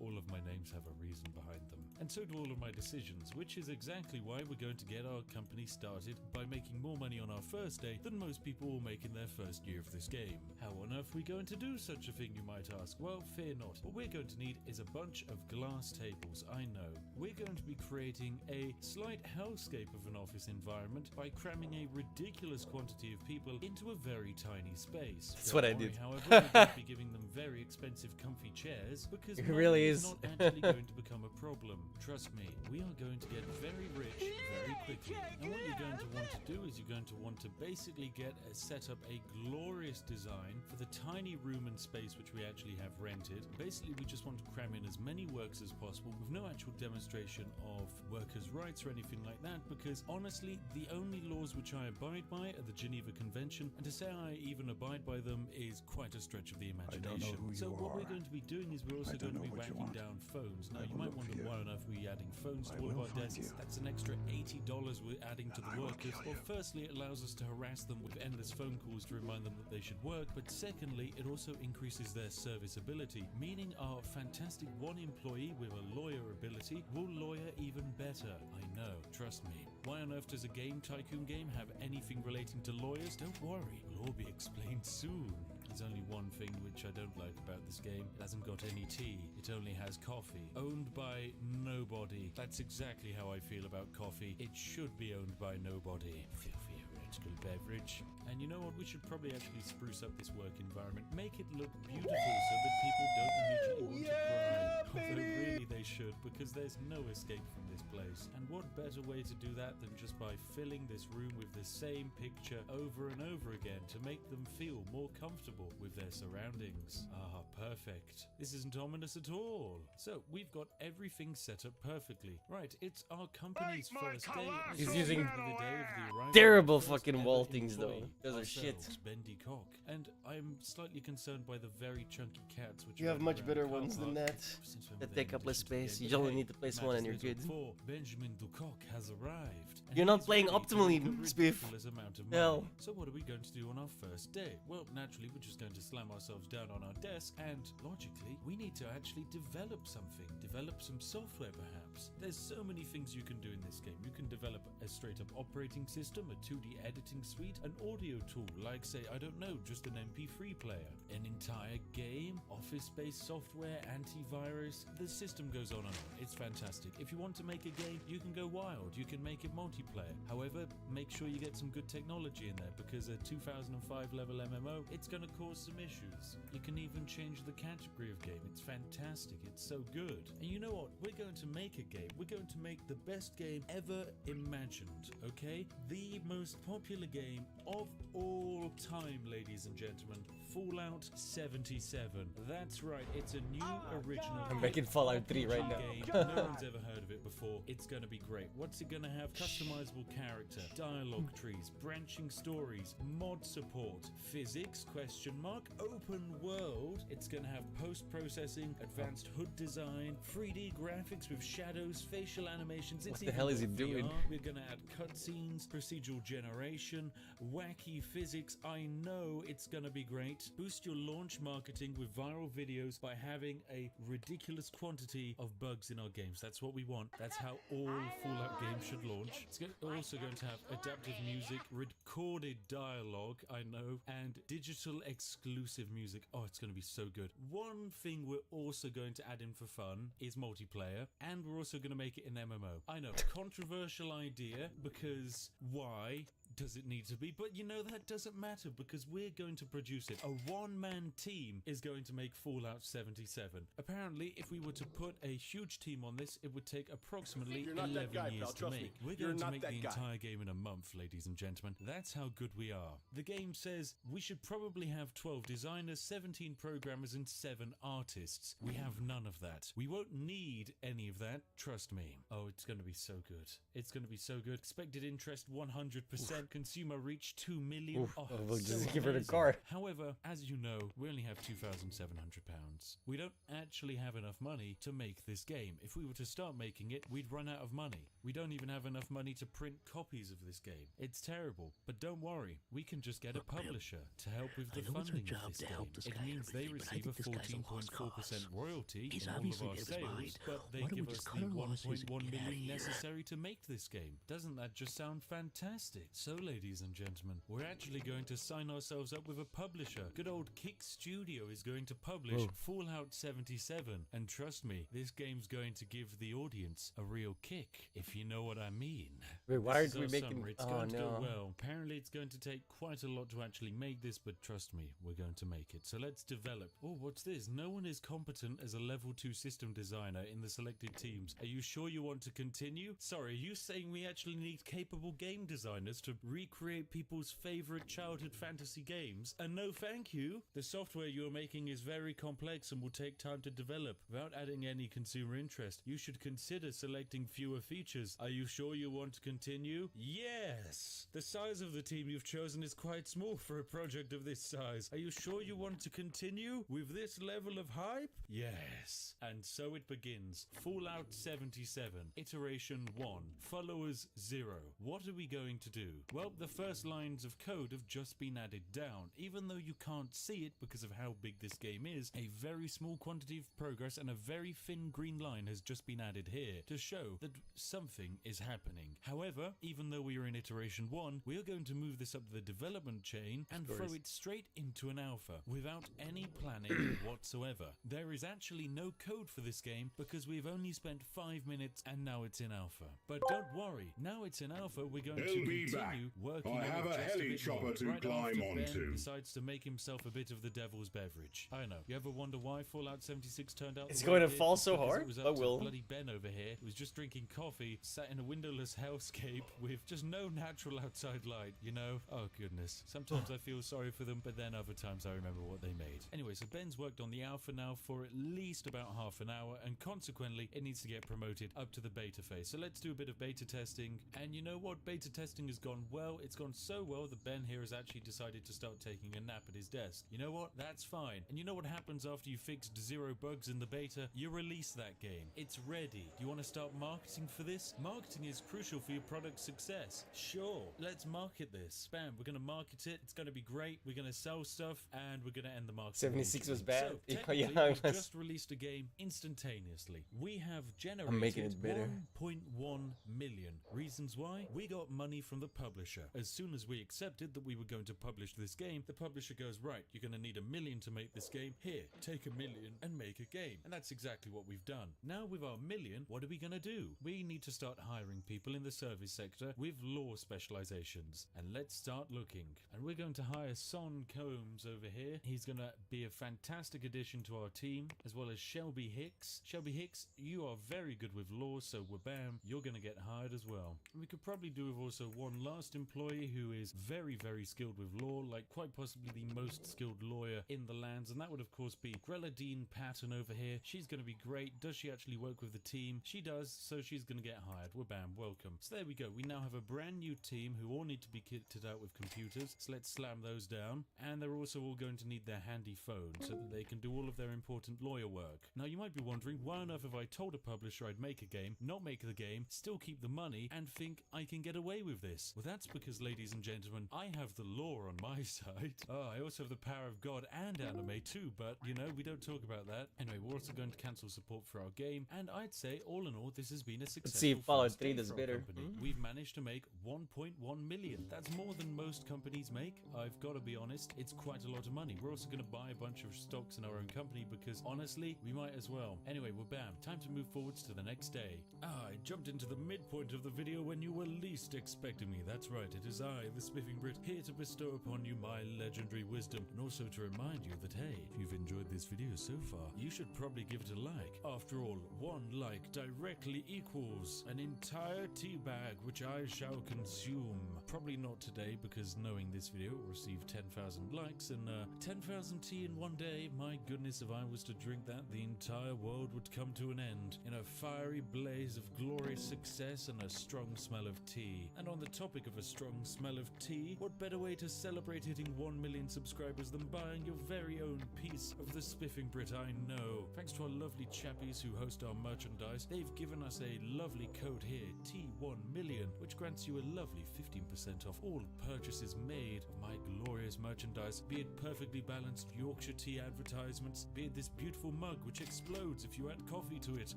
All of my names have a reason behind them. And so do all of my decisions, which is exactly why we're going to get our company started by making more money on our first day than most people will make in their first year of this game. How on earth are we going to do such a thing, you might ask? Well, fear not. What we're going to need is a bunch of glass tables, I know. We're going to be creating a slight hellscape of an office environment by cramming a ridiculous quantity of people into a very tiny space. That's what I did. However, we're going to be giving them very expensive comfy chairs, because It money really is is. not actually going to become a problem. Trust me, we are going to get very rich very quickly. And what you're going to want to do is you're going to want to basically set up a glorious design for the tiny room and space which we actually have rented. Basically, we just want to cram in as many works as possible with no actual demonstration of workers' rights or anything like that, because honestly, the only laws which I abide by are the Geneva Convention, and to say I even abide by them is quite a stretch of the imagination. So what we're going to be doing is we're also going to be whacking down phones. Now you might wonder why on earth we're adding phones to all of our desks. That's an extra $80 we're adding to the workers. Well, firstly, it allows us to harass them with endless phone calls to remind them that they should work, but secondly, it also increases their serviceability, meaning our fantastic one employee with a lawyer ability will lawyer even better. I know, trust me. Why on earth does a game tycoon game have anything relating to lawyers? Don't worry, it'll all be explained soon. There's only one thing which I don't like about this game. It hasn't got any tea. It only has coffee. Owned by nobody. That's exactly how I feel about coffee. It should be owned by nobody. Filthy heretical beverage. And you know what? We should probably actually spruce up this work environment. Make it look beautiful so that people don't immediately want to cry. Although really they should, because there's no escape from this place. And what better way to do that than just by filling this room with the same picture over and over again to make them feel more comfortable with their surroundings. Ah, perfect. This isn't ominous at all. So we've got everything set up perfectly. Right, it's our company's first day. He's using the day of the arrival terrible of the first fucking ever waltings, though. employee, Those are shit. ourselves, Bendy Cock. And I'm slightly concerned by the very chunky cats which You are have much around better the car ones than park. that. Since we're That with take them up in less addition to the space. game. You only Hey, need to place Matters one and you're Little good. 4, Benjamin Ducock has arrived. and You're not he's playing ready to optimally, make a Spiff. ridiculous amount of No. money. So what are we going to do on our first day? Well, naturally, we're just going to slam ourselves down on our desk, and logically, we need to actually develop something. Develop some software, perhaps. There's so many things you can do in this game. You can develop a straight-up operating system, a 2D editing suite, an audio tool, like, say, I don't know, just an MP3 player, an entire game, office-based software, antivirus. The system goes on and on. It's fantastic. If you want to make a game, you can go wild. You can make it multiplayer. However, make sure you get some good technology in there, because a 2005 level MMO, it's going to cause some issues. You can even change the category of game. It's fantastic. It's so good. And you know what? We're going to make a game. We're going to make the best game ever imagined, okay? The most popular game of all time, ladies and gentlemen. Fallout 77. That's right. It's a new original. I'm making Fallout 3 right now. game. No one's ever heard of it before. It's going to be great. What's it going to have? Customizable character, dialogue trees, branching stories, mod support, physics, question mark, open world. It's going to have post-processing, advanced hood design, 3D graphics with shadows, facial animations. What the hell is he doing? We're going to add cutscenes, procedural generation, wacky physics. I know it's going to be great. Boost your launch marketing with viral videos by having a ridiculous quantity of bugs in our games. That's what we want. That's how all Fallout games should launch. It's also going to have adaptive music, recorded dialogue, I know, and digital exclusive music. Oh, it's going to be so good. One thing we're also going to add in for fun is multiplayer, and we're also going to make it an MMO. I know, controversial idea, because why does it need to be? But you know, that doesn't matter, because we're going to produce it. A one-man team is going to make Fallout 77. Apparently, if we were to put a huge team on this, it would take approximately 11 years to make. We're going to make the entire game in a month, ladies and gentlemen. That's how good we are. The game says we should probably have 12 designers, 17 programmers, and 7 artists. We have none of that. We won't need any of that, trust me. Oh, it's going to be so good. It's going to be so good. Expected interest 100%. Consumer reach 2 million. Oof. Oh, We'll so just give her the amazing. car. However, as you know, we only have £2,700. We don't actually have enough money to make this game. If we were to start making it, we'd run out of money. We don't even have enough money to print copies of this game. It's terrible. But don't worry, we can just get a publisher to help with the funding of this game. It means they receive a 14.4% royalty in all of our sales, but they give us the 1.1 million necessary to make this game. Doesn't that just sound fantastic? So, ladies and gentlemen, we're actually going to sign ourselves up with a publisher. Good old Kick Studio is going to publish Fallout 77, and trust me, this game's going to give the audience a real kick, if you know what I mean. Wait, why This aren't we is our making? summary. It's Oh going to go no. well. Apparently, it's going to take quite a lot to actually make this, but trust me, we're going to make it. So let's develop. Oh, what's this? No one is competent as a level 2 system designer in the selected teams. Are you sure you want to continue? Sorry, are you saying we actually need capable game designers to recreate people's favorite childhood fantasy games? And no thank you. The software you're making is very complex and will take time to develop. Without adding any consumer interest, you should consider selecting fewer features. Are you sure you want to continue? Yes! The size of the team you've chosen is quite small for a project of this size. Are you sure you want to continue with this level of hype? Yes. And so it begins. Fallout 77, Iteration 1, Followers 0. What are we going to do? Well, the first lines of code have just been added down. Even though you can't see it because of how big this game is, a very small quantity of progress and a very thin green line has just been added here to show that something is happening. However, even though we are in iteration 1, we are going to move this up the development chain and throw it straight into an alpha without any planning whatsoever. There is actually no code for this game because we've only spent 5 minutes and now it's in alpha. But don't worry, now it's in alpha, we're going to continue working on have it a just heli bit chopper more. to Right climb after Ben onto. decides to make himself a bit of the devil's beverage. I know. You ever wonder why Fallout 76 turned out? It's the going way to it fall did? so Because hard? It was Oh, up to Will. bloody Ben over here, who was just drinking coffee, sat in a windowless hellscape with just no natural outside light, you know? Oh, goodness. Sometimes I feel sorry for them, but then other times I remember what they made. Anyway, so Ben's worked on the alpha now for at least about half an hour, and consequently, it needs to get promoted up to the beta phase. So let's do a bit of beta testing. And you know what? Beta testing has gone well. It's gone so well that Ben here has actually decided to start taking a nap at his desk. You know what? That's fine. And you know what happens after you fixed 0 bugs in the beta? You release that game. It's ready. Do you want to start marketing for this? Marketing is crucial for your product's success. Sure, let's market this. Bam, we're going to market it. It's going to be great. We're going to sell stuff and we're going to end the marketing. 76 was bad. So, Yeah, technically, I we've was- just released a game instantaneously. We have generated I'm making it better. 1.1 million. Reasons why? We got money from the publisher. As soon as we accepted that we were going to publish this game, the publisher goes, right, you're going to need $1 million to make this game. Here, take $1 million and make a game. And that's exactly what we've done. Now with our $1 million, what are we going to do? We need to start hiring people in the service sector with law specializations. And let's start looking. And we're going to hire Son Combs over here. He's going to be a fantastic addition to our team, as well as Shelby Hicks. Shelby Hicks, you are very good with law, so wabam, you're going to get hired as well. And we could probably do with also one last employee who is very, very skilled with law, like quite possibly the most skilled lawyer in the lands, and that would of course be Greladine Patton over here. She's going to be great. Does she actually work with the team? She does, so she's going to get hired. Wabam, welcome. So there we go. We now have a brand new team who all need to be kitted out with computers, so let's slam those down. And they're also all going to need their handy phone so that they can do all of their important lawyer work. Now you might be wondering, why on earth have I told a publisher I'd make a game, not make the game, still keep the money, and think I can get away with this? Well, that's because, ladies and gentlemen, I have the law on my side. Oh, I also have the power of God and anime too, but you know, we don't talk about that. Anyway, we're also going to cancel support for our game, and I'd say all in all, this has been a successful Let's see if Fallout first 3 game does for our better. company. We've managed to make 1.1 million. That's more than most companies make. I've got to be honest, it's quite a lot of money. We're also going to buy a bunch of stocks in our own company because honestly, we might as well. Anyway, well, bam, time to move forwards to the next day. I jumped into the midpoint of the video when you were least expecting me. That's right, it is I, the Spiffing Brit, here to bestow upon you my legendary wisdom, and also to remind you that, hey, if you've enjoyed this video so far, you should probably give it a like. After all, 1 like directly equals an entire tea bag, which I shall consume. Probably not today, because knowing this video will receive 10,000 likes, and 10,000 tea in one day, my goodness, if I was to drink that, the entire world would come to an end in a fiery blaze of glorious success and a strong smell of tea. And on the topic of a strong smell of tea, what better way to celebrate hitting 1 million subscribers than buying your very own piece of the Spiffing Brit I know? Thanks to our lovely chappies who host our merchandise, they've given us a lovely code here, T1million, which grants you a lovely 15% off all purchases made of my glorious merchandise, be it perfectly balanced Yorkshire tea advertisements, be it this beautiful mug which explodes if you add coffee to it.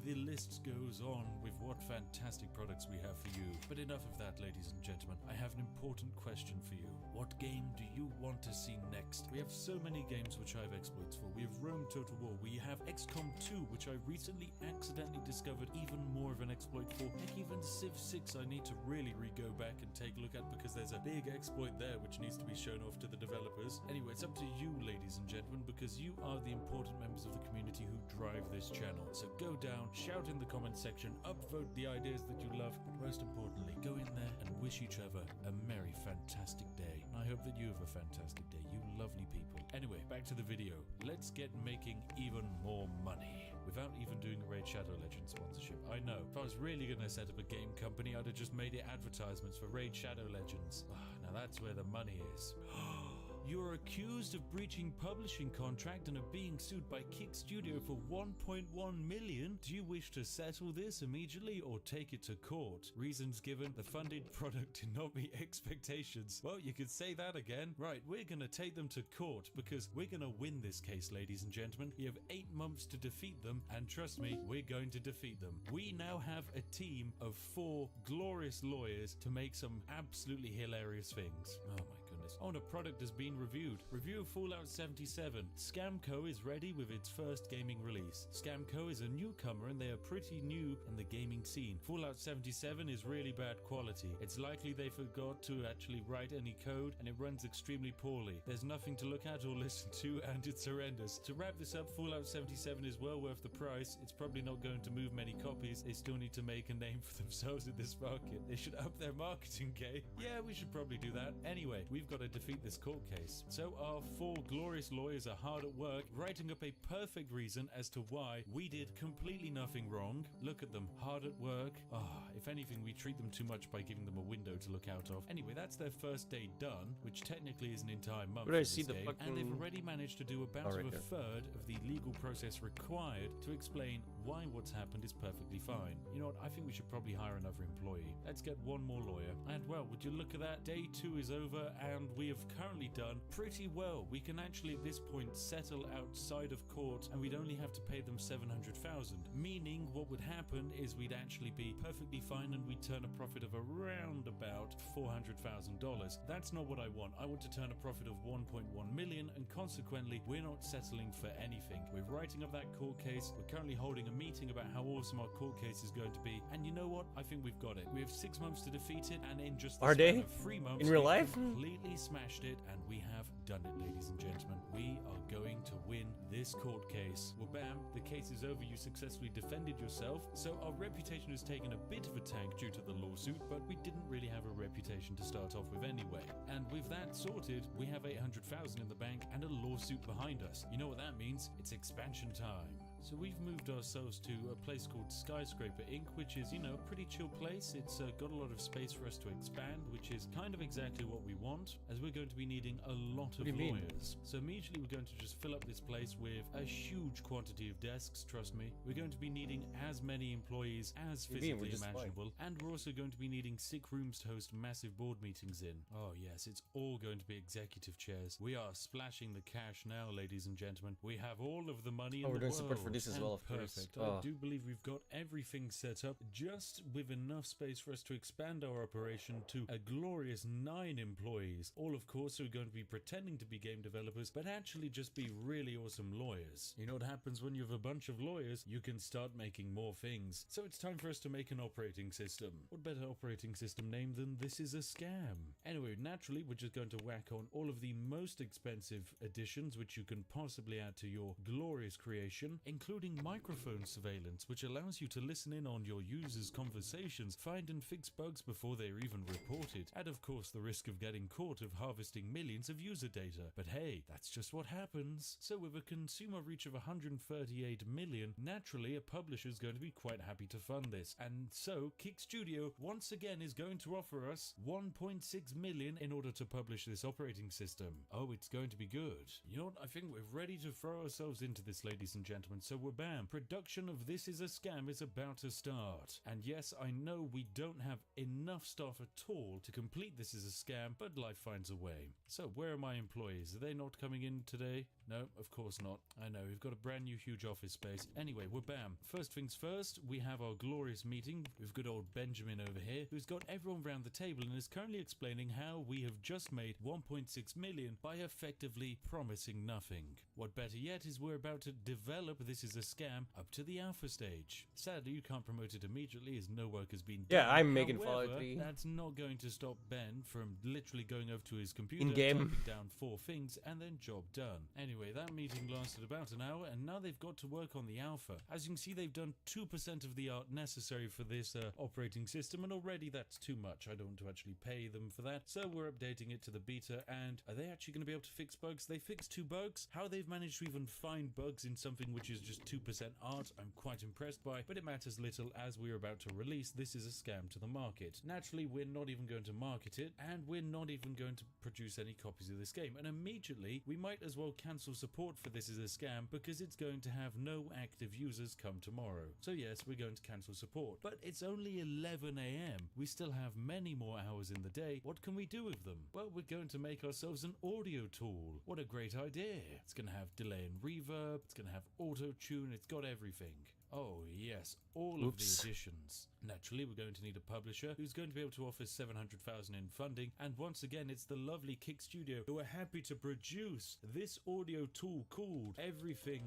The list goes on with what fantastic products we have for you. But enough of that, ladies and gentlemen. I have an important question for you. What game do you want to see next? We have so many games which I have exploits for. We have Rome Total War. We have XCOM 2, which I recently accidentally discovered even more of an exploit for. Heck, even Civ 6 I need to really re-go back and take a look at because there's a big exploit there which needs to be shown off to the developers. Anyway, it's up to you, ladies and gentlemen, because you are the important members of the community who drive this channel. So go down, shout in the comment section, upvote the ideas that you love, but most importantly, go in there and wish each other a merry, fantastic day. I hope that you have a fantastic day, you lovely people. Anyway, back to the video. Let's get making even more money without even doing a Raid Shadow Legends sponsorship. I know, if I was really going to set up a game company, I'd have just made it advertisements for Raid Shadow Legends. Now that's where the money is. You are accused of breaching publishing contract and are being sued by Kick Studio for $1.1 million. Do you wish to settle this immediately or take it to court? Reasons given: the funded product did not meet expectations. Well, you could say that again. Right, we're gonna take them to court because we're gonna win this case, ladies and gentlemen. You have 8 months to defeat them, and trust me, we're going to defeat them. We now have a team of 4 glorious lawyers to make some absolutely hilarious things. Oh my goodness. Oh, and a product has been reviewed. Review of Fallout 77. Scamco is ready with its first gaming release. Scamco is a newcomer and they are pretty new in the gaming scene. Fallout 77 is really bad quality. It's likely they forgot to actually write any code and it runs extremely poorly. There's nothing to look at or listen to and it's horrendous. To wrap this up, Fallout 77 is well worth the price. It's probably not going to move many copies. They still need to make a name for themselves in this market. They should up their marketing game. Yeah, we should probably do that. Anyway, we've got to defeat this court case. So our 4 glorious lawyers are hard at work, writing up a perfect reason as to why we did completely nothing wrong. Look at them, hard at work. If anything, we treat them too much by giving them a window to look out of. Anyway, that's their first day done, which technically is an entire month Where do I for see this the game, fucking... and they've already managed to do about right a there. third of the legal process required to explain why what's happened is perfectly fine. You know what, I think we should probably hire another employee. Let's get one more lawyer. And well, would you look at that, day 2 is over and we have currently done pretty well. We can actually at this point settle outside of court and we'd only have to pay them $700,000, meaning what would happen is we'd actually be perfectly fine and we'd turn a profit of around about $400,000. That's not what I want. I want to turn a profit of $1.1 million, and consequently we're not settling for anything. We're writing up that court case. We're currently holding a meeting about how awesome our court case is going to be, and you know what? I think we've got it. We have 6 months to defeat it, and in just the Are span they? of 3 months In real we've life? completely smashed it, and we have done it, ladies and gentlemen. We are going to win this court case. Well, bam, the case is over. You successfully defended yourself. So our reputation has taken a bit of a tank due to the lawsuit, but we didn't really have a reputation to start off with anyway. And with that sorted, we have $800,000 in the bank and a lawsuit behind us. You know what that means? It's expansion time. So we've moved ourselves to a place called Skyscraper Inc., which is, you know, a pretty chill place. It's got a lot of space for us to expand, which is kind of exactly what we want, as we're going to be needing a lot of do you mean? lawyers. So immediately we're going to just fill up this place with a huge quantity of desks, trust me. We're going to be needing as many employees as What do you mean? We're physically just fine. imaginable, and we're also going to be needing sick rooms to host massive board meetings in. Oh yes, it's all going to be executive chairs. We are splashing the cash now, ladies and gentlemen. We have all of the money in we're the doing world. support for this as And well, of course. perfect. Oh. I do believe we've got everything set up, just with enough space for us to expand our operation to a glorious 9 employees. All, of course, who are going to be pretending to be game developers, but actually just be really awesome lawyers. You know what happens when you have a bunch of lawyers? You can start making more things. So it's time for us to make an operating system. What better operating system name than This Is a Scam? Anyway, naturally, we're just going to whack on all of the most expensive additions which you can possibly add to your glorious creation, including microphone surveillance, which allows you to listen in on your users' conversations, find and fix bugs before they're even reported, and of course the risk of getting caught of harvesting millions of user data. But hey, that's just what happens. So with a consumer reach of 138 million, naturally a publisher's going to be quite happy to fund this. And so Kick Studio once again is going to offer us 1.6 million in order to publish this operating system. Oh, it's going to be good. You know what? I think we're ready to throw ourselves into this, ladies and gentlemen. So we're bam. Production of This Is a Scam is about to start. And yes, I know we don't have enough staff at all to complete This Is a Scam, but life finds a way. So where are my employees? Are they not coming in today? No, of course not. I know, we've got a brand new huge office space. Anyway, we're bam. First things first, we have our glorious meeting with good old Benjamin over here, who's got everyone around the table and is currently explaining how we have just made 1.6 million by effectively promising nothing. What better yet is we're about to develop This Is a Scam up to the alpha stage. Sadly, you can't promote it immediately as no work has been done. Yeah, I'm making However, Fallout 3. That's not going to stop Ben from literally going over to his computer, In-game. typing down 4 things, and then job done. Anyway, that meeting lasted about an hour, and now they've got to work on the alpha. As you can see, they've done 2% of the art necessary for this operating system, and already that's too much. I don't want to actually pay them for that, so we're updating it to the beta. And are they actually going to be able to fix bugs? They fixed 2 bugs. How they've managed to even find bugs in something which is just 2% art I'm quite impressed by, but it matters little as we're about to release This Is a Scam to the market. Naturally, we're not even going to market it, and we're not even going to produce any copies of this game, and immediately we might as well cancel support for This Is a Scam because it's going to have no active users come tomorrow. So yes, we're going to cancel support, but it's only 11 AM. We still have many more hours in the day. What can we do with them? Well, we're going to make ourselves an audio tool. What a great idea. It's going to have delay and reverb, it's going to have auto-tune, it's got everything. Oh yes, all of the additions. Naturally, we're going to need a publisher who's going to be able to offer $700,000 in funding, and once again, it's the lovely Kick Studio who are happy to produce this audio tool called Everything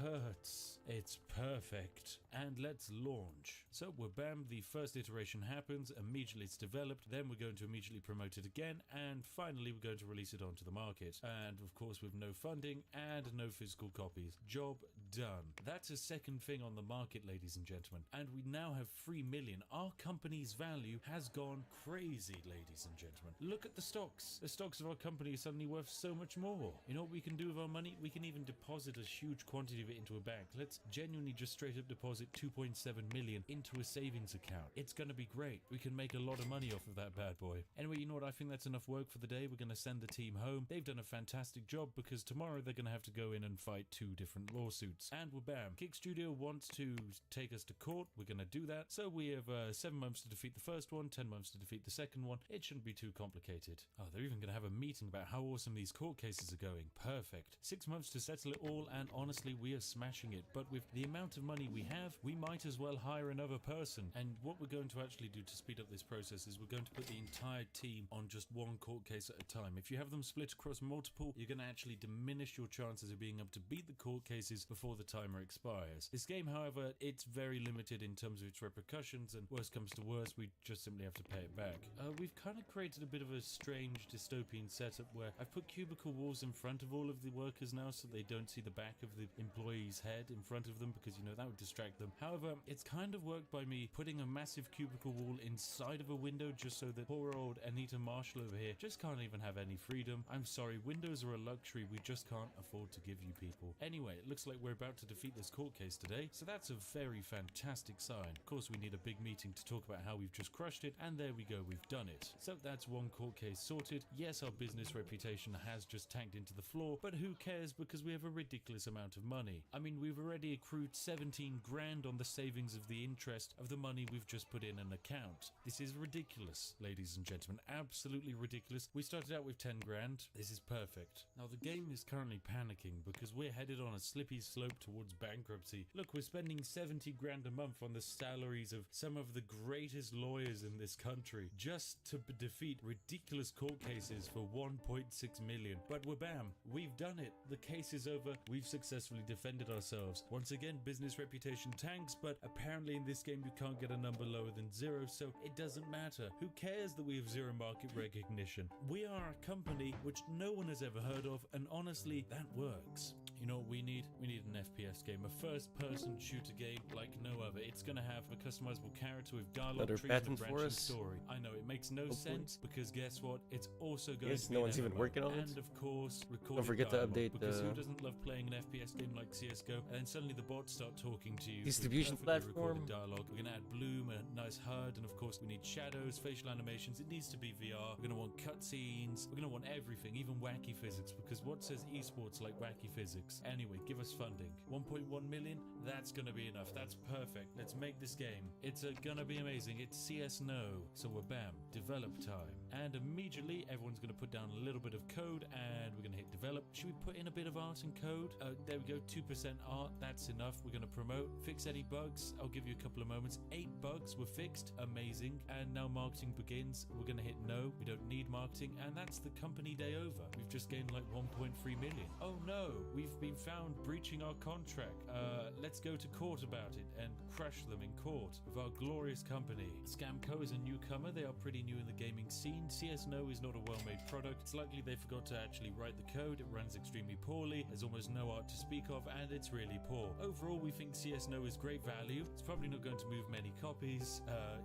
Hurts. It's perfect. And let's launch. So we're bam, the first iteration happens, immediately it's developed, then we're going to immediately promote it again, and finally we're going to release it onto the market. And of course with no funding and no physical copies. Job done. That's a second thing on the market, ladies and gentlemen, and we now have 3 million. Our company's value has gone crazy, ladies and gentlemen. Look at the stocks. The stocks of our company are suddenly worth so much more. You know what we can do with our money? We can even deposit a huge quantity of it into a bank. Let's genuinely just straight up deposit 2.7 million into a savings account. It's going to be great. We can make a lot of money off of that bad boy. Anyway, you know what? I think that's enough work for the day. We're going to send the team home. They've done a fantastic job because tomorrow they're going to have to go in and fight 2 different lawsuits. And we're bam. Kick Studio wants to take us to court. We're going to do that. So we have 7 months to defeat the first one, 10 months to defeat the second one. It shouldn't be too complicated. Oh, they're even going to have a meeting about how awesome these court cases are going. Perfect. 6 months to settle it all, and honestly, we are smashing it. But with the amount of money we have, we might as well hire another person. And what we're going to actually do to speed up this process is we're going to put the entire team on just one court case at a time. If you have them split across multiple, you're going to actually diminish your chances of being able to beat the court cases before the timer expires. This game, however, it's very limited in terms of its repercussions, and worst comes to worst, we just simply have to pay it back. We've kind of created a bit of a strange dystopian setup where I've put cubicle walls in front of all of the workers now so they don't see the back of the employee's head in front of them, because you know that would distract them. However, it's kind of worked by me putting a massive cubicle wall inside of a window just so that poor old Anita Marshall over here just can't even have any freedom. I'm sorry, windows are a luxury we just can't afford to give you people. Anyway, it looks like we're about to defeat this court case today, so that's a very fantastic sign. Of course, we need a big meeting to talk about how we've just crushed it, and there we go, we've done it. So that's one court case sorted. Yes, our business reputation has just tanked into the floor, but who cares, because we have a ridiculous amount of money. I mean, we've already accrued 17 grand on the savings of the interest of the money we've just put in an account. This is ridiculous, ladies and gentlemen, absolutely ridiculous. We started out with 10 grand. This is perfect. Now the game is currently panicking because we're headed on a slippy slope towards bankruptcy. Look, we're spending 70 grand a month on the salaries of some of the greatest lawyers in this country just to defeat ridiculous court cases for 1.6 million. But we're bam, we've done it. The case is over. We've successfully defended ourselves. Once again, business reputation tanks, but apparently in this game you can't get a number lower than 0, so it doesn't matter. Who cares that we have 0 market recognition? We are a company which no one has ever heard of, and honestly, that works. You know what we need? We need an FPS game, a first-person shooter game like no other. It's going to have a customizable character with dialogue trees and a branching story. I know, it makes no sense, because guess what? It's also going to be no one's even working on it. And of course, recorded Don't forget to update because who doesn't love playing an FPS game like CSGO? And then suddenly the bots start talking to you. Distribution platform. Dialogue. We're going to add bloom, a nice HUD, and of course we need shadows, facial animations. It needs to be VR. We're going to want cutscenes. We're going to want everything, even wacky physics, because what says esports like wacky physics? Anyway, give us funding. 1.1 million? That's going to be enough. That's perfect. Let's make this game. It's going to be amazing. It's CS No. So we're bam, develop time. And immediately everyone's going to put down a little bit of code, and we're going to hit develop. Should we put in a bit of art and code? There we go, 2% art. That's enough. We're going to promote. Fix any bugs. I'll give you a couple of moments. 8 bugs were fixed. Amazing. And now marketing begins. We're going to hit no. We don't need marketing. And that's the company day over. We've just gained like 1.3 million. Oh no, we've been found breaching our contract. Let's go to court about it and crush them in court with our glorious company. Scamco is a newcomer. They are pretty new in the gaming scene. mean CS No is not a well-made product. It's likely they forgot to actually write the code, it runs extremely poorly, there's almost no art to speak of, and it's really poor. Overall, we think CS No is great value. It's probably not going to move many copies.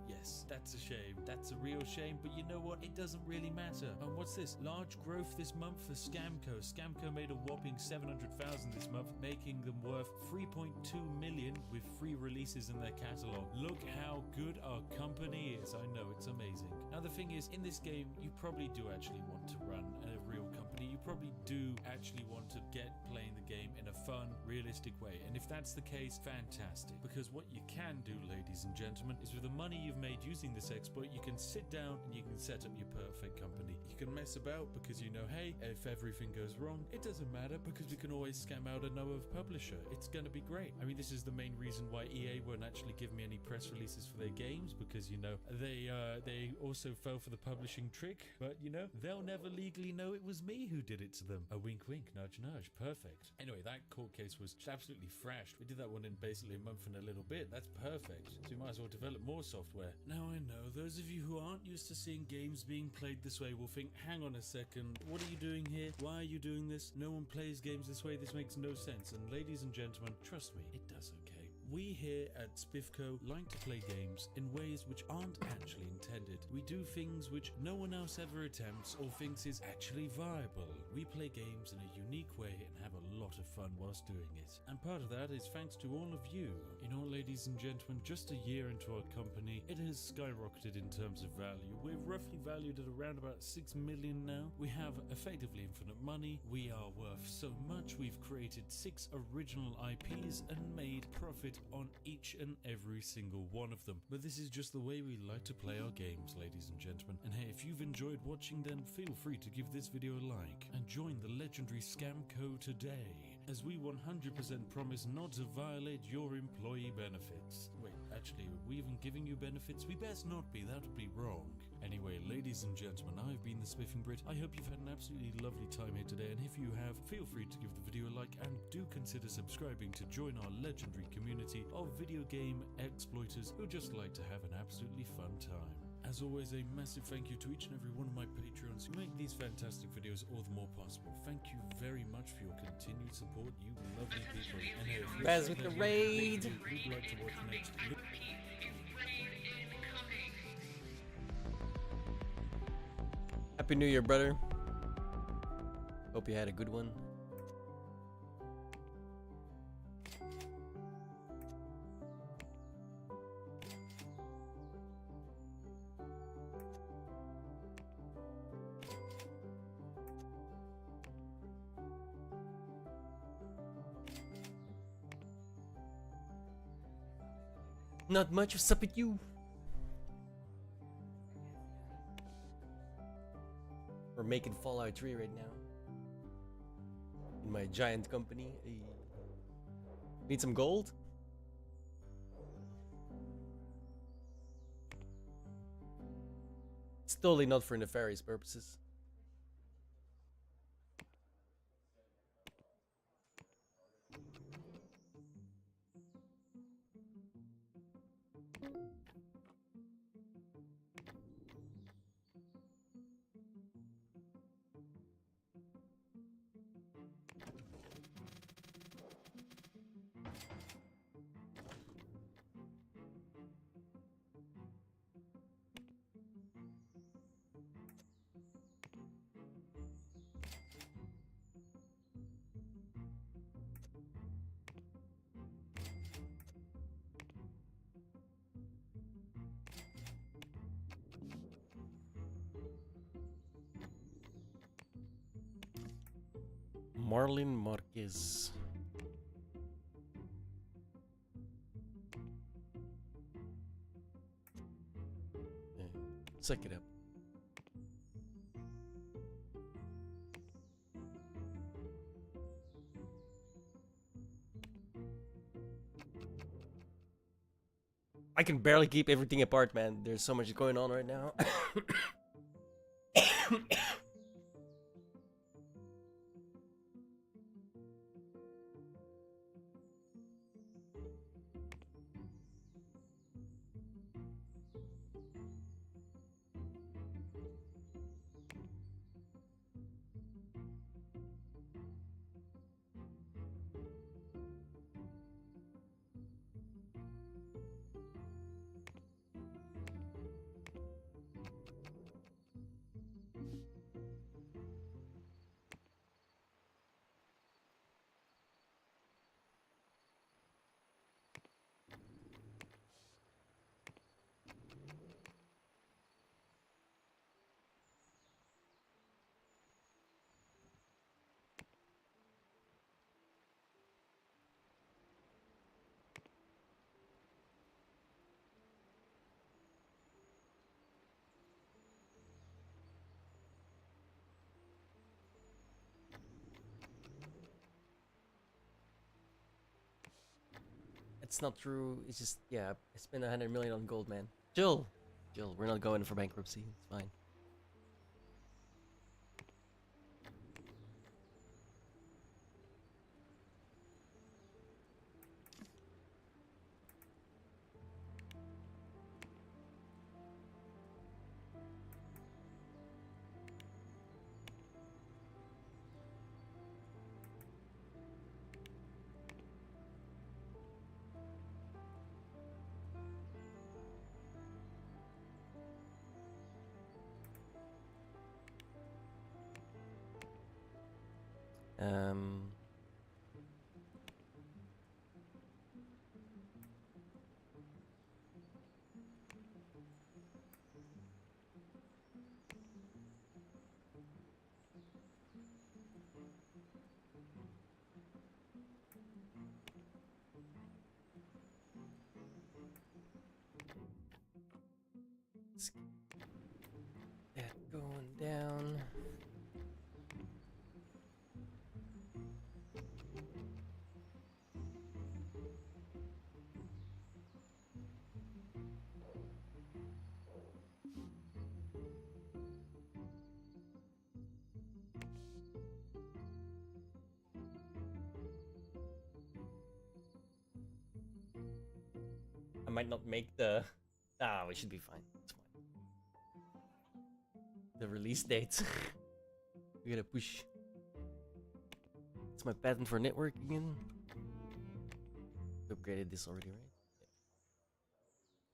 Yes, that's a shame. That's a real shame, but you know what? It doesn't really matter. And what's this? Large growth this month for Scamco. Scamco made a whopping 700,000 this month, making them worth 3.2 million with 3 releases in their catalog. Look how good our company is. I know, it's amazing. Now the thing is, in this game, you probably do actually want to run a real company. You probably do actually want to get playing the game in a fun, realistic way. And if that's the case, fantastic. Because what you can do, ladies and gentlemen, is with the money you've made using this exploit, you can sit down and you can set up your perfect company. You can mess about because you know, hey, if everything goes wrong, it doesn't matter because we can always scam out another publisher. It's going to be great. I mean, this is the main reason why EA won't actually give me any press releases for their games, because, you know, they also fell for the publishing trick, but, you know, they'll never legally know it was me who did it to them. A wink wink, nudge nudge, perfect. Anyway, that court case was just absolutely thrashed. We did that one in basically a month and a little bit. That's perfect. So we might as well develop more software. Now I know, those of you who aren't used to seeing games being played this way will think, hang on a second, what are you doing here? Why are you doing this? No one plays games this way, this makes no sense. And ladies and gentlemen, trust me, it does okay. We here at Spiffco like to play games in ways which aren't actually intended. We do things which no one else ever attempts or thinks is actually viable. We play games in a unique way and have a lot of fun whilst doing it. And part of that is thanks to all of you. You know, ladies and gentlemen, just a year into our company, it has skyrocketed in terms of value. We're roughly valued at around about 6 million now. We have effectively infinite money. We are worth so much. We've created 6 original IPs and made profit on each and every single one of them. But this is just the way we like to play our games, ladies and gentlemen. And hey, if you've enjoyed watching, then feel free to give this video a like and join the legendary Scamco today, as we 100% promise not to violate your employee benefits. Wait, actually, are we even giving you benefits? We best not be, that would be wrong. Anyway, ladies and gentlemen, I've been the Spiffing Brit. I hope you've had an absolutely lovely time here today, and if you have, feel free to give the video a like and do consider subscribing to join our legendary community of video game exploiters who just like to have an absolutely fun time. As always, a massive thank you to each and every one of my Patreons who make these fantastic videos all the more possible. Thank you very much for your continued support, you lovely people. And hey, if you're Raz with the raid! who'd like to watch next, Happy New Year, brother. Hope you had a good one. Not much. What's up with you? We're making Fallout 3 right now. In my giant company. Hey. Need some gold? It's totally not for nefarious purposes. Marlon Marquez. Yeah, suck it up. I can barely keep everything apart, man. There's so much going on right now. It's not true. It's just, yeah, I spent 100 million on gold, man. Jill, we're not going for bankruptcy. It's fine. Um, let's get that going down. I might not make the... Ah, we should be fine. It's fine. The release date. We gotta push. It's my patent for networking. We upgraded this already, right?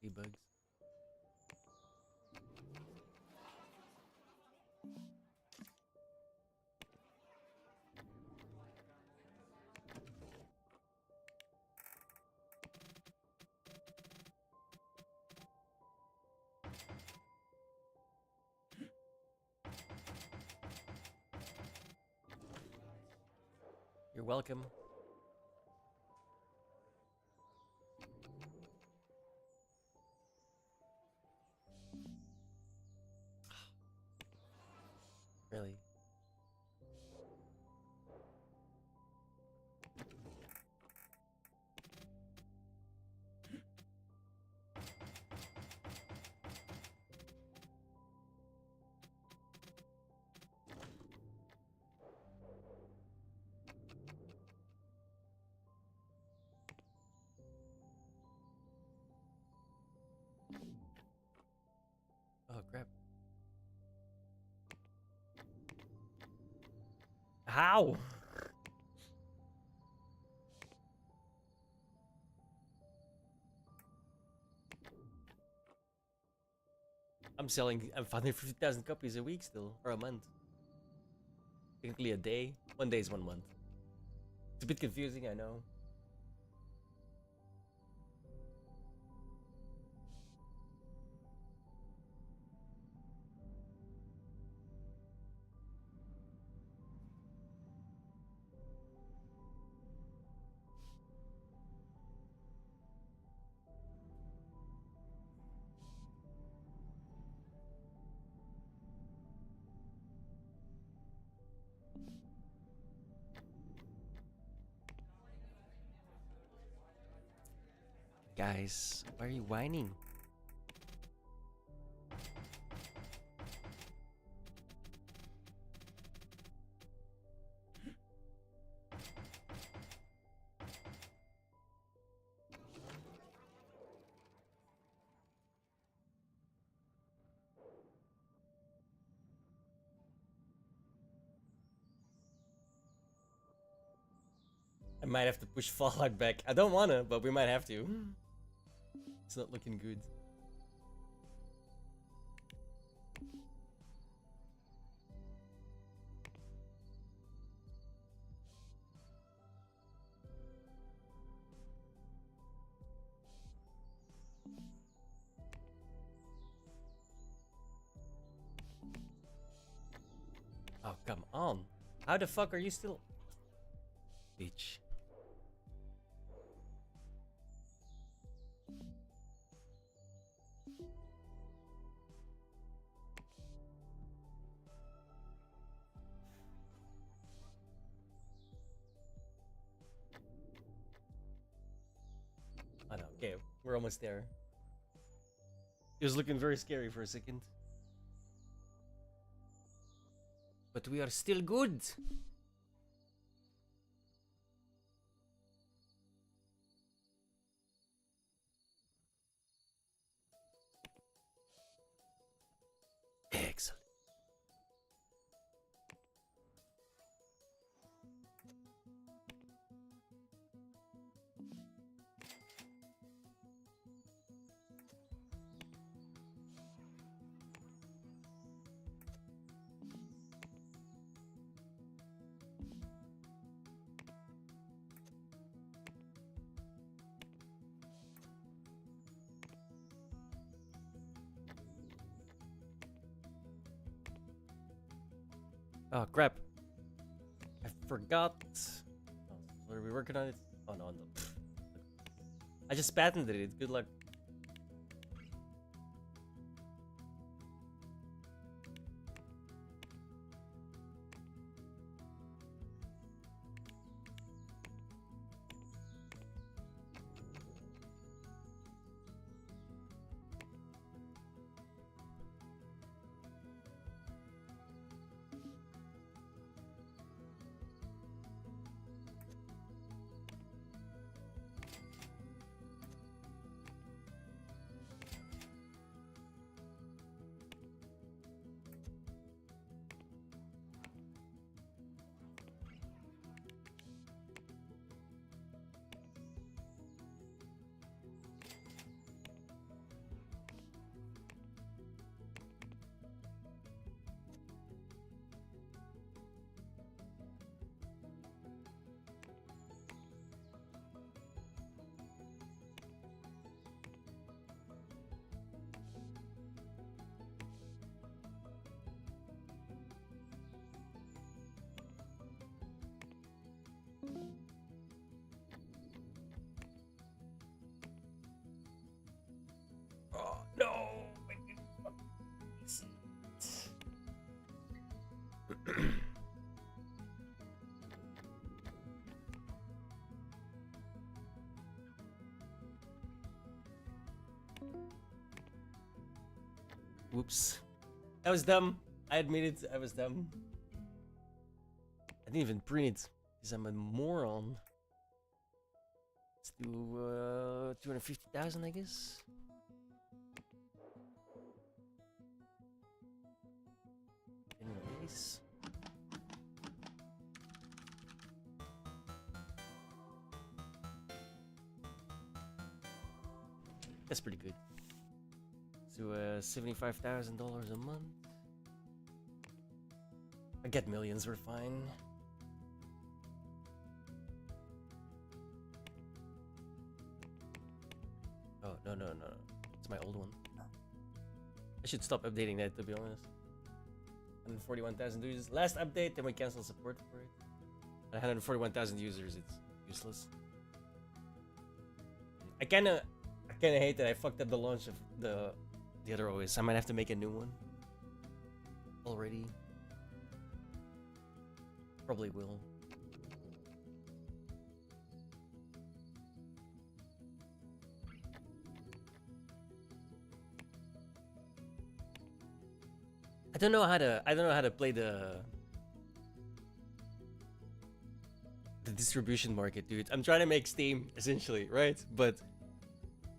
Yeah. Debugs. You're welcome. Really? Oh crap. How? I'm selling 550,000 copies a week still, or a month. Technically a day. 1 day is 1 month. It's a bit confusing, I know. Guys, why are you whining? I might have to push Fallout back. I don't wanna, but we might have to. It's not looking good. Oh, come on. How the fuck are you still... Bitch. Okay, we're almost there. It was looking very scary for a second. But we are still good. Excellent. Oh crap! I forgot. Oh, what are we working on it? Oh no, no. I just patented it. Good luck. Oh no! Whoops. That was dumb. I admit it, I was dumb. I didn't even print it because I'm a moron. Let's do 250,000, I guess. Anyways. That's pretty good. So $75,000 a month. I get millions, we're fine. Oh, no. It's my old one. I should stop updating that, to be honest. 141,000 users. Last update, then we cancel support for it. 141,000 users, it's useless. I kinda hate that I fucked up the launch of the other OS. I might have to make a new one. Already. Probably will. I don't know how to play the distribution market, dude. I'm trying to make Steam essentially, right? But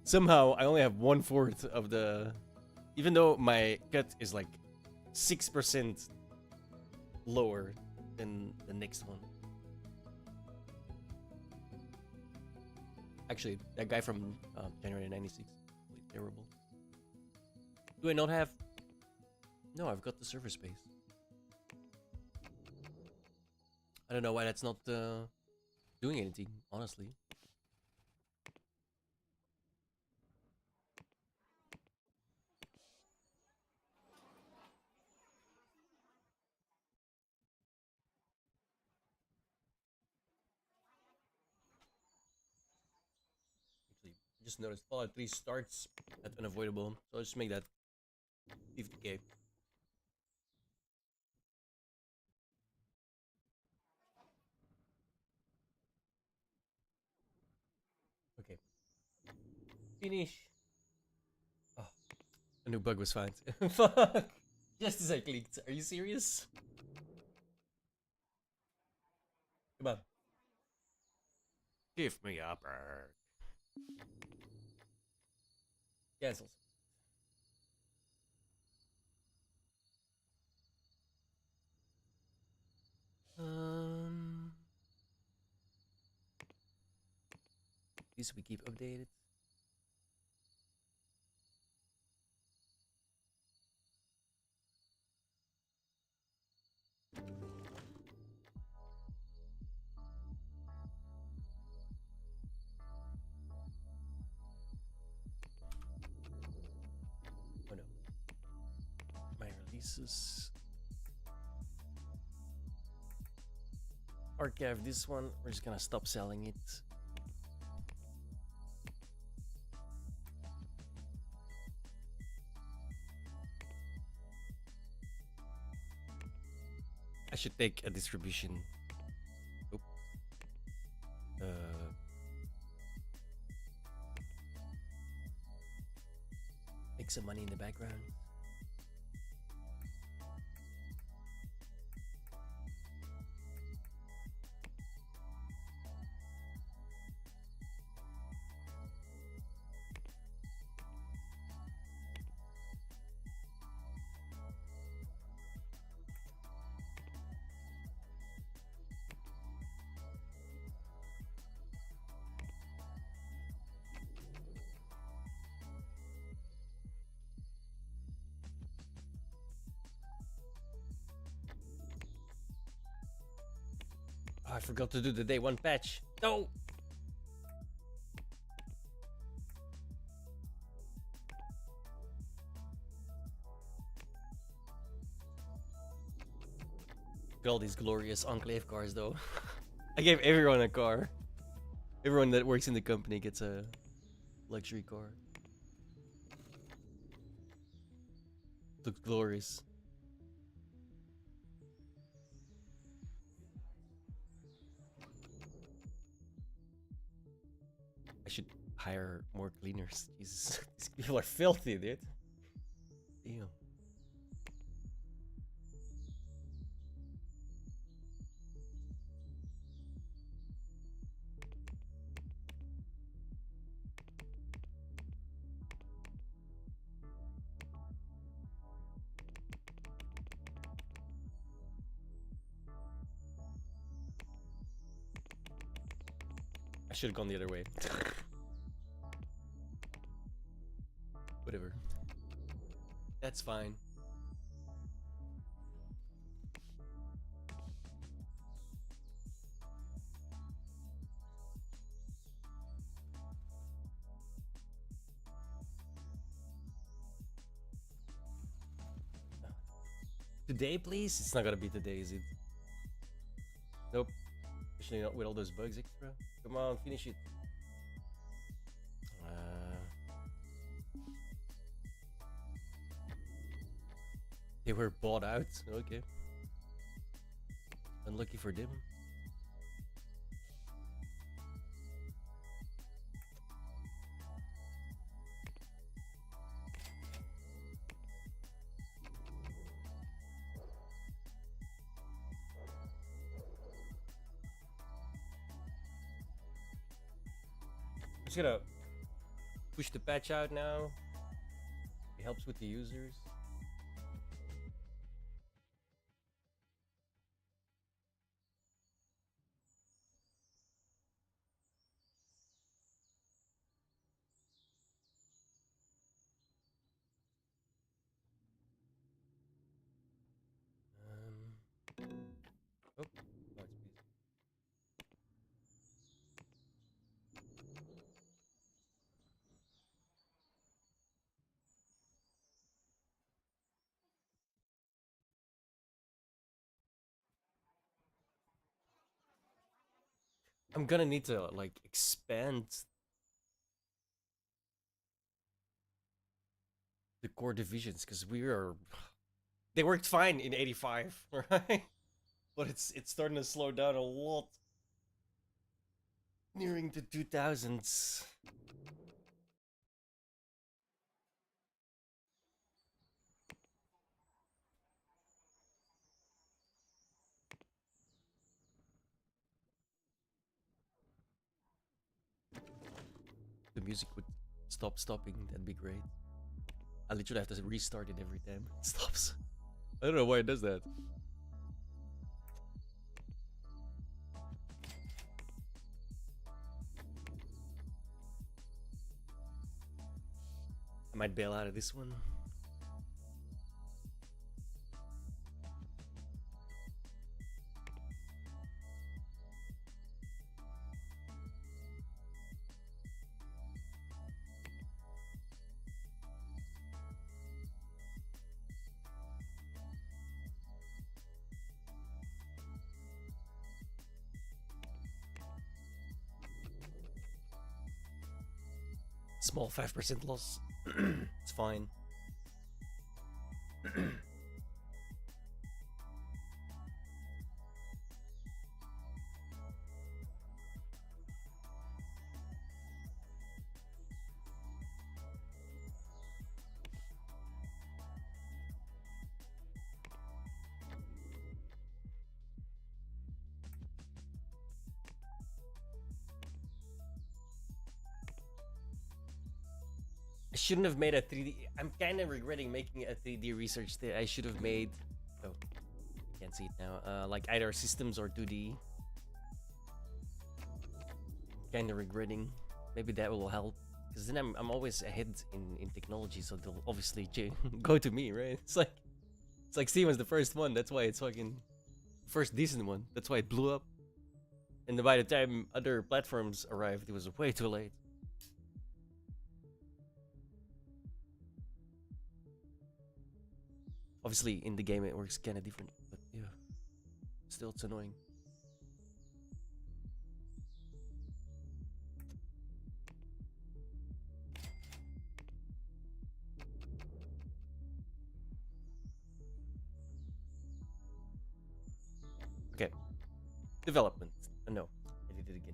somehow I only have 1/4 of the, even though my cut is like 6% lower than the next one. Actually, that guy from January '96, really terrible. Do I not have? No, I've got the server space. I don't know why that's not doing anything, honestly. Actually, I just noticed Fallout 3 starts at unavoidable, so I'll just make that 50k. Okay. Finish. Oh, a new bug was found. Fuck. Just as I clicked. Are you serious? Come on. Give me a bird. Cancels. These we keep updated. Oh no. My releases. Archive this one. We're just gonna stop selling it. I should take a distribution. Oop. Make some money in the background. Oh, I forgot to do the day one patch. No! Look at all these glorious Enclave cars though. I gave everyone a car. Everyone that works in the company gets a luxury car. Looks glorious. I should hire more cleaners. Jesus, these people are filthy, dude. Damn. I should have gone the other way. Whatever. That's fine. Today, please? It's not gonna be today, is it? Nope. Especially not with all those bugs extra. Come on, finish it. They were bought out. Okay. Unlucky for them. I'm just gonna push the patch out now. It helps with the users. Oh, no, it's busy. I'm gonna need to like expand the core divisions because they worked fine in 85, right? But it's starting to slow down a lot nearing the 2000s. the music would stop stopping, that'd be great. I literally have to restart it every time it stops. I don't know why it does that. I might bail out of this one. Small 5% loss. It's fine. I shouldn't have made a 3D. I'm kind of regretting making a 3D research that I should have made. Oh, can't see it now. Like either systems or 2D. Kind of regretting. Maybe that will help. Because then I'm always ahead in technology, so they'll obviously go to me, right? It's like Steam was the first one. That's why it's fucking first decent one. That's why it blew up. And by the time other platforms arrived, it was way too late. Obviously, in the game it works kind of different, but yeah, still it's annoying. Okay, development. No, I did it again.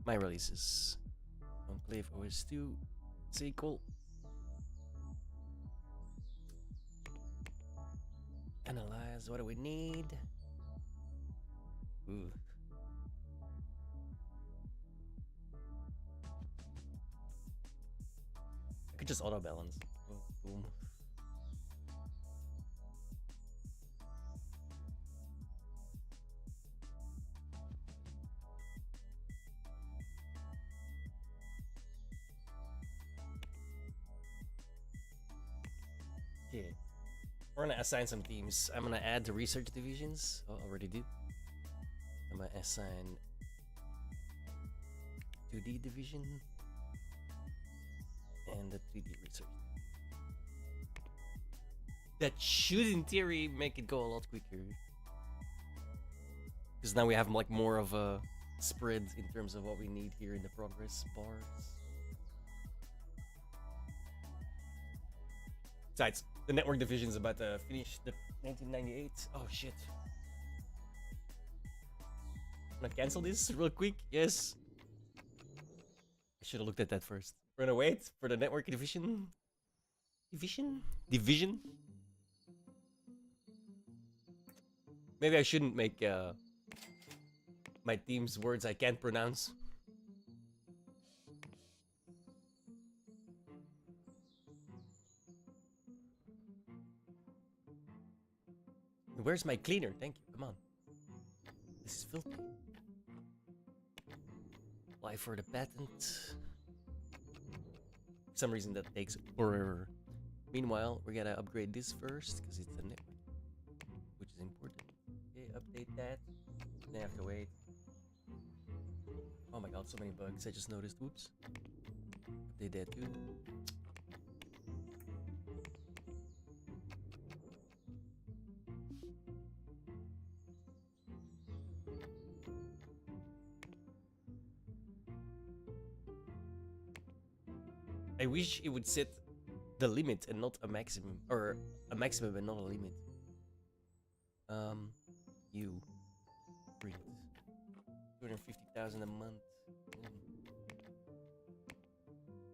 My releases: Enclave OS 2, sequel. Analyze, what do we need? Ooh. I could just auto balance. Oh, boom. Okay. We're gonna assign some teams. I'm gonna add the research divisions. Oh, already did. I'm gonna assign 2D division and the 3D research. That should, in theory, make it go a lot quicker. Because now we have like more of a spread in terms of what we need here in the progress bars. Besides, the network division is about to finish the 1998. Oh shit. I'm gonna cancel this real quick. Yes. I should have looked at that first. We're gonna wait for the network division. Division? Maybe I shouldn't make my team's words I can't pronounce. Where's my cleaner? Thank you. Come on. This is filthy. Apply for the patent. For some reason that takes forever. Meanwhile, we gotta upgrade this first because it's a network, which is important. Okay, update that. Then I have to wait. Oh my god, so many bugs. I just noticed. Whoops. Update that too. I wish it would set the limit and not a maximum, or a maximum and not a limit. You print 250,000 a month.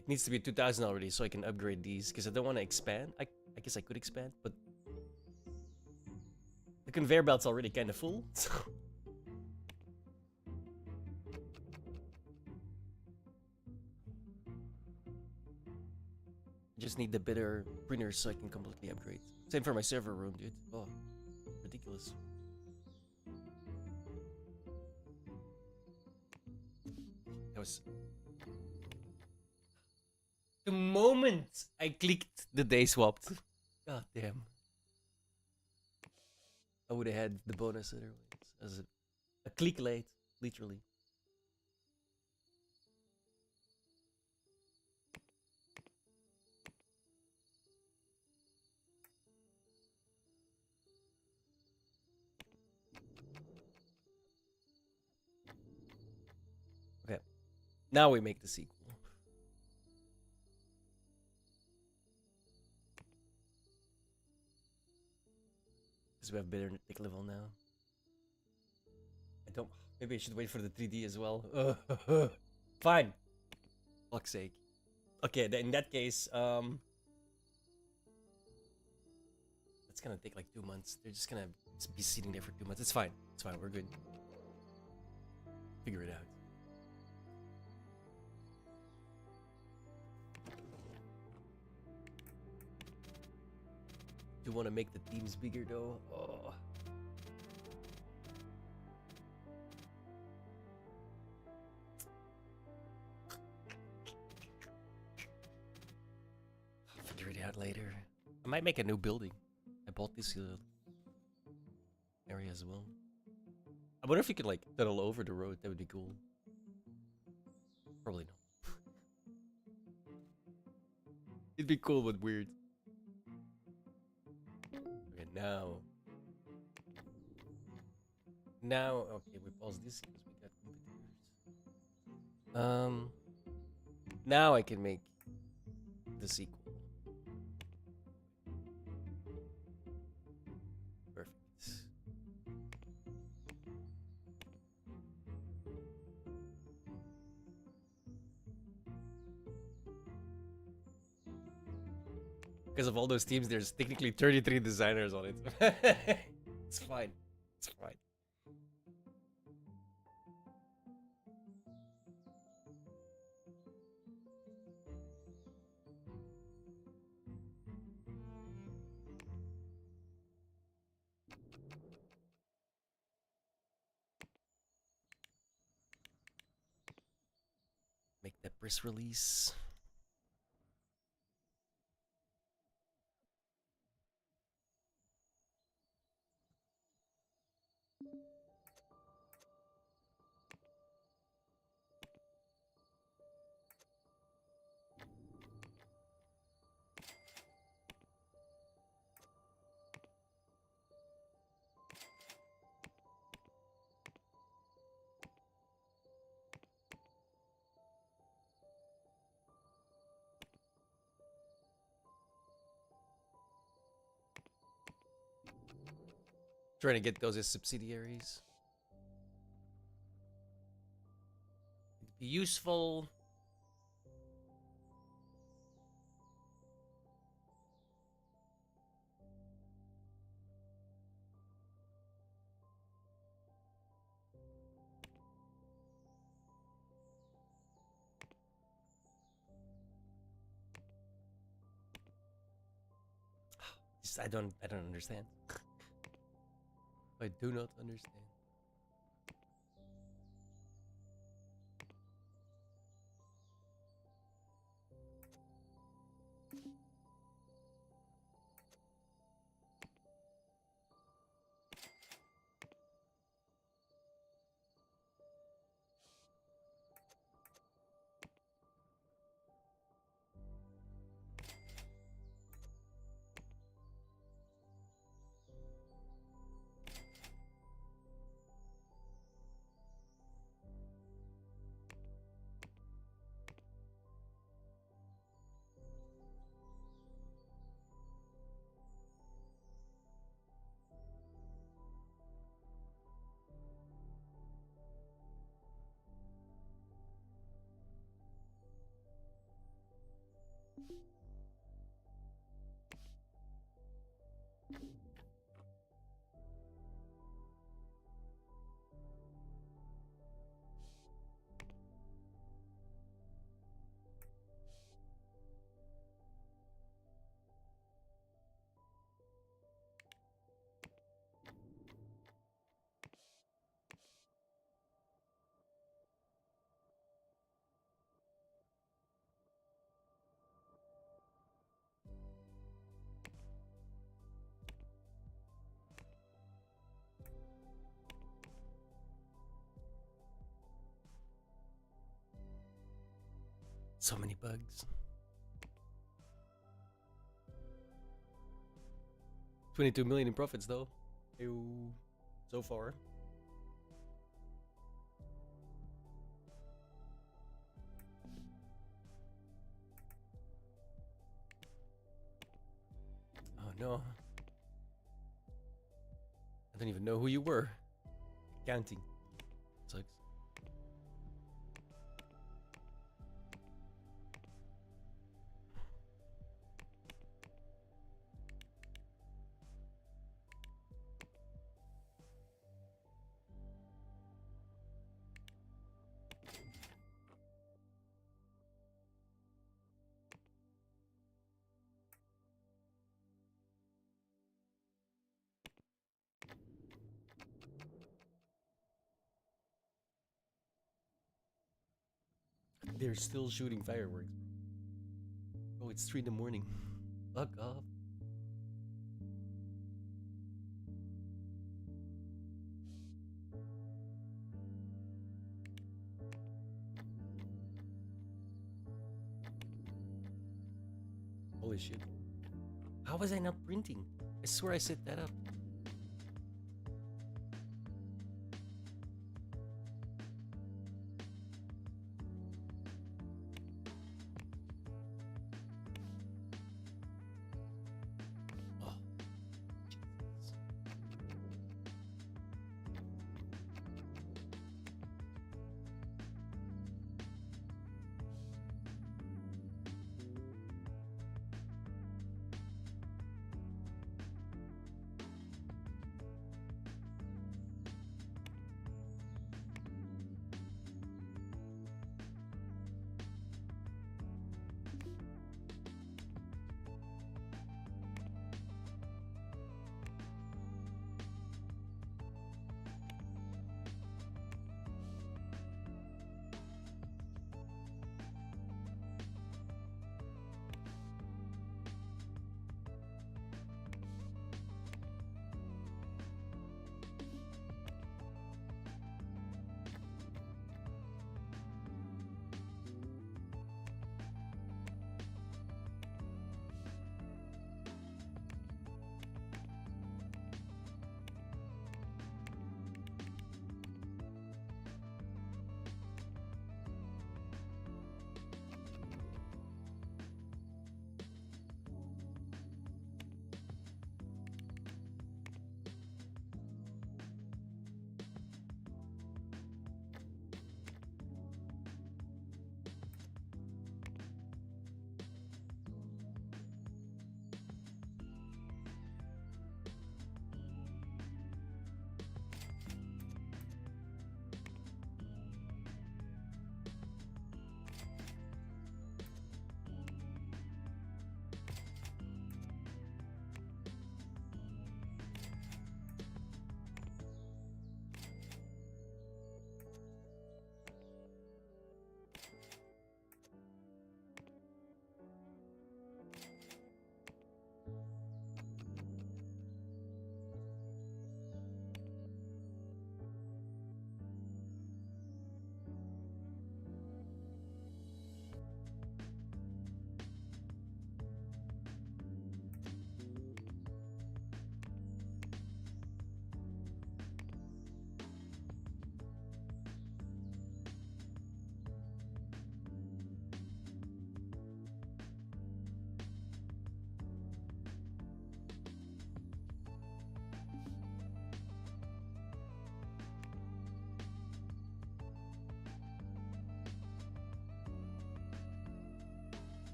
It needs to be 2,000 already, so I can upgrade these because I don't want to expand. I guess I could expand, but the conveyor belt's already kind of full. So. Just need the better printer so I can completely upgrade. Same for my server room, dude. Oh, ridiculous. That was the moment I clicked the day swapped. God damn. I would have had the bonus otherwise. As a click late, literally. Okay. Now we make the sequel. Because we have better tick level now. I don't. Maybe I should wait for the 3D as well. Fine. Fuck's sake. Okay, in that case, that's gonna take like 2 months. They're just gonna be sitting there for 2 months. It's fine. It's fine. We're good. Figure it out. Do you want to make the teams bigger though? Oh. I'll figure it out later. I might make a new building. I bought this area as well. I wonder if you could like tunnel over the road. That would be cool. Probably not. It'd be cool but weird. Okay, now. Okay, we pause this because we got computers. Now I can make the sequel. Perfect. Because of all those teams, there's technically 33 designers on it. It's fine. It's fine. Make that press release. Trying to get those as subsidiaries. It'd be useful. I don't understand. I do not understand. So many bugs. 22 million in profits though. Ew. So far. Oh no. I don't even know who you were. Counting. Sucks. They're still shooting fireworks. Oh, it's 3 in the morning. Fuck off. Holy shit. How was I not printing? I swear I set that up.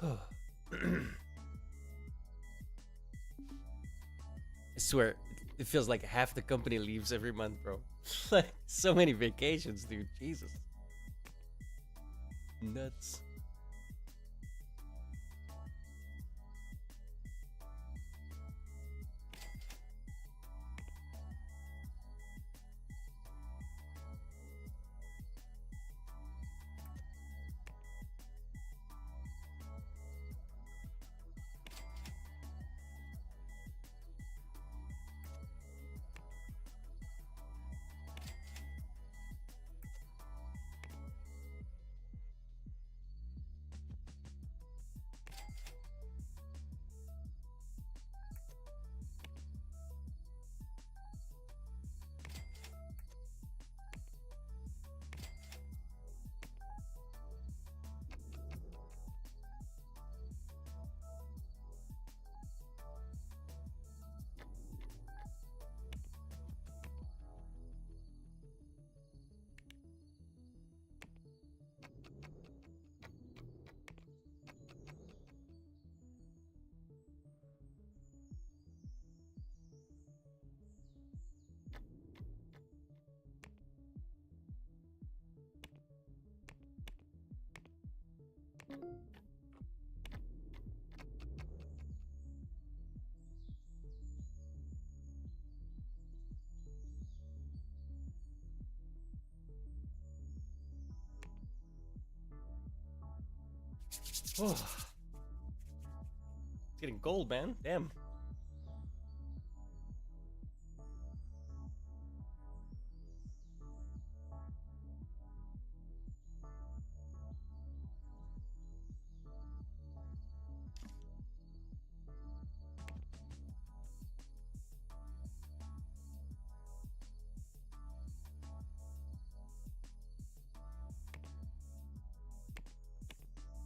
I swear, it feels like half the company leaves every month, bro. Like, so many vacations, dude. Jesus. Nuts. Oh. It's getting cold, man. Damn.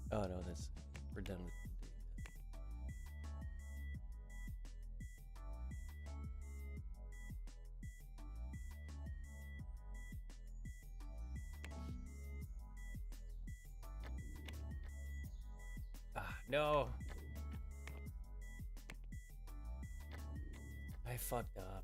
Oh no, we're done with. No. I fucked up.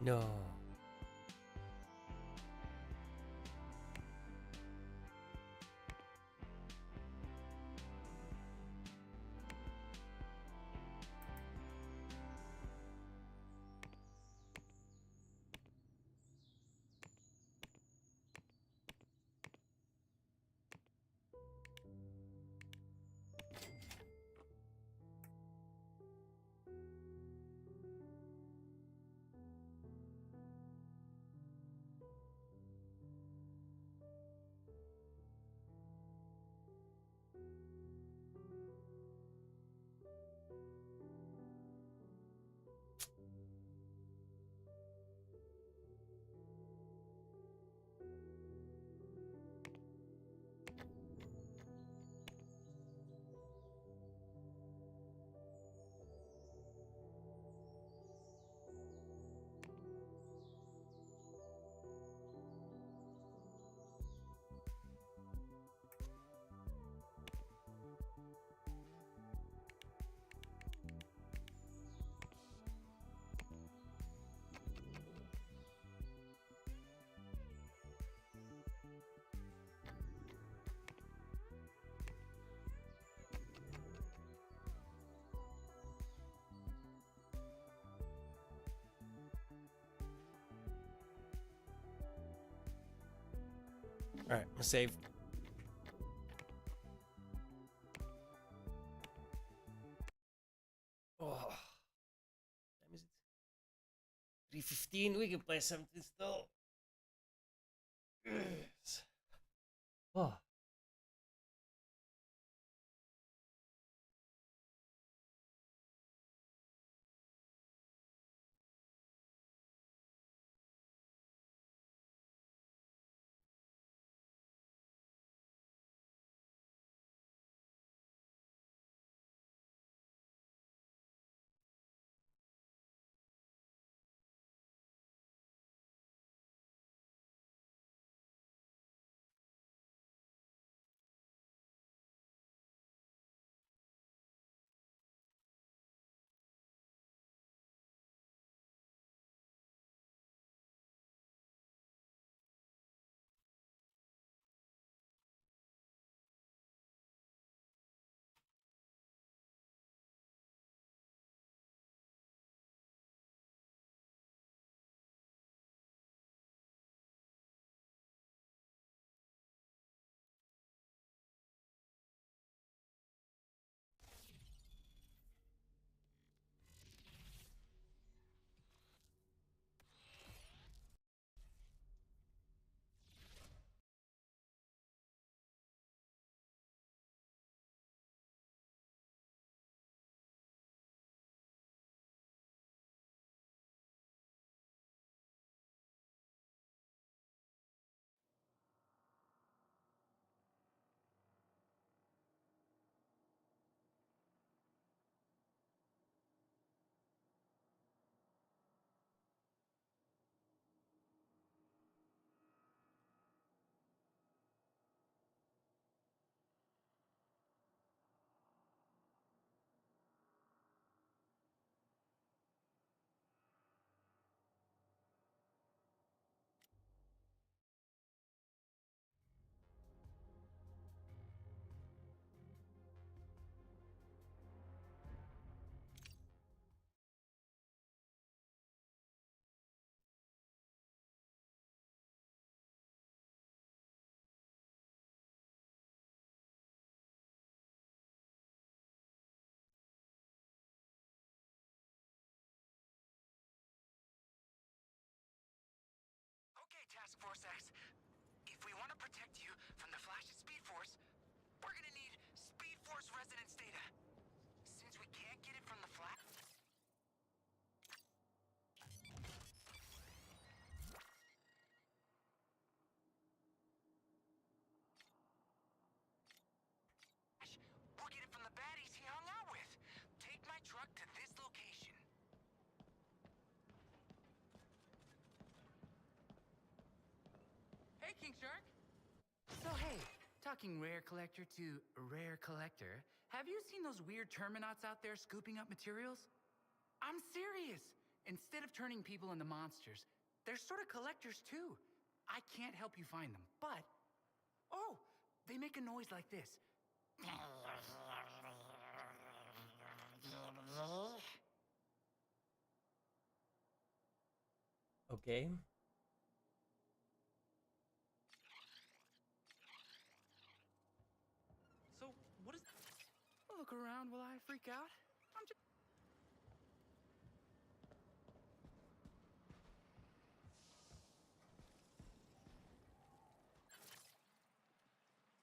No. All right, save. Oh, time is it? 3:15. We can play something still. Yes. Oh. Okay, Task Force X. If we want to protect you from the Flash's Speed Force, we're gonna need Speed Force resonance data. Since we can't get it from the Flash... We'll get it from the baddies he hung out with. Take my truck to this location. Hey, King Shark. So hey, talking rare collector to rare collector, have you seen those weird Terminauts out there scooping up materials? I'm serious. Instead of turning people into monsters, they're sort of collectors too. I can't help you find them, but... Oh, they make a noise like this. Okay. So, what is... Look around while I freak out. I'm just...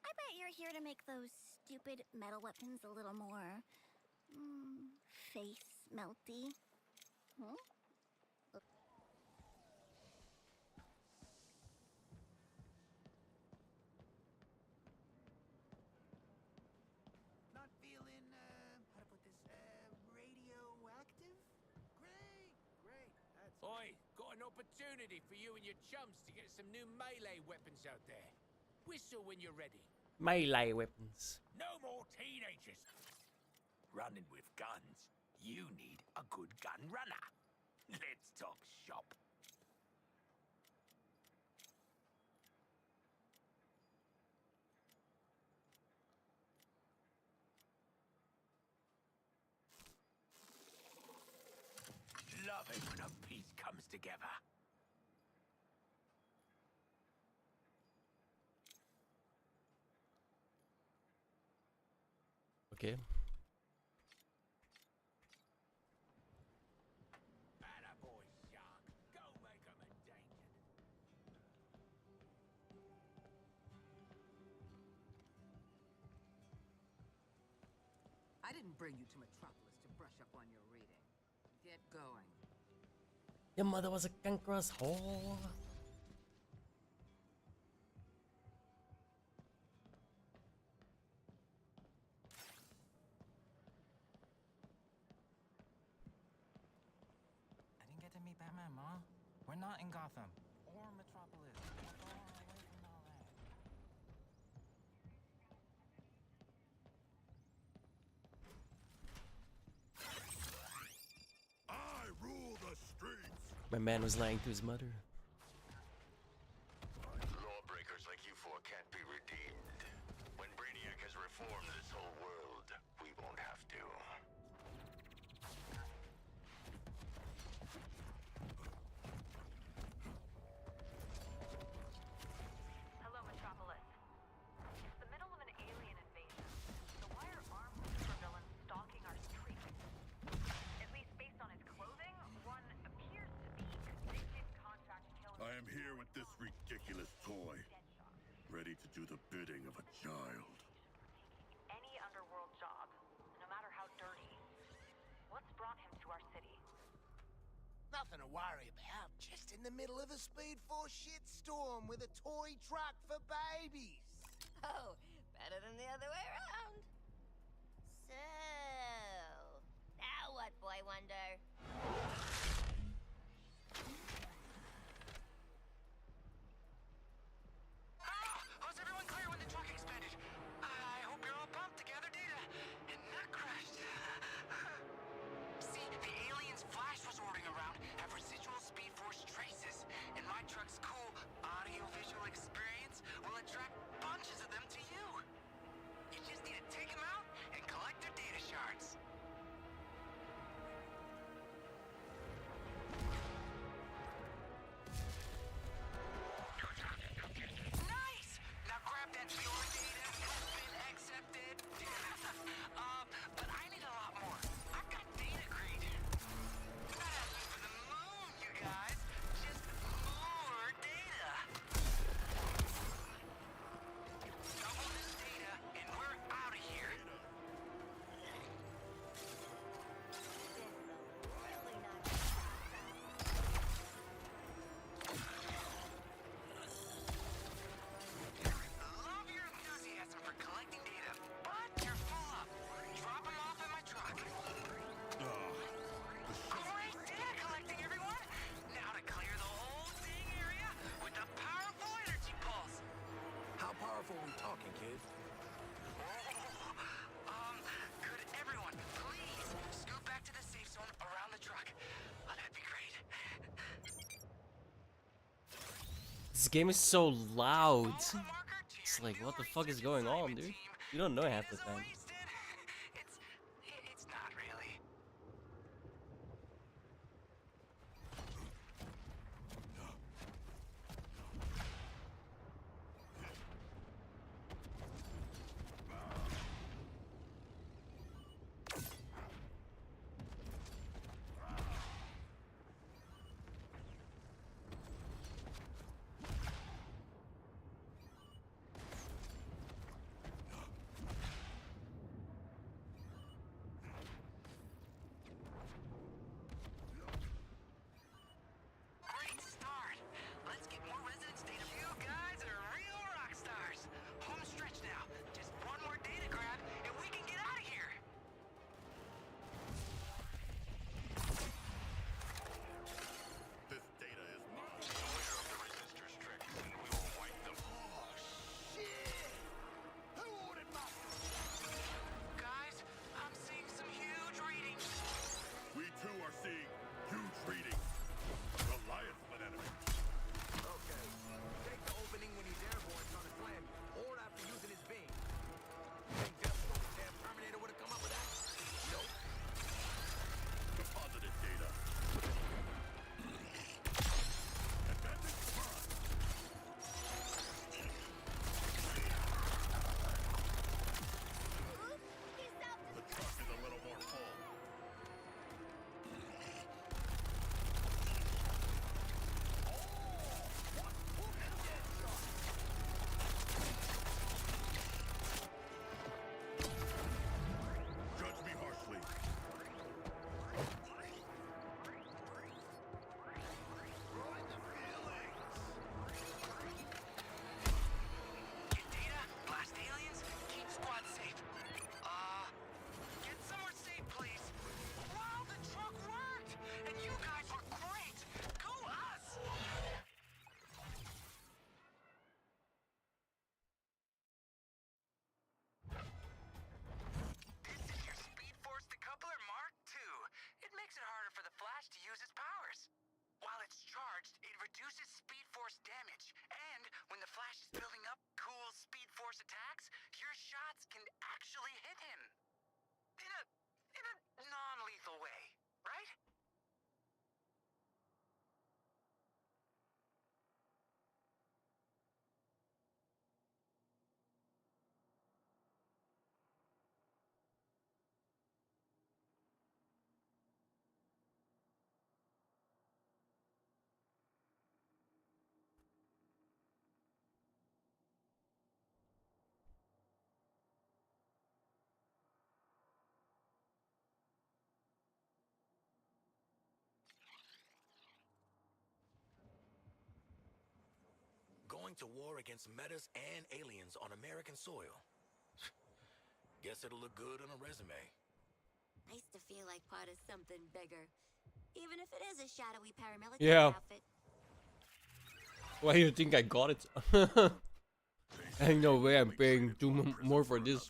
I bet you're here to make those stupid metal weapons a little more... face melty. Hmm? Not feeling, how to put this, radioactive? Great. That's... Oi, got an opportunity for you and your chums to get some new melee weapons out there. Whistle when you're ready. Melee weapons. No more teenagers running with guns. You need a good gun runner. Let's talk shop. Love it when a piece comes together. Okay. Attaboy, Shark. Go make 'em endangered. I didn't bring you to Metropolis to brush up on your reading. Get going. Your mother was a cankerous whore. I didn't get to meet Batman, Ma. We're not in Gotham or Metropolis. We're far away from all that. I rule the streets. My man was lying to his mother. Lawbreakers like you four can't be redeemed. When Brainiac has reformed this whole world, we won't have to. Hello, Metropolis. It's the middle of an alien invasion. So why are armed supervillains stalking our streets? At least based on his clothing, one appears to be convicted contract killer. I am here with this ridiculous toy, ready to do the bidding of a child. Any underworld job, no matter how dirty. What's brought him to our city? Nothing to worry about. Just in the middle of a Speed Force shitstorm with a toy truck for babies. Oh, better than the other way around. So, now what, Boy Wonder? Was everyone clear when the truck expanded? I hope you're all pumped to gather data and not crashed. See, the aliens Flash was ordering around have residual Speed Force traces, and my truck's cool audio-visual experience will attract bunches of them to you. You just need to take them out and collect their data shards. Nice! Now grab that pure data, has been accepted. But I need a lot more. I've got data greed. Not asking for the moon, you guys. Just more data. Double this data, and we're out of here. Love your enthusiasm for collecting data, but you're full up. Drop them off in my truck. Great data collecting, everyone! Now to clear the whole dang area with the powerful energy pulse. How powerful are we talking, kid? Could everyone please scoot back to the safe zone around the truck? Oh, that'd be great. This game is so loud. It's like, what the fuck is going on, dude? You don't know half the time. It's not really. Great start. Let's get more residence data. You guys are real rock stars. Home stretch now. Just one more data grab, and we can get out of here. This data is mine. Aware of the resistors tricks, and we will wipe them. Oh, shit! Who ordered my... Guys, I'm seeing some huge readings. We too are seeing huge readings. Goliath's an enemy. Okay. Take the opening when he's airborne on his land, or after using his beam. Think just the damn Terminator would have come up with that? Nope. Deposited data. Advantage front. The truck is a little more full. Judge me harshly. Get data, blast aliens, keep squad safe. Get somewhere safe, please. Wow, the truck worked! And you guys were great! Go us! This is your Speed Force decoupler Mark II. It makes it harder for the Flash to use its powers. While it's charged, it reduces Speed Force damage. And when the Flash is building up cool Speed Force attacks, your shots can actually hit him. In a non-lethal way, right? Going to war against metas and aliens on American soil. Guess it'll look good on a resume. Nice to feel like part of something bigger. Even if it is a shadowy paramilitary Yeah. outfit. Why do you think I got it? Ain't no way I'm paying more for this.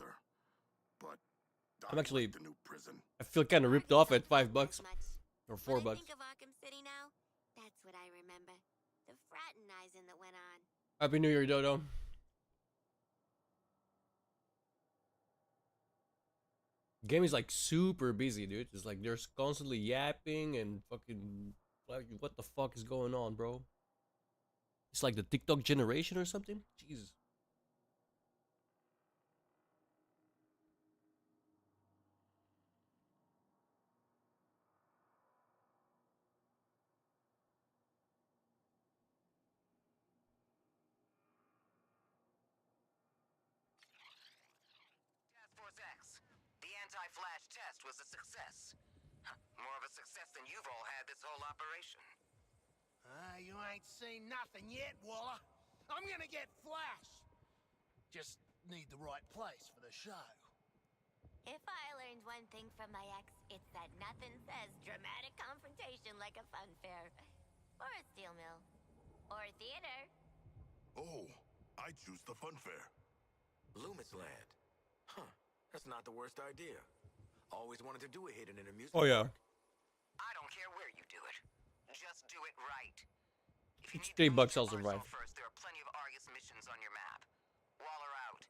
I'm actually, I feel kind of ripped off at $5 or $4. When I think of Arkham City now, that's what I remember. The fraternizing that went on. Happy New Year, Dodo. Game is like super busy, dude. It's like there's constantly yapping and fucking like what the fuck is going on, bro? It's like the TikTok generation or something? Jesus. Task Force X. The anti-Flash test was a success. More of a success than you've all had this whole operation. You ain't seen nothing yet, Waller. I'm gonna get Flash. Just need the right place for the show. If I learned one thing from my ex, it's that nothing says dramatic confrontation like a fun fair. Or a steel mill. Or a theater. Oh, I choose the fun fair. Loomis Land. Huh. That's not the worst idea. Always wanted to do a hit in an amusement Oh yeah. I don't care where you do it. Just do it right. If you It's need to $3 move your I'll survive. First, there are locations on your map. Waller out.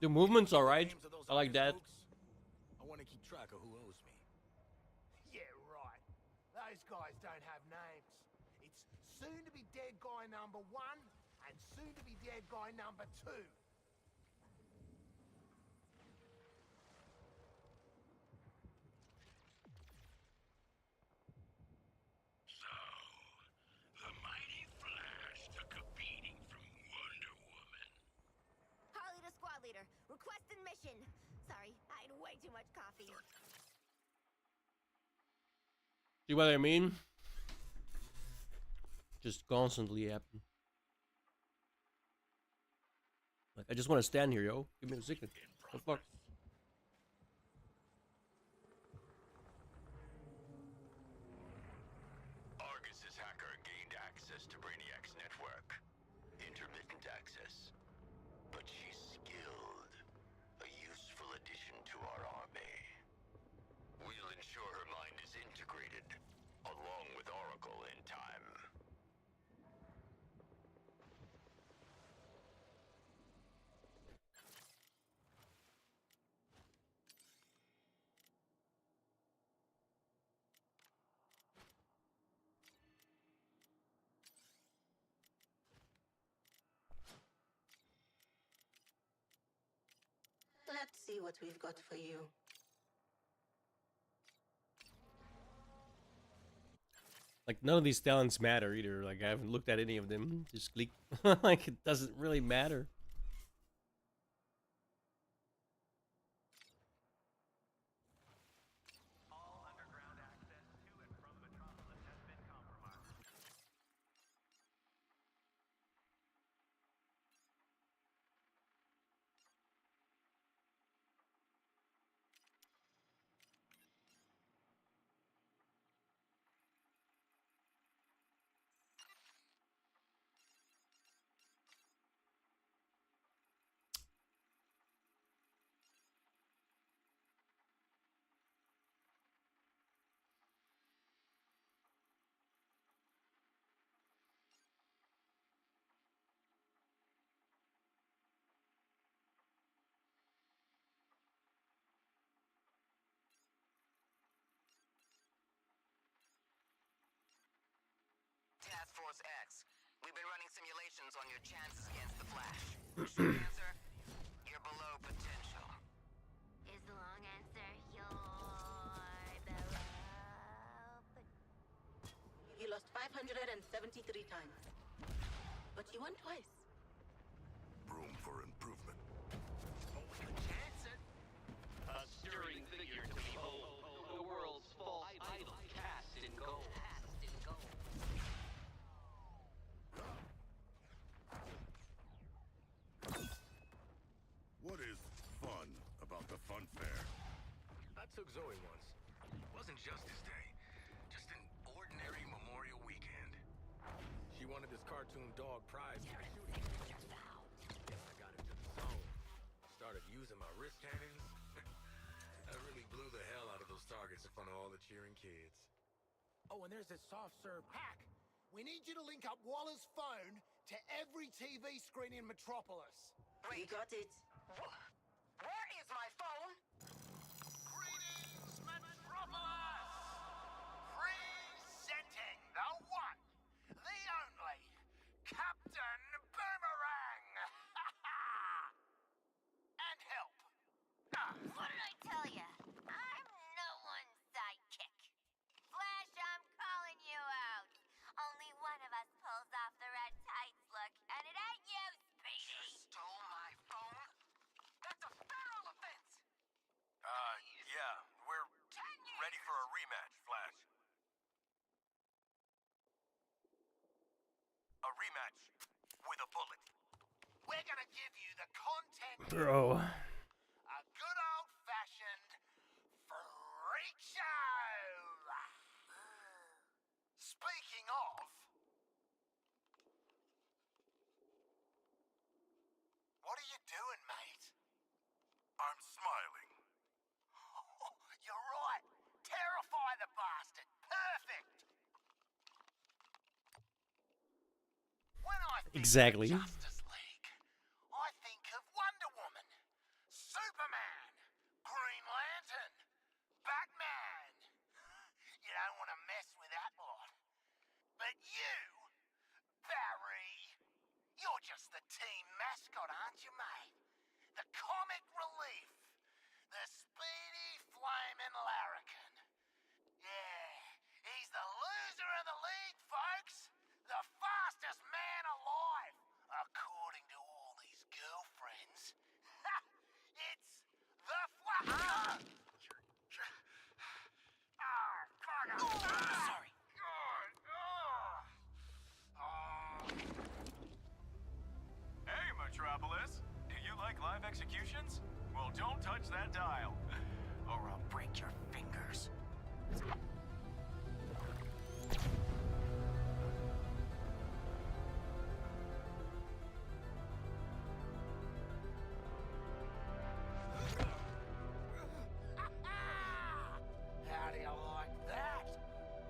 The movement's alright. Names of those I like that. folks? I want to keep track of who owes me. Yeah, right. Those guys don't have names. It's soon to be dead guy number 1 and soon to be dead guy number 2. The mighty Flash took a beating from Wonder Woman. Harley to squad leader. Requesting mission. Sorry, I had way too much coffee. See what I mean? Just constantly happen. Like, I just want to stand here, yo. Give me a second. What the fuck? Argus's hacker gained access to Brainiac's network. Intermittent access. But she's skilled. A useful addition to our army. We'll ensure her mind is integrated, along with Oracle in time. Let's see what we've got for you. Like, none of these talents matter either. Like, I haven't looked at any of them. Just click. Like, it doesn't really matter. Task Force X. We've been running simulations on your chances against the Flash. Short answer, you're below potential. Is the long answer you're below? You lost 573 times. But you won twice. Room for improvement. We could chance it. A stirring figure to behold. The world's false idol cast in gold. What is fun about the fun fair? I took Zoe once. It wasn't Justice Day. Just an ordinary Memorial weekend. She wanted this cartoon dog prize for shooting. Yes, I got into the zone. Started using my wrist cannons. I really blew the hell out of those targets in front of all the cheering kids. Oh, and there's this soft serve hack. We need you to link up Waller's phone to every TV screen in Metropolis. You got it. Where is my phone? Greetings, Metropolis! Presenting the one, the only, Captain Boomerang! And help. What did I tell ya? I'm no one's sidekick. Flash, I'm calling you out. Only one of us pulls off the red tights look, and it ain't you, Speedy. You stole my phone? That's a federal offense! Yeah, we're ready for a rematch, Flash. A rematch with a bullet. We're gonna give you the content. Bro. A good old-fashioned freak show. Speaking of, Exactly. Justice League, I think of Wonder Woman, Superman, Green Lantern, Batman. You don't want to mess with that lot. But you, Barry, you're just the team mascot, aren't you, mate? The comic relief. The speedy flaming larrikin. Yeah, he's the loser of the league, folks. The fastest man alive, according to all these girlfriends. It's the Sorry. Hey, Metropolis. Do you like live executions? Well, don't touch that dial, or I'll break your fingers. How do you like that,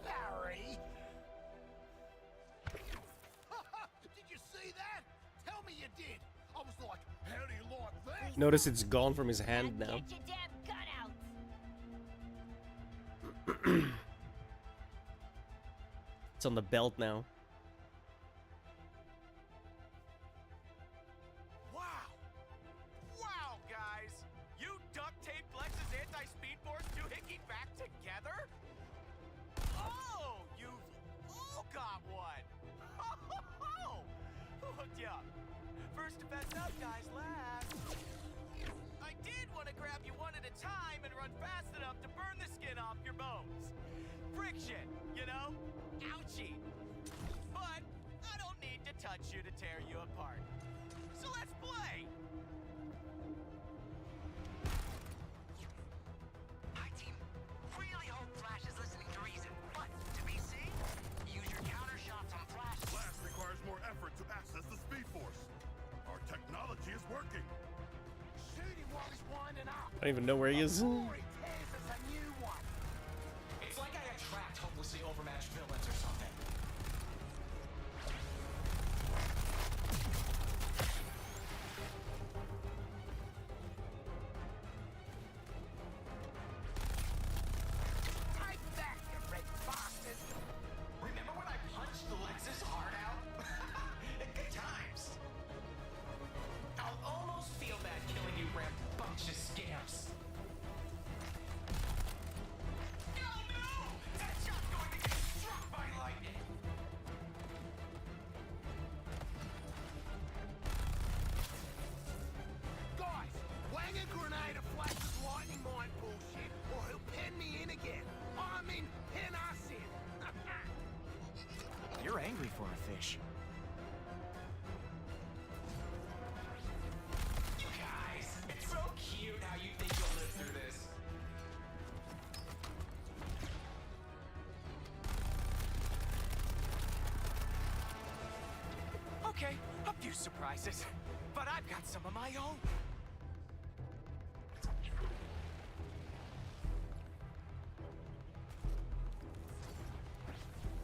Barry? Did you see that? Tell me you did. I was like, how do you like that? Notice it's gone from his hand now. Get your damn gun out! It's on the belt now. Wow, guys! You duct taped Lex's anti-speed force doohickey back together? Oh, you all got one! Who hooked you up? First to fess up, guys, last. I did want to grab you one at a time and run fast enough to burn the skin off your bones. Friction, you know? Ouchie. But I don't need to touch you to tear you apart. So let's play! Hi, team. Really hope Flash is listening to reason. But to be seen, use your counter shots on Flash. Flash requires more effort to access the Speed Force. Our technology is working. Shoot him while he's winding up. I don't even know where he is. Before he tears us a new one. It's like I attract hopelessly overmatched villains or something. Take that, you red bastard. Remember when I punched Lex's heart out? Good times. I'll almost feel bad killing you rambunctious scamps. No, no! That's just going to get struck by lightning! Guys, wang a grenade at Flash's lightning mine bullshit, or he'll pen me in again. I mean, pen us in. You're angry for a fish. You guys, it's so cute how you think you'll live through this. Okay, a few surprises, but I've got some of my own.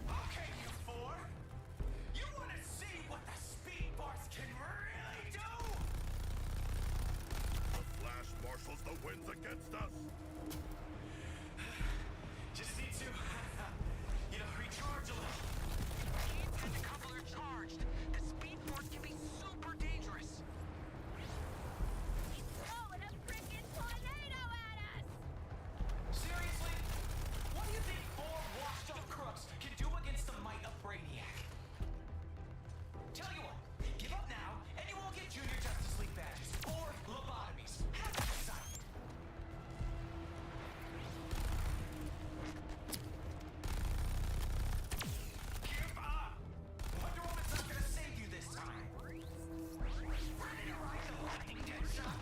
Okay, you four. You want to see what the Speed Force can really do? The Flash marshals the winds against us. Just need to, recharge a little. And the couple are charged. The Speed Force can be super dangerous. He's throwing a freaking tornado at us! Seriously? What do you think four washed-up crooks can do against the might of Brainiac? Tell you what, give up now, and you won't get Junior Justice League badges or lobotomies. Have that decided. Give up! Wonder Woman's not gonna save you this time. Ready to ride the lightning, Deadshot?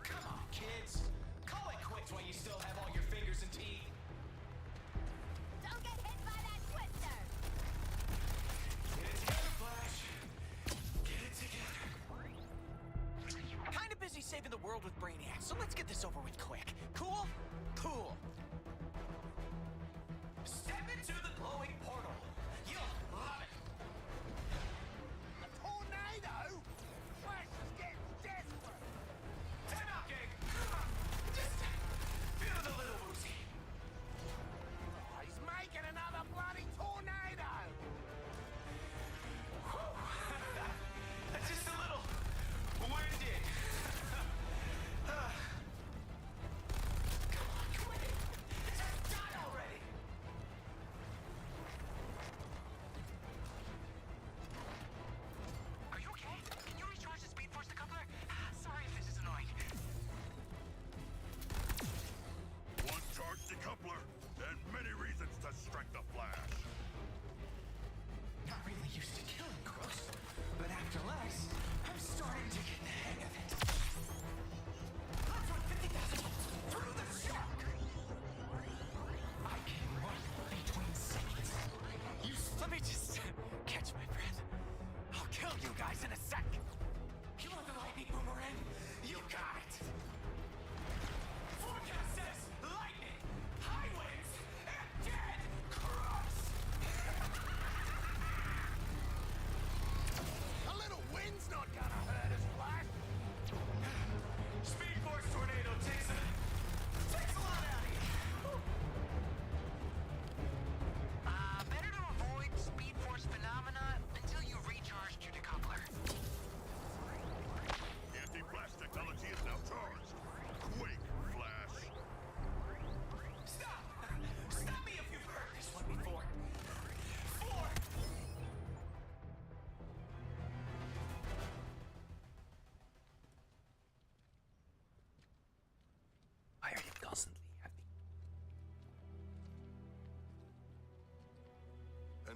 Come on, kids. Call it quits while you still have all your fingers and teeth. Don't get hit by that twister! Get it together, Flash. Get it together. Kinda busy saving the world with Brainiac, so let's get this over with quick. Cool? Cool.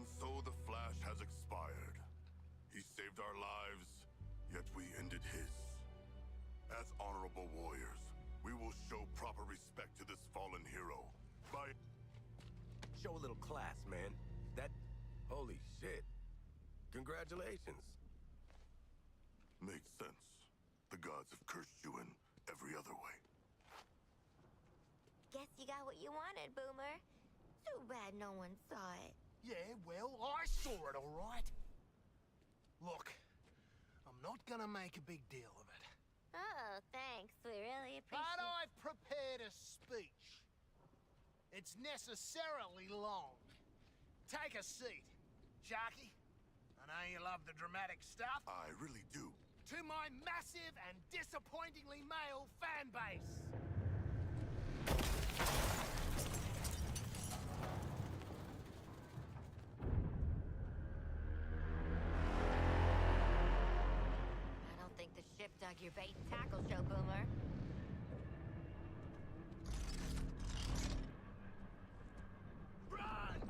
And so the Flash has expired. He saved our lives, yet we ended his. As honorable warriors, we will show proper respect to this fallen hero by... Show a little class, man. Holy shit. Congratulations. Makes sense. The gods have cursed you in every other way. Guess you got what you wanted, Boomer. Too bad no one saw it. Yeah, well, I saw it, all right. Look, I'm not gonna make a big deal of it. Oh, thanks. We really appreciate But I've prepared a speech. It's necessarily long. Take a seat. Sharky, I know you love the dramatic stuff. I really do. To my massive and disappointingly male fan base. I don't think the ship dug your bait and tackle show, Boomer. Run!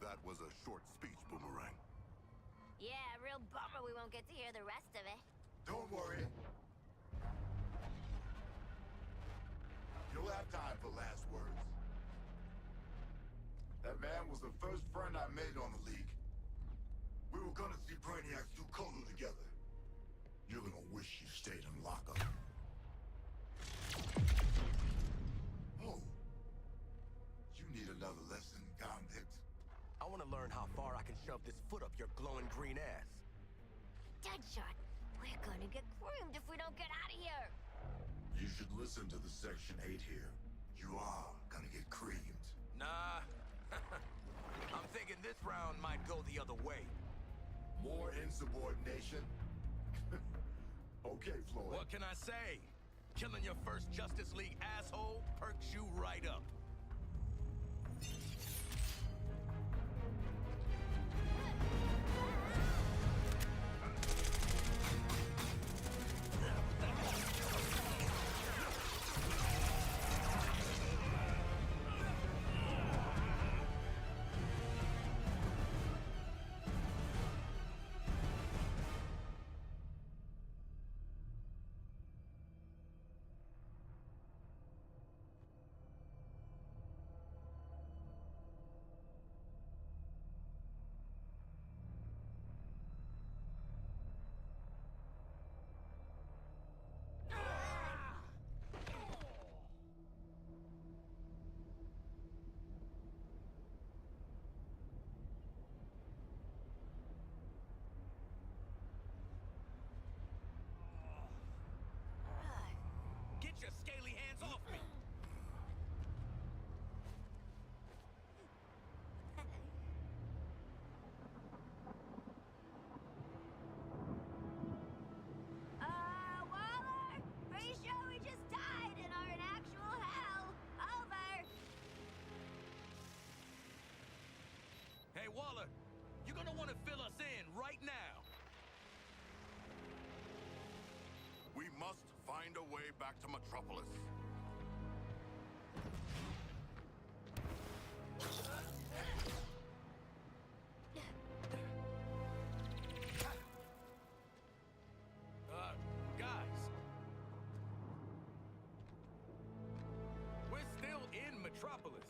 That was a short speech, Boomerang. Yeah, real bummer we won't get to hear the rest of it. Don't worry. You'll have time for last words. That man was the first friend I made on the League. We were gonna see Brainiacs do Colu together. You're gonna wish you stayed in lockup. Oh. You need another lesson, convict. I want to learn how far I can shove this foot up your glowing green ass. Deadshot, we're gonna get creamed if we don't get out of here. You should listen to the Section 8 here. You are gonna get creamed. Nah. I'm thinking this round might go the other way. More insubordination? Okay, Floyd. What can I say? Killing your first Justice League asshole perks you right up. Get your scaly hands off me! Waller? Pretty sure we just died and are in actual hell. Over. Hey, Waller, you're gonna want to fill us in right now. We must find a way back to Metropolis. Guys. We're still in Metropolis.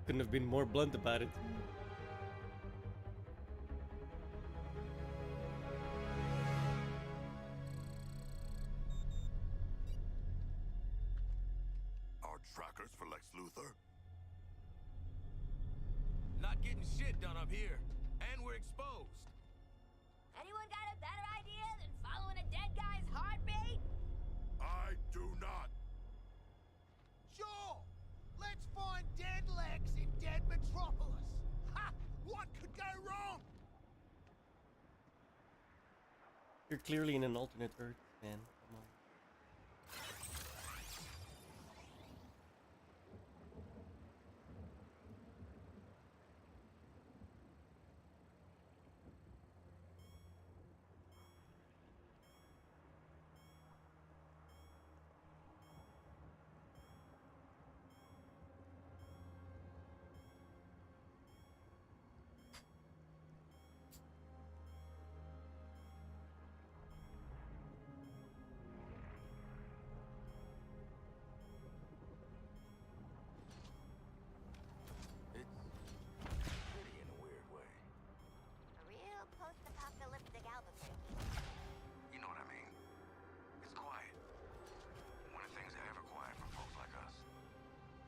Couldn't have been more blunt about it. Our trackers for Lex Luthor? Not getting shit done up here. And we're exposed. Anyone got a better idea than following a dead guy's heartbeat? I do not. Sure! Let's find dead Lex in dead Metropolis! Ha! What could go wrong? You're clearly in an alternate Earth, man. Come on. Pretty in a weird way. A real post-apocalyptic Albuquerque. You know what I mean? It's quiet. One of the things that ever quiet for folks like us.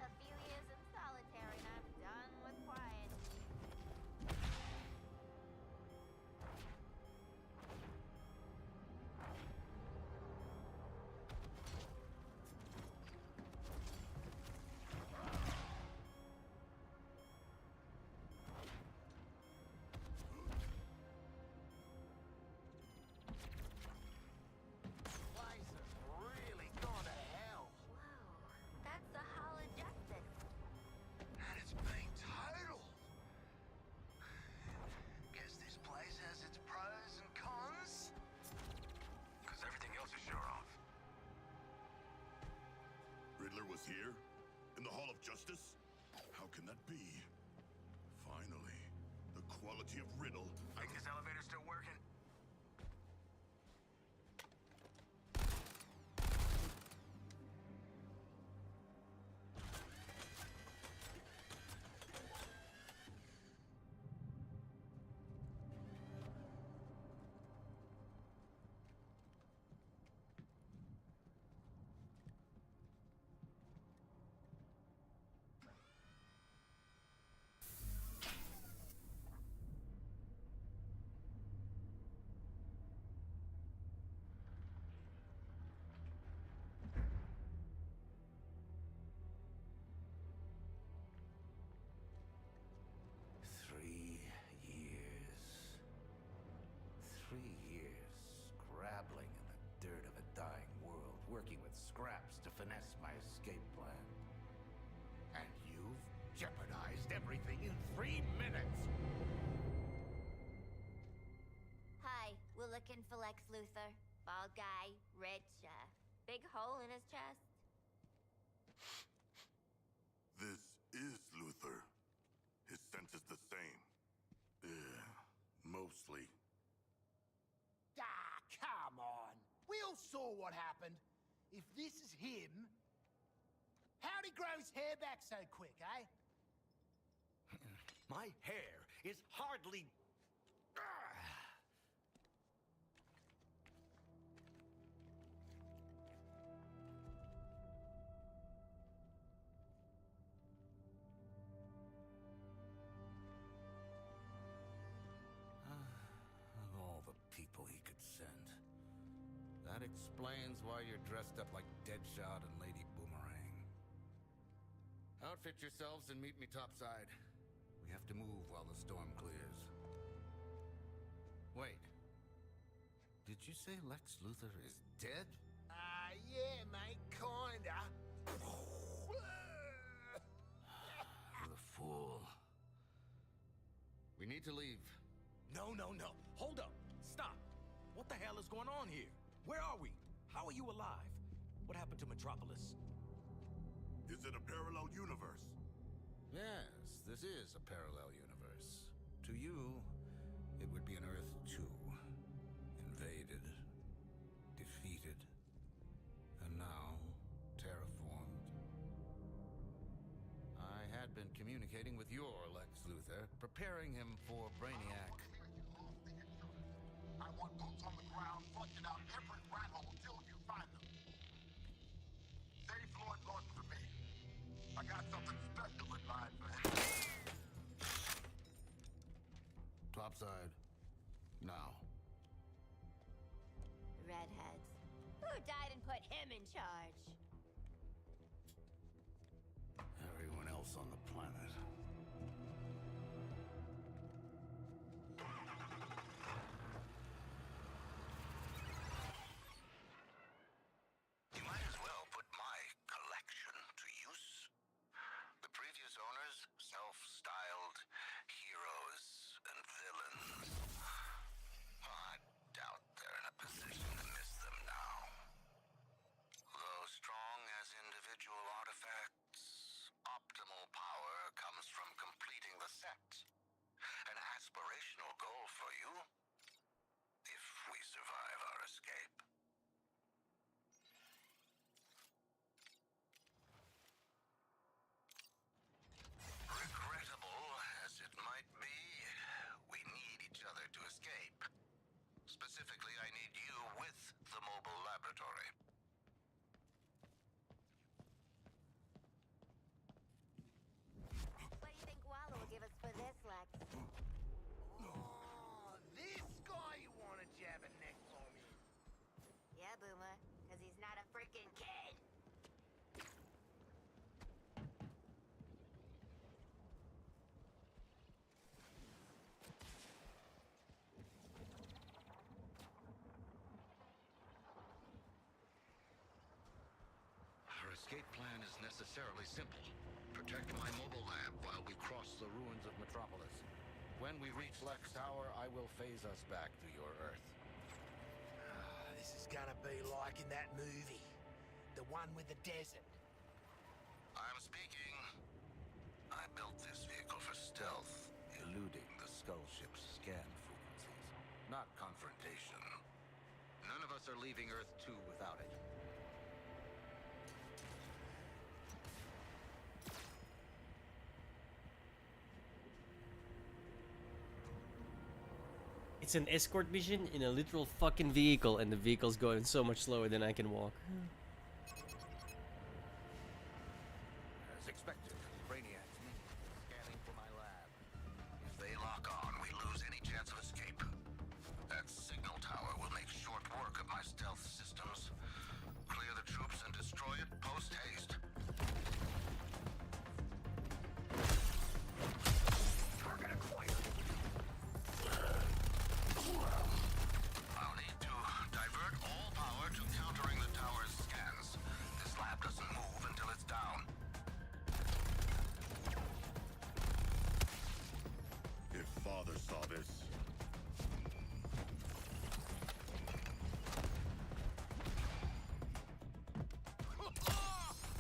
A few years in solitary and I'm done with quiet. Place has really gone to hell. That's the Hall of Justice. And it's been totaled. Guess this place has its pros and cons. Because everything else is sure off. Riddler was here? In the Hall of Justice? How can that be? Finally, the quality of Riddle. Think this elevator's still working? Scrabbling in the dirt of a dying world, working with scraps to finesse my escape plan. And you've jeopardized everything in 3 minutes! Hi, we're looking for Lex Luthor. Bald guy, rich, big hole in his chest. This is Luthor. His scent is the same. Mostly. Ah, come on. We all saw what happened. If this is him, how'd he grow his hair back so quick, eh? My hair is hardly... Of all the people he could send. That explains why you're dressed up like Deadshot and Lady Boomerang. Outfit yourselves and meet me topside. We have to move while the storm clears. Wait. Did you say Lex Luthor is dead? Yeah, mate, kinda. The fool. We need to leave. No. Hold up. Stop. What the hell is going on here? Where are we? How are you alive? What happened to Metropolis? Is it a parallel universe? Yes, this is a parallel universe. To you, it would be an Earth 2. Invaded, defeated, and now terraformed. I had been communicating with your Lex Luthor, preparing him for Brainiac. I want boots on the ground, flushing out every rat hole till you find them. Save Lord Norton for me. I got something special in mind for him. Topside. Now. Redheads. Who died and put him in charge? Everyone else on the planet. Specifically, I need you with the mobile laboratory. What do you think Wallow will give us for this, Lex? Oh, this guy you want to jab a neck for me? Yeah, Boomer, because he's not a freaking kid. Our escape plan is necessarily simple. Protect my mobile lab while we cross the ruins of Metropolis. When we reach Lex Tower, I will phase us back to your Earth. This is gonna be like in that movie. The one with the desert. I'm speaking. I built this vehicle for stealth, eluding the Skull ship's scan frequencies, not confrontation. None of us are leaving Earth 2 without it. It's an escort mission in a literal fucking vehicle, and the vehicle's going so much slower than I can walk. As expected, Brainiac's minions are scanning for my lab. If they lock on, we lose any chance of escape. That signal tower will make short work of my stealth systems. Clear the troops and destroy it post-haste. Target acquired. I'll need to divert all power to countering the tower's scans. This lab doesn't move until it's down. If Father saw this,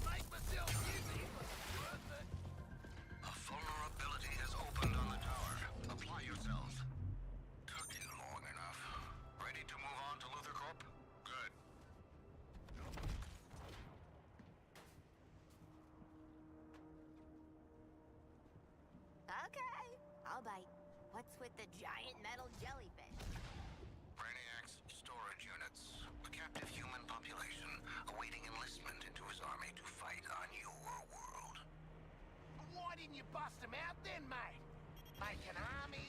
Make myself easy. Worth it. A vulnerability has opened on the tower. Apply yourselves. Took you long enough. Ready to move on to Luther Corp? Good. Okay, I'll bite. What's with the giant metal jellyfish? Brainiac's storage units. A captive human population awaiting enlistment into his army to fight on your world. Why didn't you bust him out then, mate? Make an army?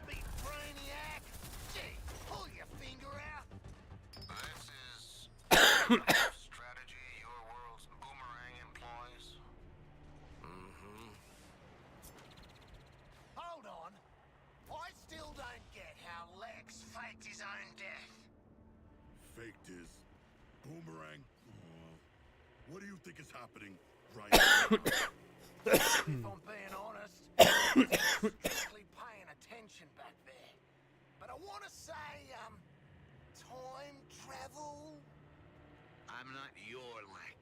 Beat Brainiac? Gee, pull your finger out. This is strategy your world's boomerang employs. Mm-hmm. Hold on. I still don't get how Lex faked his own death. faked his boomerang. What do you think is happening right now? If I'm being honest, I was strictly paying attention back there. But I want to say, time travel? I'm not your Lex.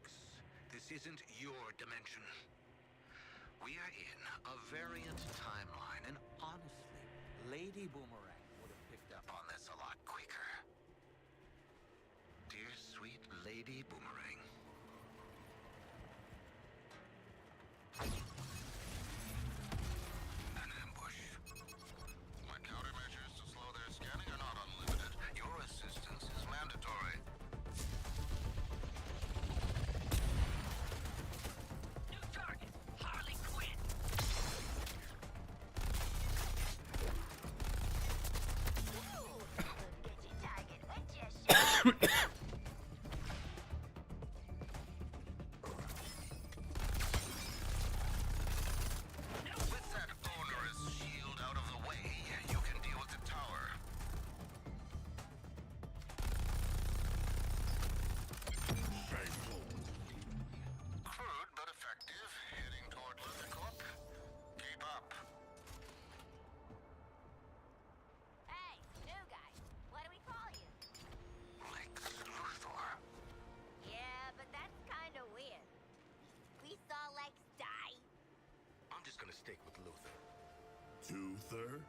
This isn't your dimension. We are in a variant timeline, and honestly, Lady Boomerang would have picked up on this a lot quicker. Dear sweet Lady Boomerang. An ambush. My countermeasures to slow their scanning are not unlimited. Your assistance is mandatory. New target, Harley Quinn. Bitchy target, with your shit. With that onerous shield out of the way, you can deal with the tower. Shameful. Crude but effective. Heading toward Luther Corp. Keep up. Hey, new guy. What do we call you? Lex Luthor. Yeah, but that's kind of weird. We saw Lex die. I'm just gonna stick with Luther. Two-third?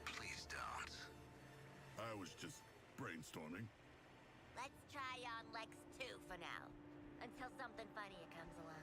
Please don't. I was just brainstorming. Let's try on Lex 2 for now. Until something funnier comes along.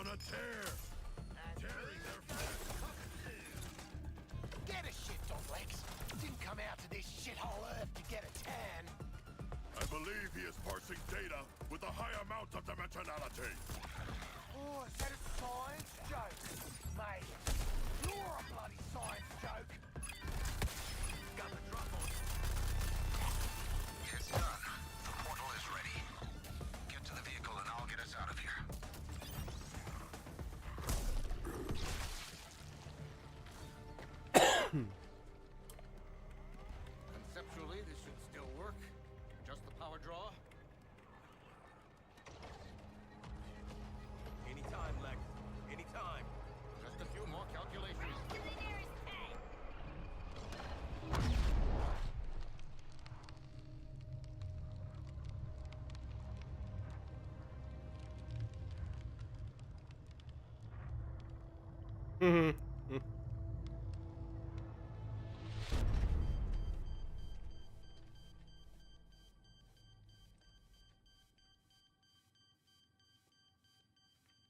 on a tear, tearing their flesh. Get a shit, Doglegs. Didn't come out to this shithole Earth to get a tan. I believe he is parsing data with a high amount of dimensionality. Oh, is that a science joke? Mate, you're a bloody science joke. Got the drop on you. It's done. The portal is ready. Get to the vehicle and I'll get us out of here. Conceptually, this should still work. Just the power draw. Anytime, Lex. Anytime. Just a few more calculations.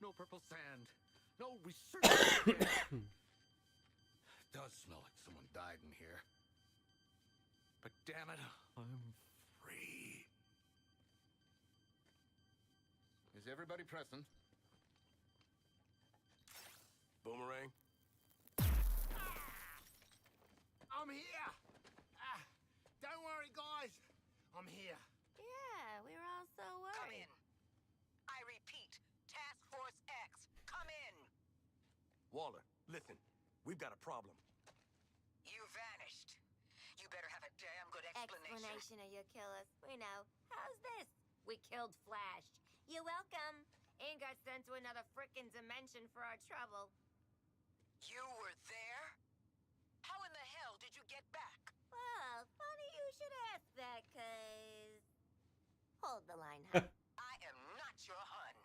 No purple sand. No research. Does smell like someone died in here. But damn it, I'm free. Is everybody present? Boomerang? I'm here. Don't worry, guys. I'm here. Yeah, we were all so worried. Come in. I repeat, Task Force X, come in. Waller, listen. We've got a problem. You vanished. You better have a damn good explanation. Explanation or you kill us. We know. How's this? We killed Flash. You're welcome. And got sent to another frickin' dimension for our trouble. You were there? How in the hell did you get back? Well, funny you should ask that, cause... Hold the line, hun. I am not your hun.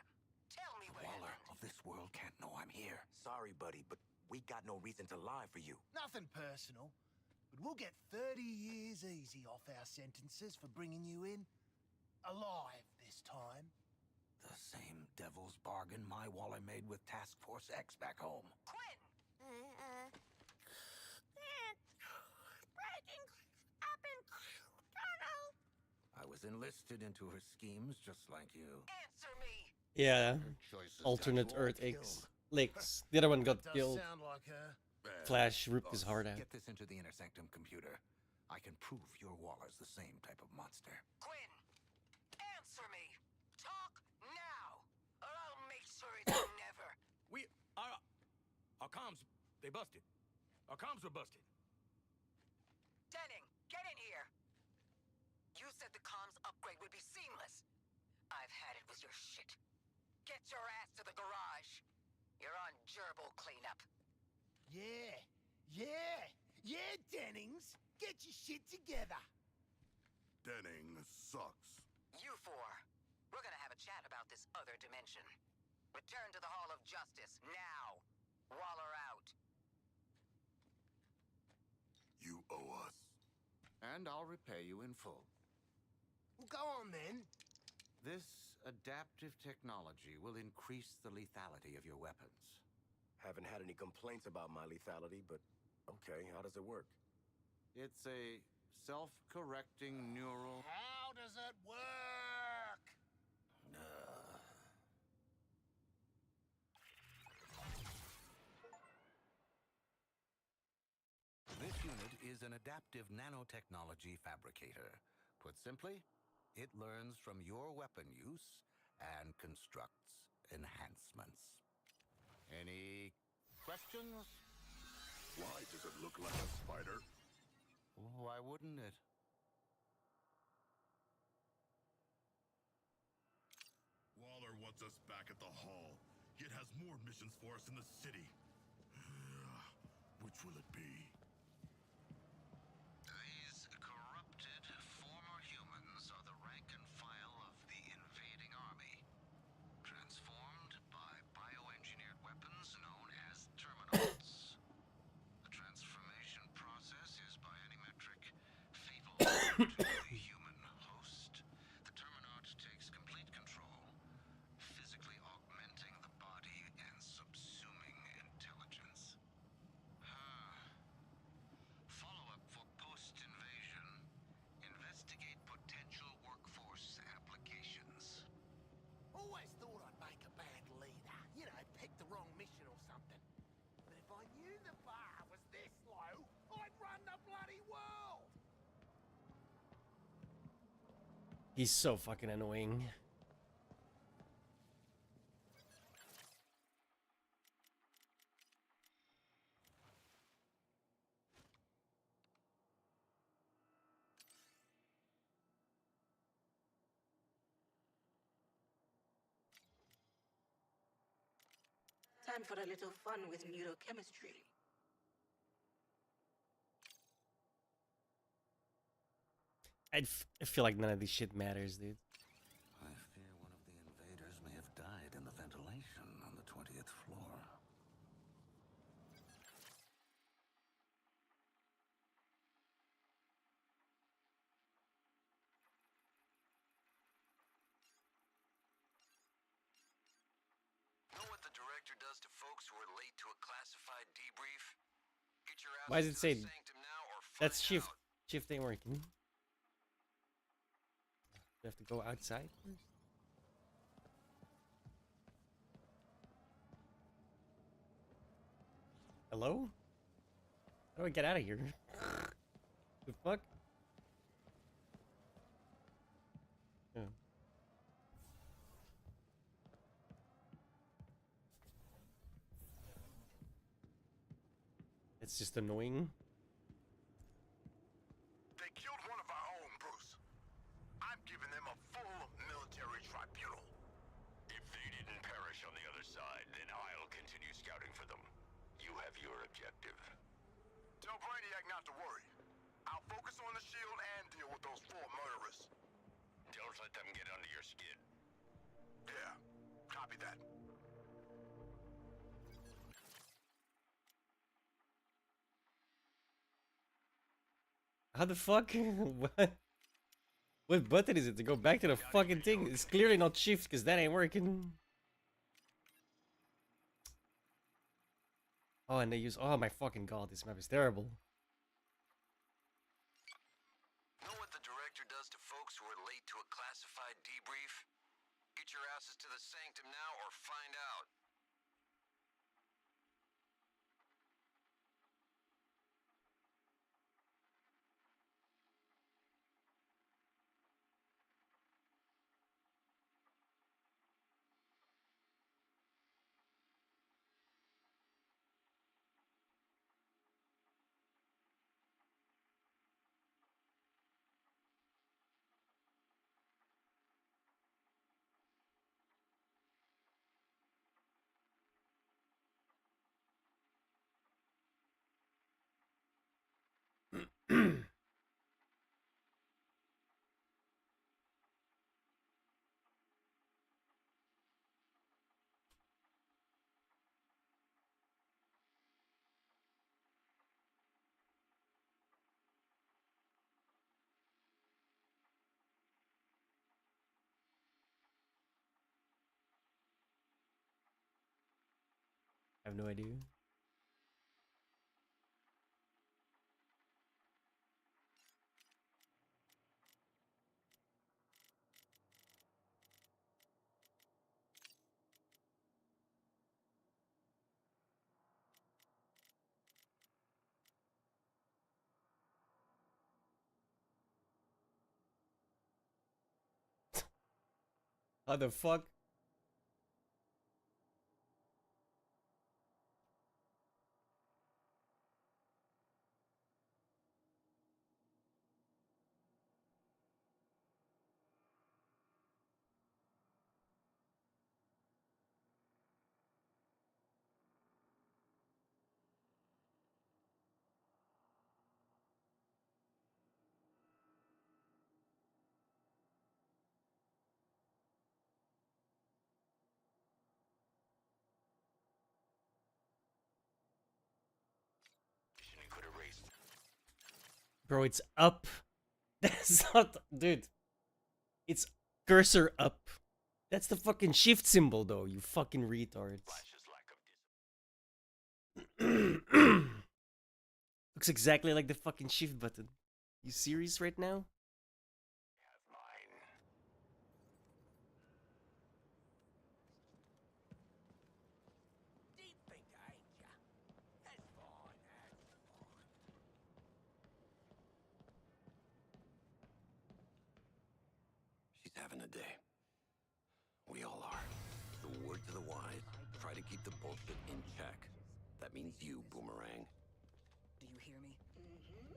Tell me what Waller happened. of this world can't know I'm here. Sorry, buddy, but we got no reason to lie for you. Nothing personal, but we'll get 30 years easy off our sentences for bringing you in. Alive this time. The same devil's bargain my Waller made with Task Force X back home. Quinn! Breaking up in tunnel. I was enlisted into her schemes just like you. Answer me! Yeah. Choices Alternate got you all Earth X. killed. Lex. The other one got Does killed. sound like her. Flash ripped his heart out. Get this into the Intersanctum computer. I can prove your Waller's the same type of monster. Quinn! Answer me! Talk now! Or I'll make sure it's never. Our comms, they busted. Our comms were busted. Denning, get in here! You said the comms upgrade would be seamless. I've had it with your shit. Get your ass to the garage. You're on gerbil cleanup. Yeah, Dennings. Get your shit together. Denning sucks. You four, we're gonna have a chat about this other dimension. Return to the Hall of Justice, now. Waller out. You owe us. And I'll repay you in full. Well, go on then. This adaptive technology will increase the lethality of your weapons. Haven't had any complaints about my lethality, but okay, how does it work? It's a self-correcting neural... How does it work? This unit is an adaptive nanotechnology fabricator. Put simply, it learns from your weapon use and constructs enhancements. Any questions? Why does it look like a spider? Why wouldn't it? Waller wants us back at the Hall, yet has more missions for us in the city. Which will it be? These corrupted former humans are the rank and file of the invading army. Transformed by bioengineered weapons known as terminals. The transformation process is by any metric fatal to the human host. The Terminaut takes complete control, physically augmenting the body He's so fucking annoying. Time for a little fun with neurochemistry. I feel like none of this shit matters, dude. I fear one of the invaders may have died in the ventilation on the 20th floor. Know what the director does to folks who are late to a classified debrief? Get your Why does it asses say to the sanctum now or that's find shift? out. Shift ain't working. You have to go outside first. Hello? How do I get out of here? The fuck? Yeah. It's just annoying. They killed one of our own, Bruce. I'm giving them a full military tribunal. If they didn't perish on the other side, then I'll continue scouting for them. You have your objective. Tell Brainiac not to worry. I'll focus on the shield and deal with those 4 murderers. Don't let them get under your skin. Yeah, copy that. How the fuck? What? What button is it to go back to the fucking thing? It's clearly not shift because that ain't working. Oh, and they use. Oh my fucking god, this map is terrible. Know what the director does to folks who are late to a classified debrief? Get your asses to the sanctum now or find out. I have no idea. How the fuck? Bro, it's up. That's not, dude. It's cursor up. That's the fucking shift symbol, though. You fucking retards. Looks exactly like the fucking shift button. You serious right now? Deep thinker, ain't ya? That's fine, that's fine. having a day. We all are. The word to the wise, try to keep the bullshit in check. That means you, Boomerang. Do you hear me? Mm-hmm.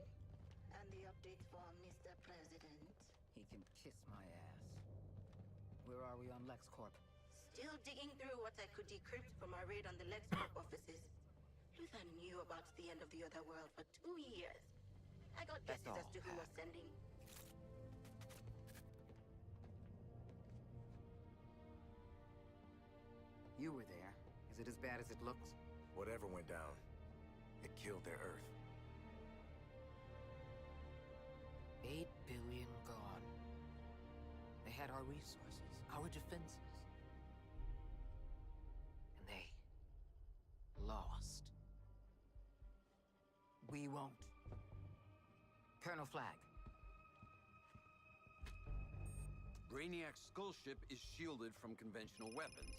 And the update for Mr. President? He can kiss my ass. Where are we on LexCorp? Still digging through what I could decrypt from our raid on the LexCorp offices. Luther knew about the end of the other world for 2 years. I got That's guesses as all, to who Pat. was sending. You were there. Is it as bad as it looks? Whatever went down, it killed their Earth. 8 billion gone. They had our resources, our defenses. And they lost. We won't. Colonel Flag. Brainiac's skull ship is shielded from conventional weapons.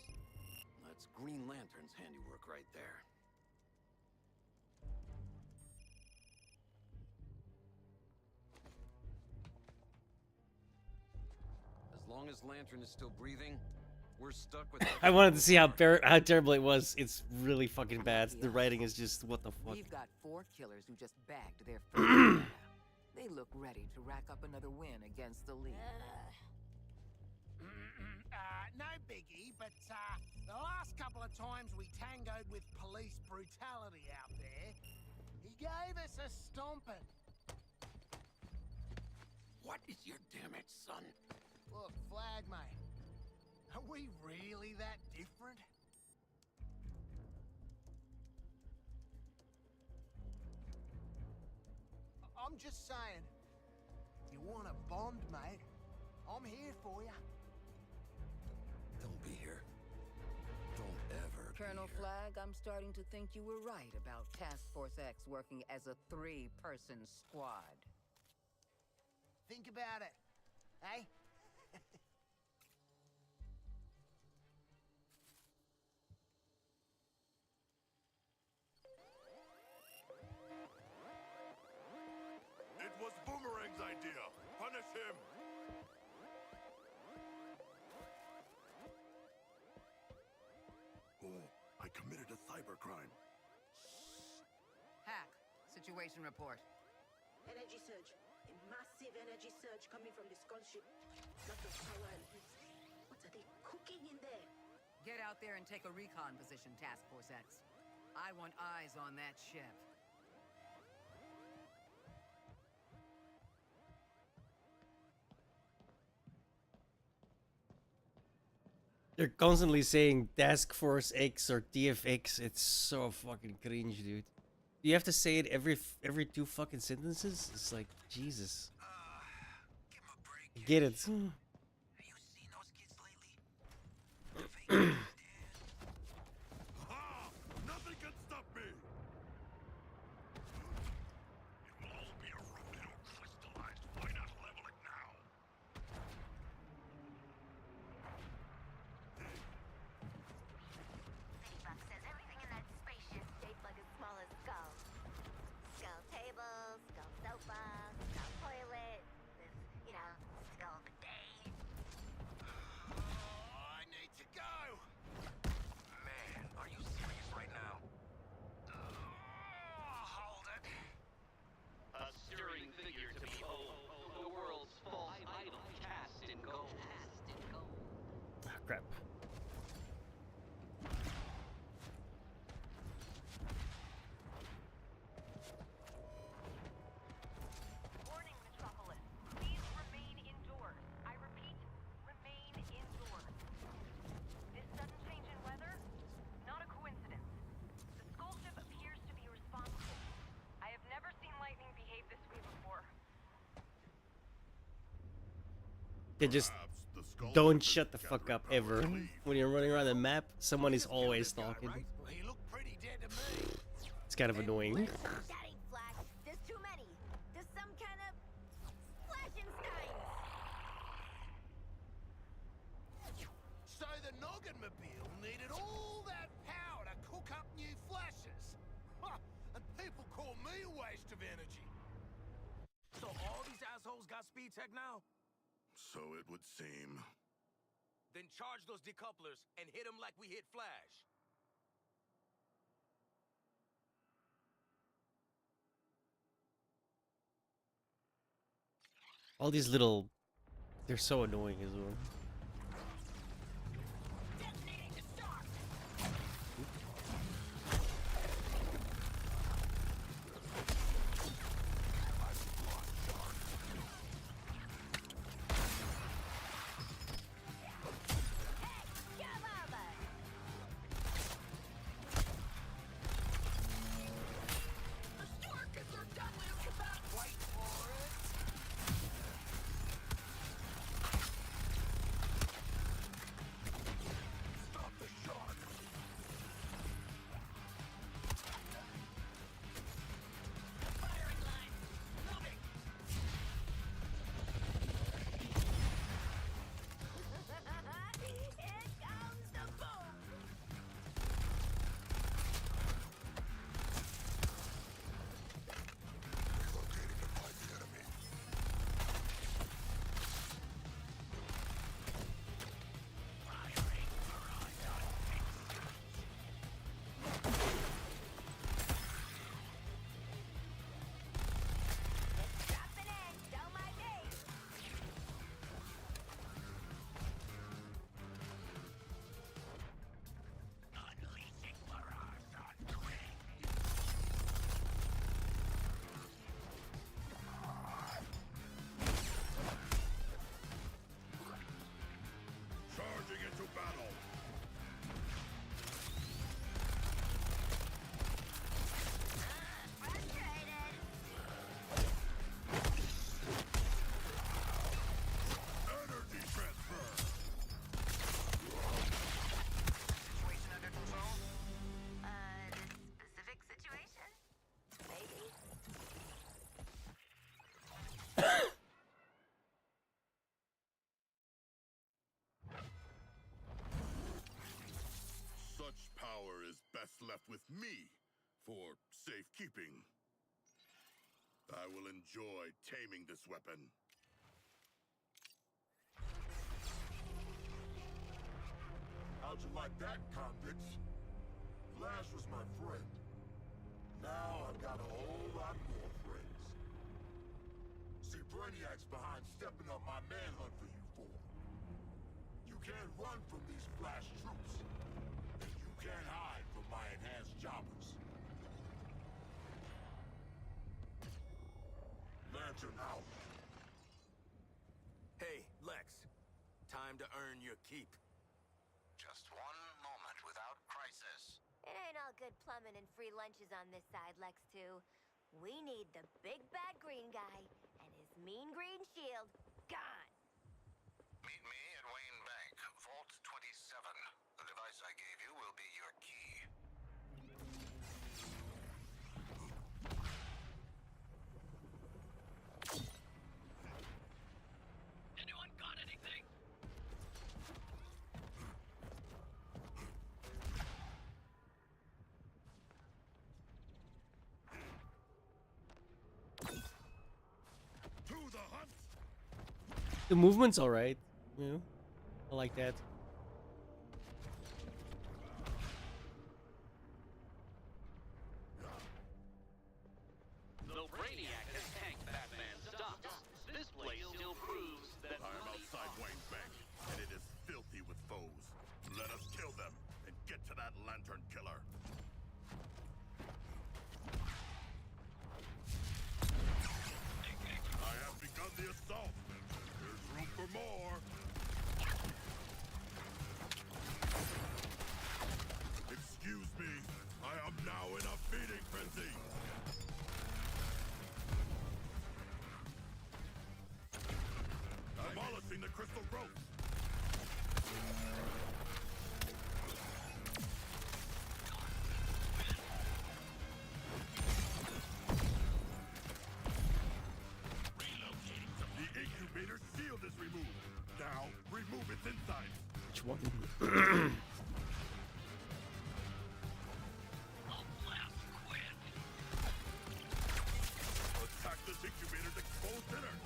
That's Green Lantern's handiwork right there. As long as Lantern is still breathing, we're stuck with... I wanted to see how terrible it was. It's really fucking bad. The writing is just what the fuck. We've got 4 killers who just bagged their first banana. They look ready to rack up another win against the League. No biggie, but the last couple of times we tangoed with police brutality out there, he gave us a stomping. What is your damn it, son? Look, Flag, mate. Are we really that different? I'm just saying, you want a bond, mate? I'm here for you. Don't be here. Don't ever Colonel be here. Flag, I'm starting to think you were right about Task Force X working as a 3-person squad. Think about it, eh? It was Boomerang's idea. Punish him. Oh, I committed a cybercrime. Hack, situation report. Energy surge. A massive energy surge coming from the skull ship. Lots of power and heat. What are they cooking in there? Get out there and take a recon position, Task Force X. I want eyes on that ship. They're constantly saying Task Force X or TFX. It's so fucking cringe, dude. You have to say it every 2 fucking sentences? It's like, Jesus. Get it. Nothing can stop me. It will all be eroded or crystallized. Why not level it now? Ladybug says everything in that spaceship shaped like a smaller skull. Skull table, skull sofa, skull toilet, this, skull bidet. I need to go. Man, are you serious right now? Hold it. A stirring figure to behold. The world's false idol cast in gold. Ah, crap. Warning, Metropolis. Please remain indoors. I repeat, remain indoors. This sudden change in weather? Not a coincidence. The skull ship appears to be responsible. I have never seen lightning behave this way before. They just don't shut the fuck up ever. When you're running around the map, someone is always talking. He looked pretty dead to me. It's kind of annoying. That ain't Flash. There's too many. There's some kind of Flashenstein. So the Nogginmobile needed all that power to cook up new flashes. And people call me a waste of energy. So all these assholes got speed tech now? So it would seem. Then charge those decouplers and hit them like we hit Flash. All these little... They're so annoying as well. Charging into battle. Energy transfer. Situation under control? This specific situation? Maybe. Such power is best left with me for safekeeping. I will enjoy taming this weapon. How'd you like that, convicts? Flash was my friend. Now I've got a whole lot more friends. See, Brainiac's behind stepping up my manhunt for you four. You can't run from these Flash troops. And you can't hide from my enhanced jobbers. Lantern out. Hey, Lex. Time to earn your keep. Just one moment without crisis. It ain't all good plumbing and free lunches on this side, Lex 2. We need the big bad green guy and his mean green shield gone. Meet me at Wayne Bank, Vault 27. The device I gave you will be your key. Anyone got anything? To the hunt. The movement's alright. You know? I like that. Though Brainiac has tanked Batman's stops, this place still proves that I am outside Wayne Bank, and it is filthy with foes. Let us kill them and get to that lantern killer. I have begun the assault. There's room for more. Excuse me. I am now in a feeding frenzy. Demolishing the crystal growth. The incubator shield is removed. Now, remove its inside. Which one? Attack this incubator's exposed innards.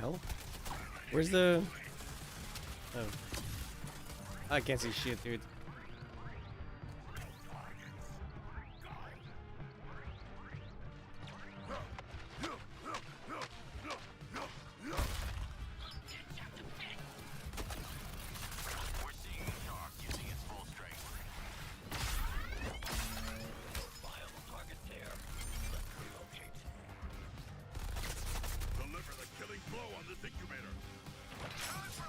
hell? Where's the... Oh. I can't see shit, dude.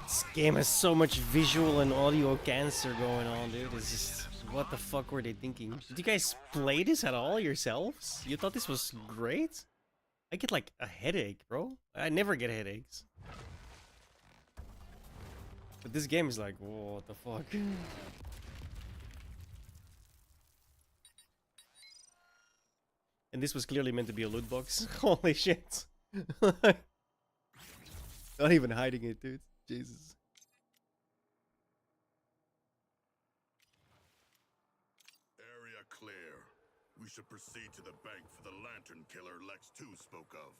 This game has so much visual and audio cancer going on, dude. It's just, what the fuck were they thinking? Did you guys play this at all yourselves? You thought this was great? I get like a headache, bro. I never get headaches. But this game is like, whoa, what the fuck? And this was clearly meant to be a loot box. Holy shit. Not even hiding it, dude. Jesus. Area clear. We should proceed to the bank for the lantern killer Lex 2 spoke of.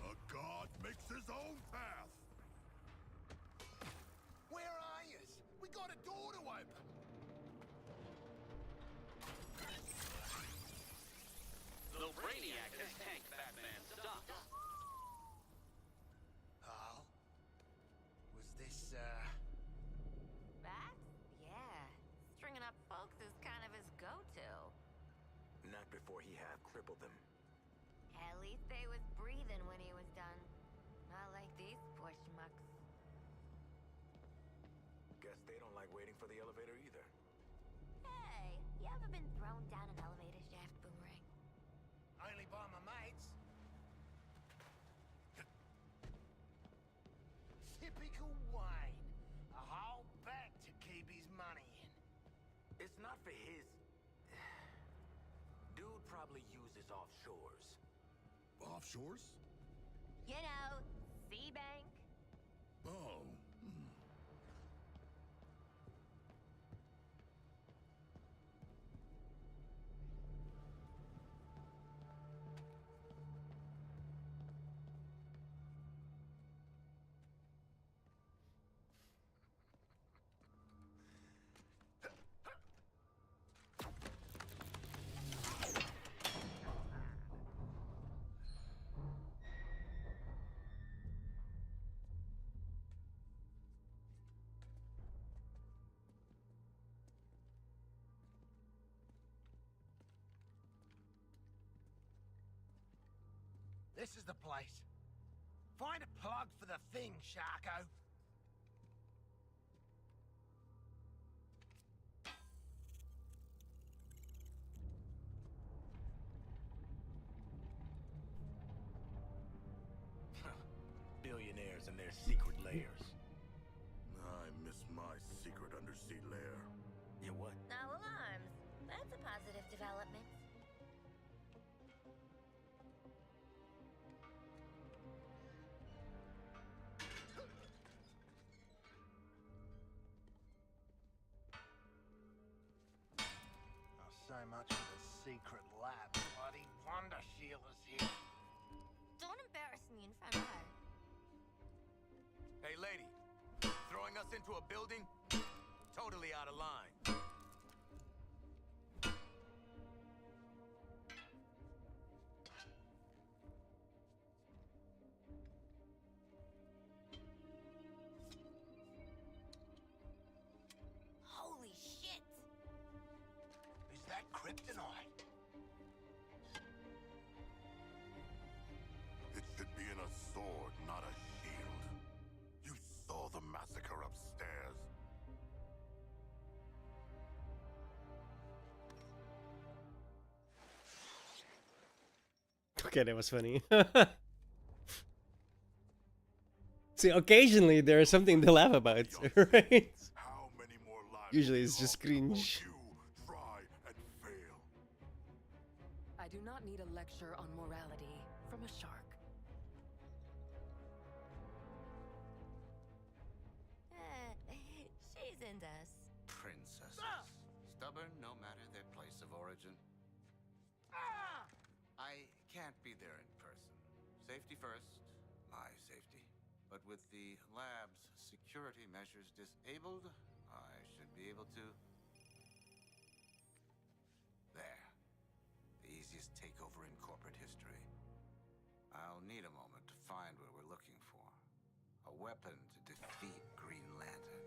A god makes his own path. Where are you? We got a door to open. Though Brainiac has tanked Batman's stuff. Oh? Was this, Bats? Yeah. Stringing up folks is kind of his go-to. Not before he half crippled them. At least they was breathing when he was done. Not like these poor schmucks. Guess they don't like waiting for the elevator either. Hey, you ever been thrown down an elevator shaft, Boomerang? only by my mates? Typical Wayne. A whole back to keep his money in. It's not for his... Dude probably uses offshores. Offshores? You know, Seabank. Oh. This is the place. Find a plug for the thing, Sharko. Billionaires and their secret layers. I miss my secret undersea lair. Yeah, what? No alarms. That's a positive development. So much for the secret lab. Bloody Wonder Sheila's here. Don't embarrass me in front of her. Hey, lady. Throwing us into a building? Totally out of line. Holy shit! Is that kryptonite? It should be in a sword, not a shield. You saw the massacre upstairs. Okay, that was funny. See, occasionally there is something to laugh about, right? Usually it's just cringe. I do not need a lecture on morality from a shark. She's into us. Princesses. Stuff stubborn no matter their place of origin. I can't be there in person. Safety first, my safety. But with the lab's security measures disabled, I should be able to... There. The easiest takeover in corporate history. I'll need a moment to find what we're looking for. A weapon to defeat Green Lantern.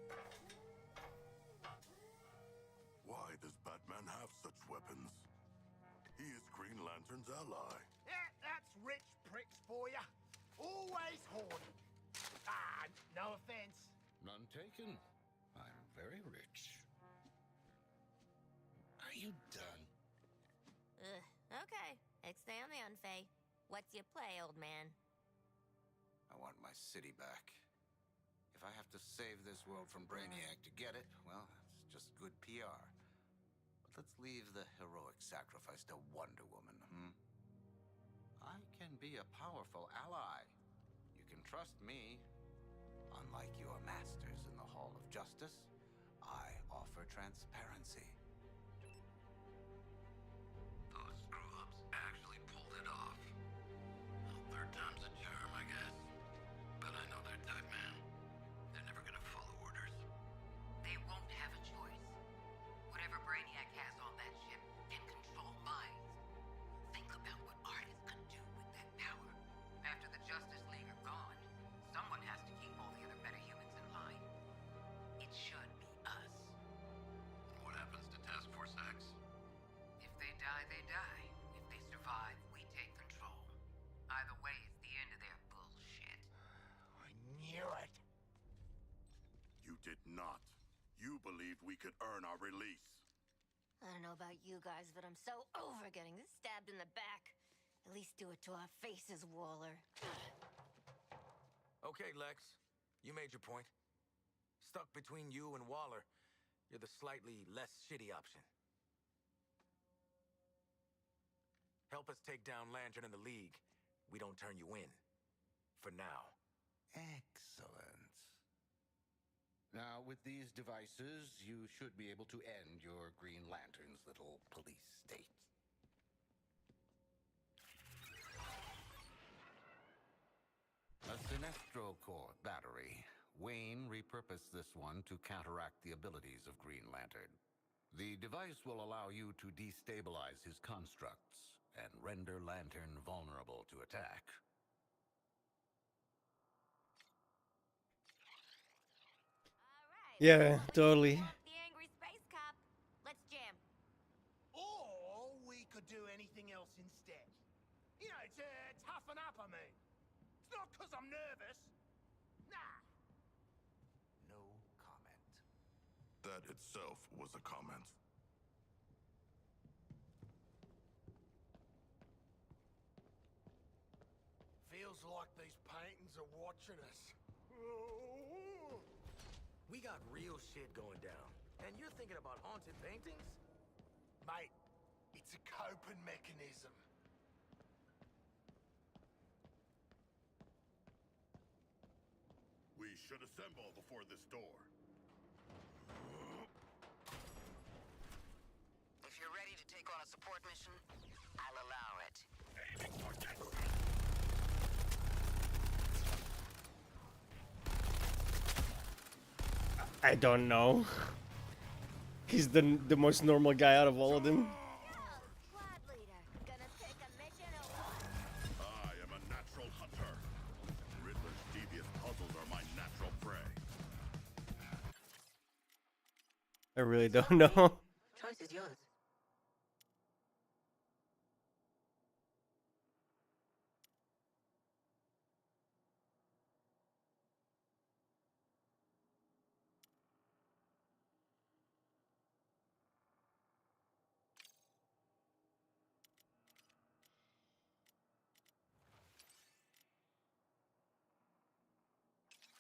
Why does Batman have such weapons? He is Green Lantern's ally. Yeah, that's rich pricks for ya. Always hoarding. No offense. None taken. I'm very rich. Are you done? Okay. Expound on, Faye. What's your play, old man? I want my city back. If I have to save this world from Brainiac to get it, well, it's just good PR. But let's leave the heroic sacrifice to Wonder Woman, I can be a powerful ally. You can trust me. Unlike your masters in the Hall of Justice, I offer transparency. Those screw-ups actually pulled it off. Well, third time's a charm, I guess. But I know their type, man. They're never gonna follow orders. They won't have a choice. Whatever Brainiac has on that ship can control minds. Think about what artists could do with that power. After the Justice League are gone, someone has to keep all the other metahumans in line. It should be us. What happens to Task Force X? If they die, they die. If they survive, we take control. Either way, it's the end of their bullshit. I knew it. You did not. You believed we could earn our release. I don't know about you guys, but I'm so over getting stabbed in the back. At least do it to our faces, Waller. Okay, Lex. You made your point. Stuck between you and Waller, you're the slightly less shitty option. Help us take down Lantern and the League. We don't turn you in. For now. Excellent. Now, with these devices, you should be able to end your Green Lantern's little police state. A Sinestro Core battery. Wayne repurposed this one to counteract the abilities of Green Lantern. The device will allow you to destabilize his constructs and render Lantern vulnerable to attack. Yeah, totally. The angry space cop. Let's jam. Or we could do anything else instead. You know, to toughen up, I mean. It's not because I'm nervous. Nah. No comment. That itself was a comment. Feels like these paintings are watching us. We got real shit going down. And you're thinking about haunted paintings? Mate, it's a coping mechanism. We should assemble before this door. If you're ready to take on a support mission, I'll allow it. Aiming for destiny. I don't know. He's the most normal guy out of all of them. I am a natural hunter. Riddler's devious puzzles are my natural prey. I really don't know. Choice is yours.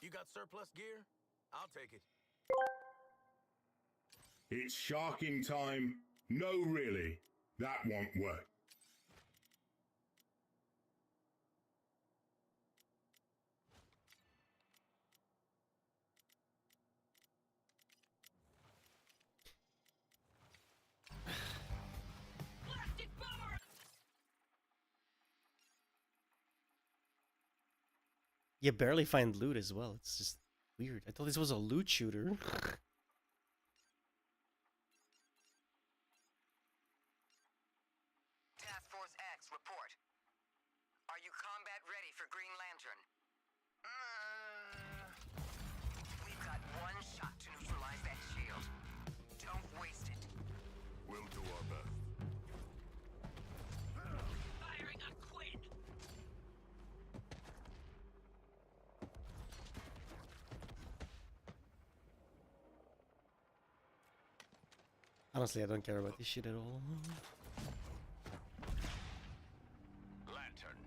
You got surplus gear? I'll take it. It's sharking time. No, really. That won't work. You barely find loot as well. It's just weird. I thought this was a loot shooter. Task Force X, report. Are you combat ready for Green Lantern? We've got one shot to neutralize that shield. Don't waste it. We'll do our best. Firing on Quinn. Honestly, I don't care about this shit at all. Lantern.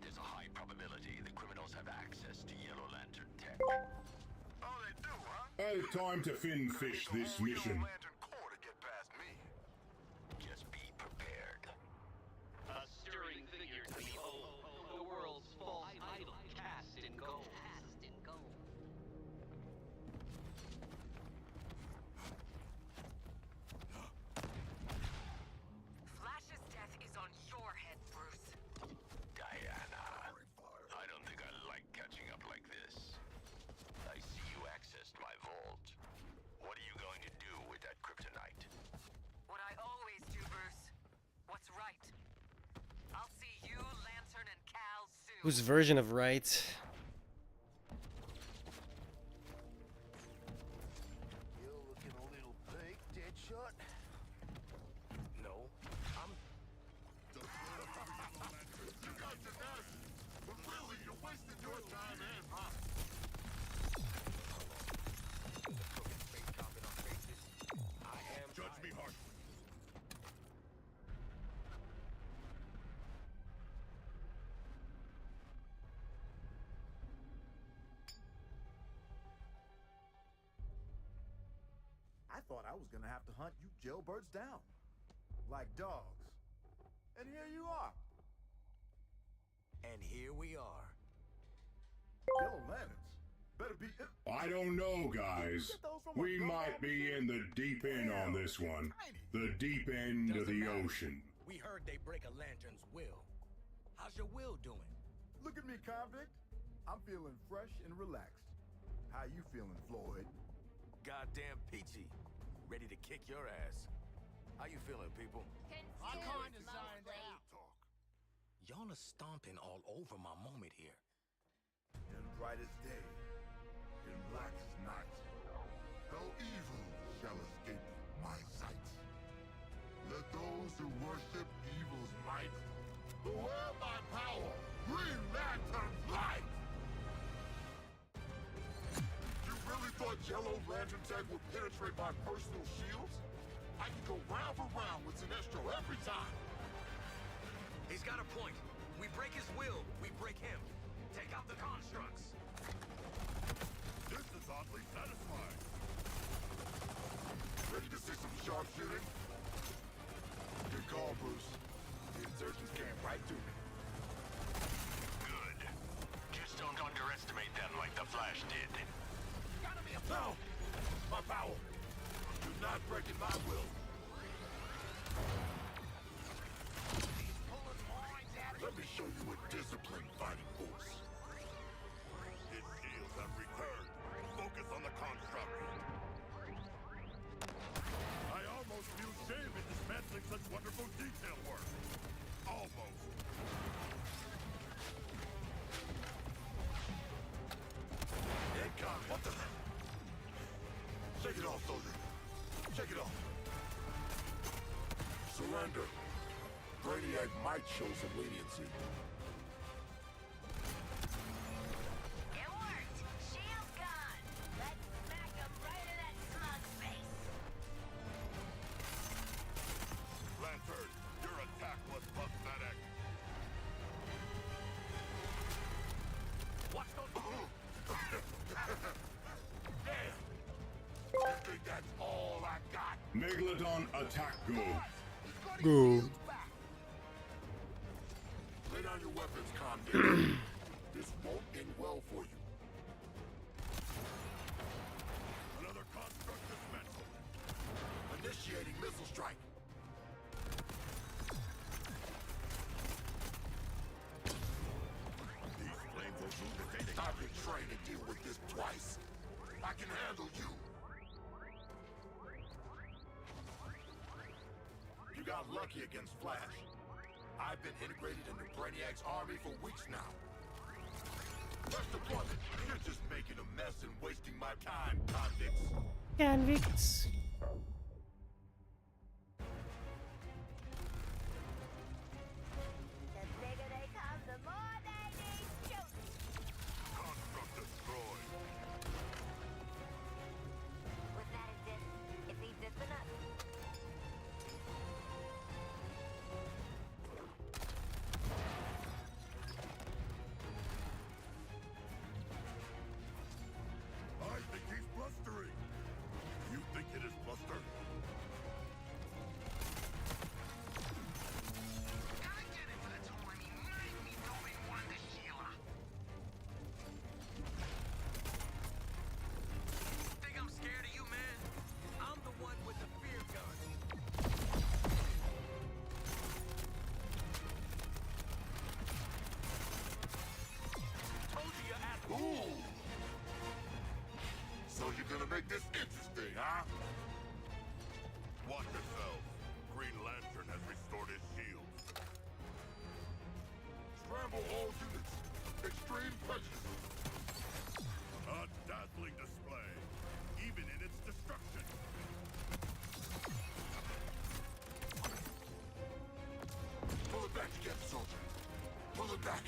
There's a high probability the criminals have access to Yellow Lantern tech. Oh, they do, huh? Time to finish this mission. Just be prepared. A stirring figure to behold. The world's false idol cast in gold. Flash's death is on your head, Bruce. Diana. I don't think I like catching up like this. I see you accessed my vault. What are you going to do with that kryptonite? What I always do, Bruce. What's right. I'll see you, Lantern, and Cal soon. Whose version of right? You're looking a little peaked, Deadshot. No, I'm. You got the nest, but really, you're wasting your time and mine. I am. Judge me harshly. I thought I was gonna have to hunt you jailbirds down. Like dogs. And here you are. And here we are. Yellow Lanterns. Better be... I don't know, guys. We might be in the deep end on this one. The deep end of the ocean. We heard they break a lantern's will. How's your will doing? Look at me, convict. I'm feeling fresh and relaxed. How you feeling, Floyd? Goddamn peachy. Ready to kick your ass. How you feeling, people? I kinda zoned out. Y'all are stomping all over my moment here. In brightest day, in blackest night, no evil shall escape my sight. Let those who worship evil's might beware my power, Green Lantern's light! You really thought Yellow Lantern tech would penetrate my personal shields? I can go round for round with Sinestro every time. He's got a point. We break his will, we break him. Take out the constructs. This is oddly satisfying. Ready to see some sharpshooting? Good call, Bruce. The insurgents came right to me. Good. Just don't underestimate them like the Flash did. Gotta be a no! My power! You're not breaking my will. Let me show you a disciplined fighting force. His shields have returned. Focus on the construct. I almost feel shame in dismantling such wonderful detail work. Almost. Incoming. What the? Shake it off, soldier. Shake it off. Surrender. Brainiac might show some leniency. It worked. Shield gone. Let's smack him right in that smug face. Lantern, your attack was pathetic. Watch those. Damn. You think that's all I got? Megalodon attack go. Go. Lay down your weapons, convict. This won't end well for you. Another construct dismantled. Initiating missile strike. These flames will move if they stop you. train and deal with this twice. I can handle you. You got lucky against Flash. I've been integrated into Brainiac's army for weeks now. First deployment, you're just making a mess and wasting my time, convicts. Convicts. The bigger they come, the more they need shooting. Construct destroyed. Was that a diss? Is he dissing us? I think he's blustering. You think it is bluster? Think I'm scared of you, man? I'm the one with the fear gun. Told you your ass. Ooh. So you're gonna make this interesting, huh? Watch yourself. Green Lantern has restored his shield. Scramble all units. Extreme prejudice. A dazzling display, even in its destruction. Pull it back together, soldier. Pull it back.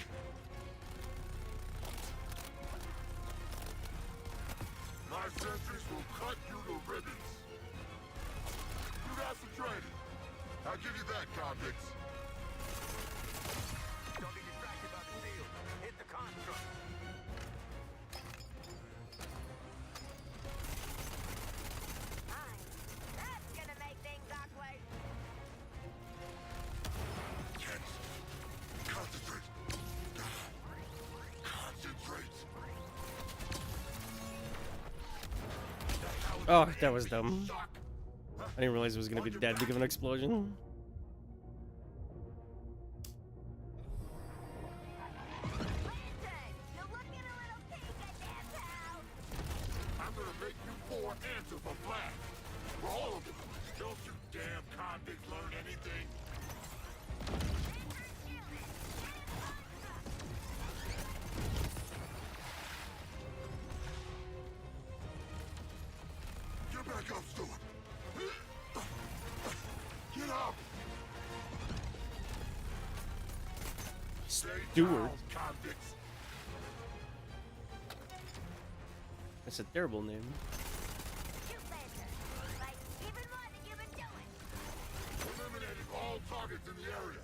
My sentries will cut you to ribbons. You got some training. I'll give you that, convicts. Don't be distracted by the shield. Hit the construct. That's gonna make things awkward. Kent, concentrate. Concentrate. Oh, that was dumb. I didn't realize it was gonna be that big of an explosion. I'm gonna make you four answer for Flash. For all of them. Don't you damn convicts learn anything? Get back up, Stewart. Get up. Stay Stewart. down, convicts. That's a terrible name. Eliminating all targets in the area.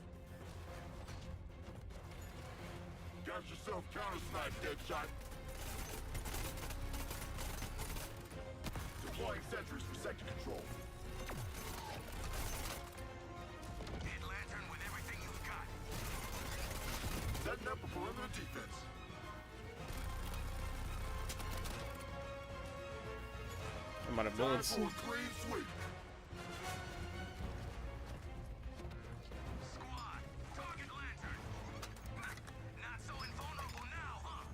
Got yourself counter-sniped, Deadshot. Deploying sentries for sector control. Hit Lantern with everything you've got. Setting up a perimeter defense. I'm out of bullets. Time for a clean sweep. Squad, target Lantern. Not so invulnerable now, huh?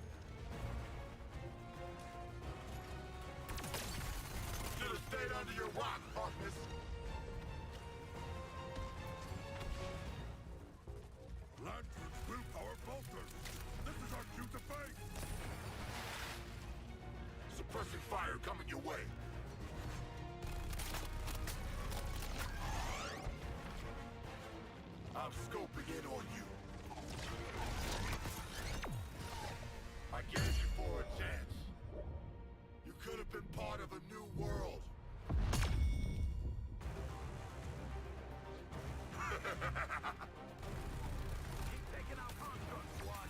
Should have stayed under your rock, Harkness. Lantern's willpower falters. This is our cue to fight. Suppressing fire coming your way. I'm scoping in on you. I gave you four a chance. You could have been part of a new world. Keep taking out construct, squad.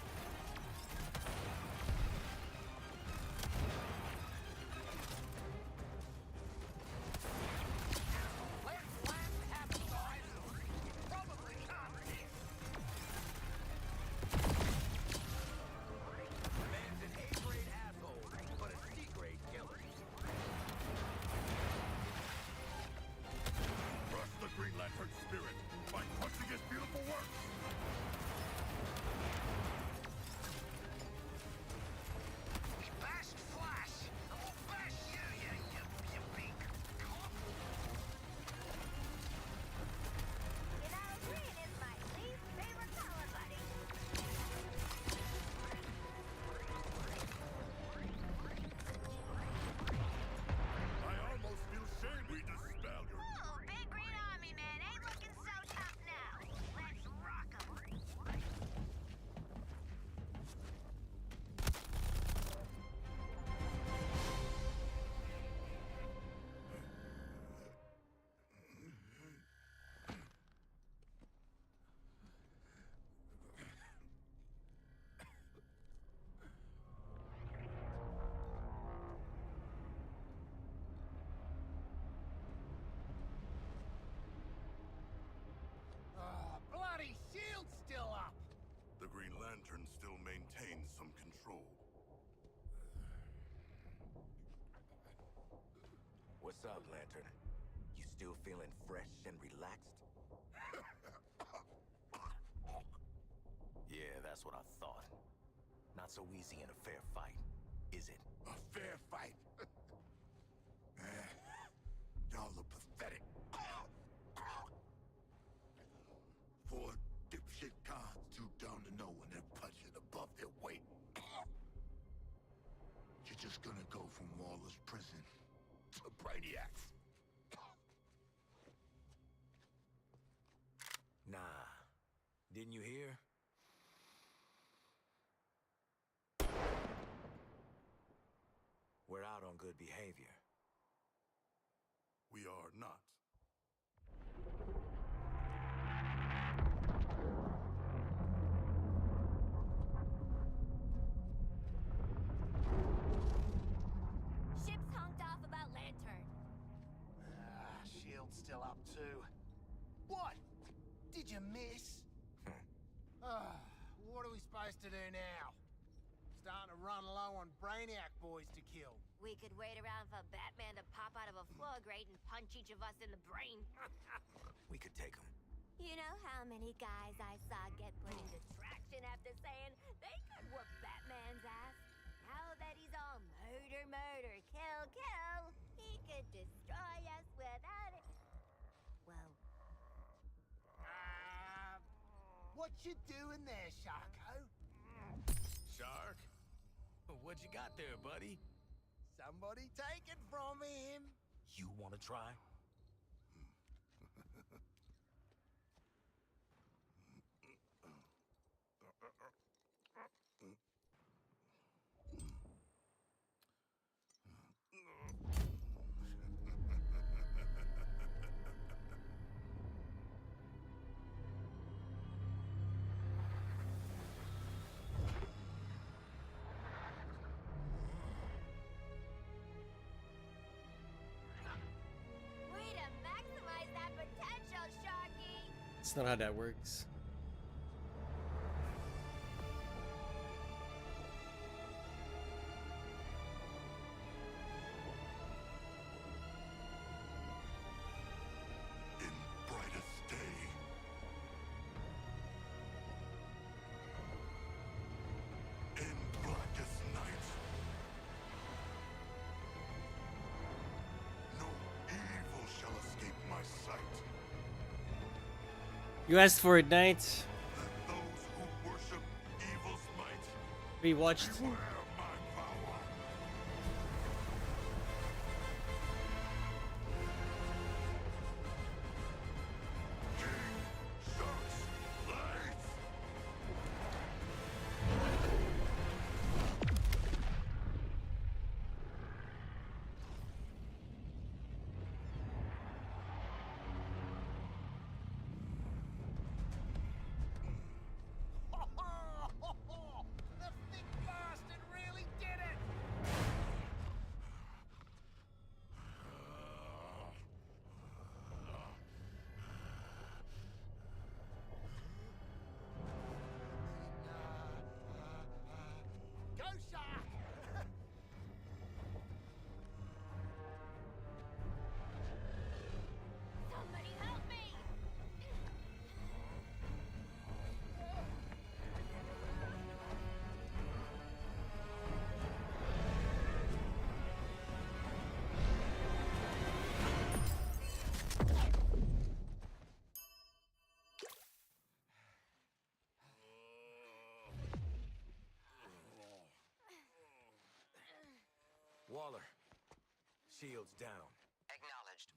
control. What's up, Lantern? You still feeling fresh and relaxed? Yeah, that's what I thought. Not so easy in a fair fight, is it? A fair fight? Y'all look pathetic. Four dipshit cons too dumb to know when they're punching above their weight. You're just gonna go from Waller's prison to Brainiac's. Nah. Didn't you hear? We're out on good behavior. We are not. Ship's honked off about Lantern. Shield's still up too. What? Did you miss? What are we supposed to do now? Starting to run low on Brainiac boys to kill. We could wait around for Batman to pop out of a floor grate and punch each of us in the brain. We could take him. You know how many guys I saw get put into traction after saying they could whoop Batman's ass? Now that he's all murder, murder, kill, kill, he could destroy us without it. Well... What you doing there, Sharko? Shark? What you got there, buddy? Somebody take it from him. You wanna try? Way to maximize that potential, Sharky! It's not how that works. In brightest day. In blackest night. No evil shall escape my sight. You asked for it, Knight. Let those who worship evil's might Rewatched. beware my power. King Shark's Blades. The thick bastard really did it! Go, Shark! Somebody help me! Waller. Shields down. Acknowledged.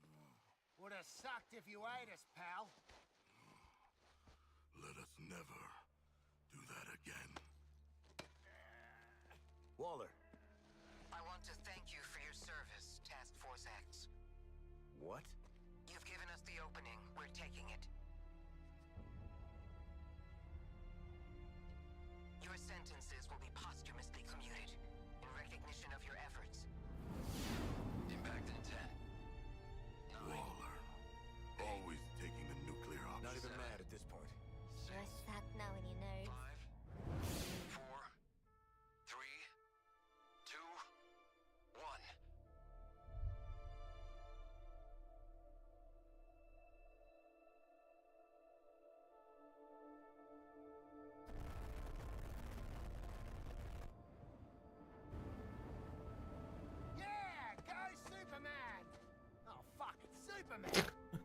Would have sucked if you ate us, pal. Let us never do that again. Waller. I want to thank you for your service, Task Force X. What? You've given us the opening. We're taking it. Your sentences will be posthumously commuted in recognition of your efforts. Impact in 10. Waller. Always taking the nuclear option. Not even mad at this point. Sure suck knowing you nerds. 5, 4, 3,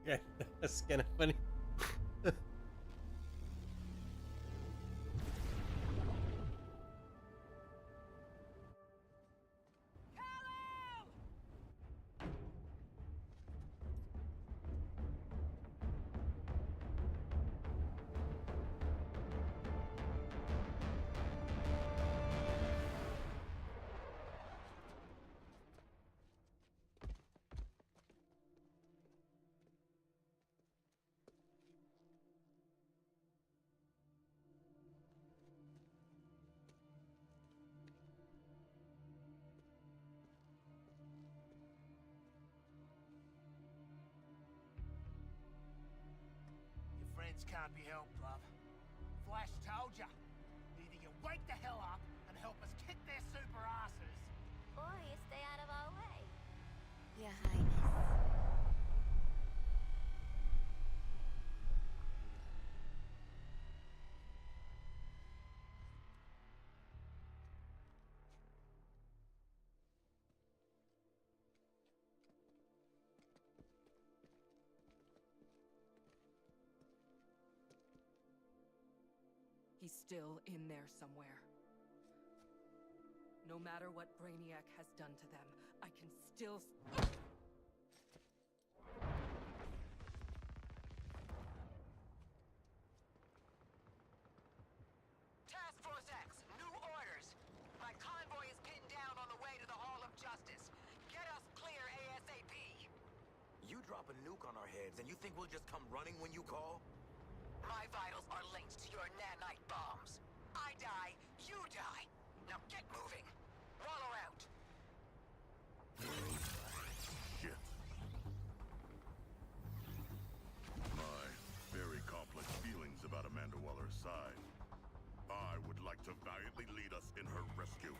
Okay, that's kind of funny. Your friends can't be helped, love. Flash told ya. Either you wake the hell up and help us kick their super asses, Or you stay out of our way. Your Highness. He's still in there somewhere. No matter what Brainiac has done to them, I can still... Task Force X, new orders. My convoy is pinned down on the way to the Hall of Justice. Get us clear ASAP. You drop a nuke on our heads, and you think we'll just come running when you call? My vitals are linked to your nanite bombs. I die, you die. Now get moving. Wallow out. Shit. My very complex feelings about Amanda Waller aside, I would like to valiantly lead us in her rescue.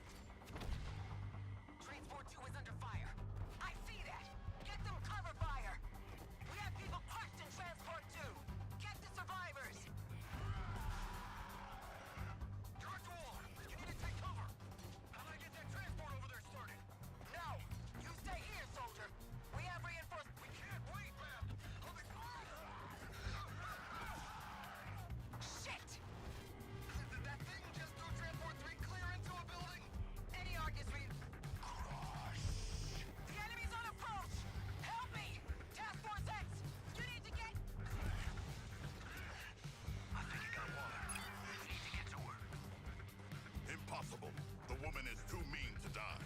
Transport 2 is under fire. I see that. Get them cover fire. We have people crushed in Transport 2. Get the survivors. Direct wall! You need to take cover! How do I get that transport over there started? No, you stay here, soldier. We have reinforcements. We can't wait, man! I'll be... Shit! That thing just threw Transport 3 clear into a building! Any Argus read? The enemy's on approach! Help me! Task Force X! You need to get... I think you got Waller. We need to get to her. Impossible. The woman is too mean to die.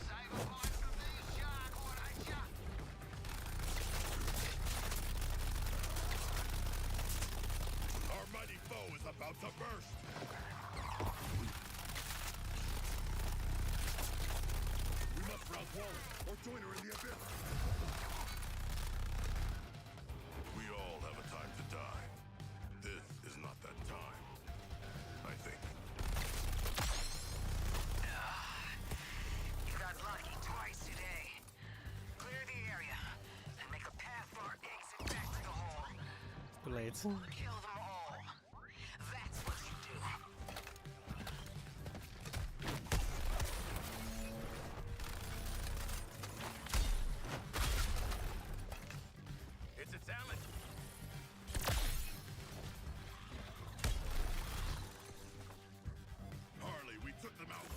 Save a point from these, Shark, won't ya? Our mighty foe is about to burst. We must rouse Waller or join her in the abyss. We all have a time to die. This is not that time. I think. You got lucky twice today. Clear the area and make a path for our exit back to the hall. Too late. Kill them all. That's what you do. It's a talent. Harley, we took them out.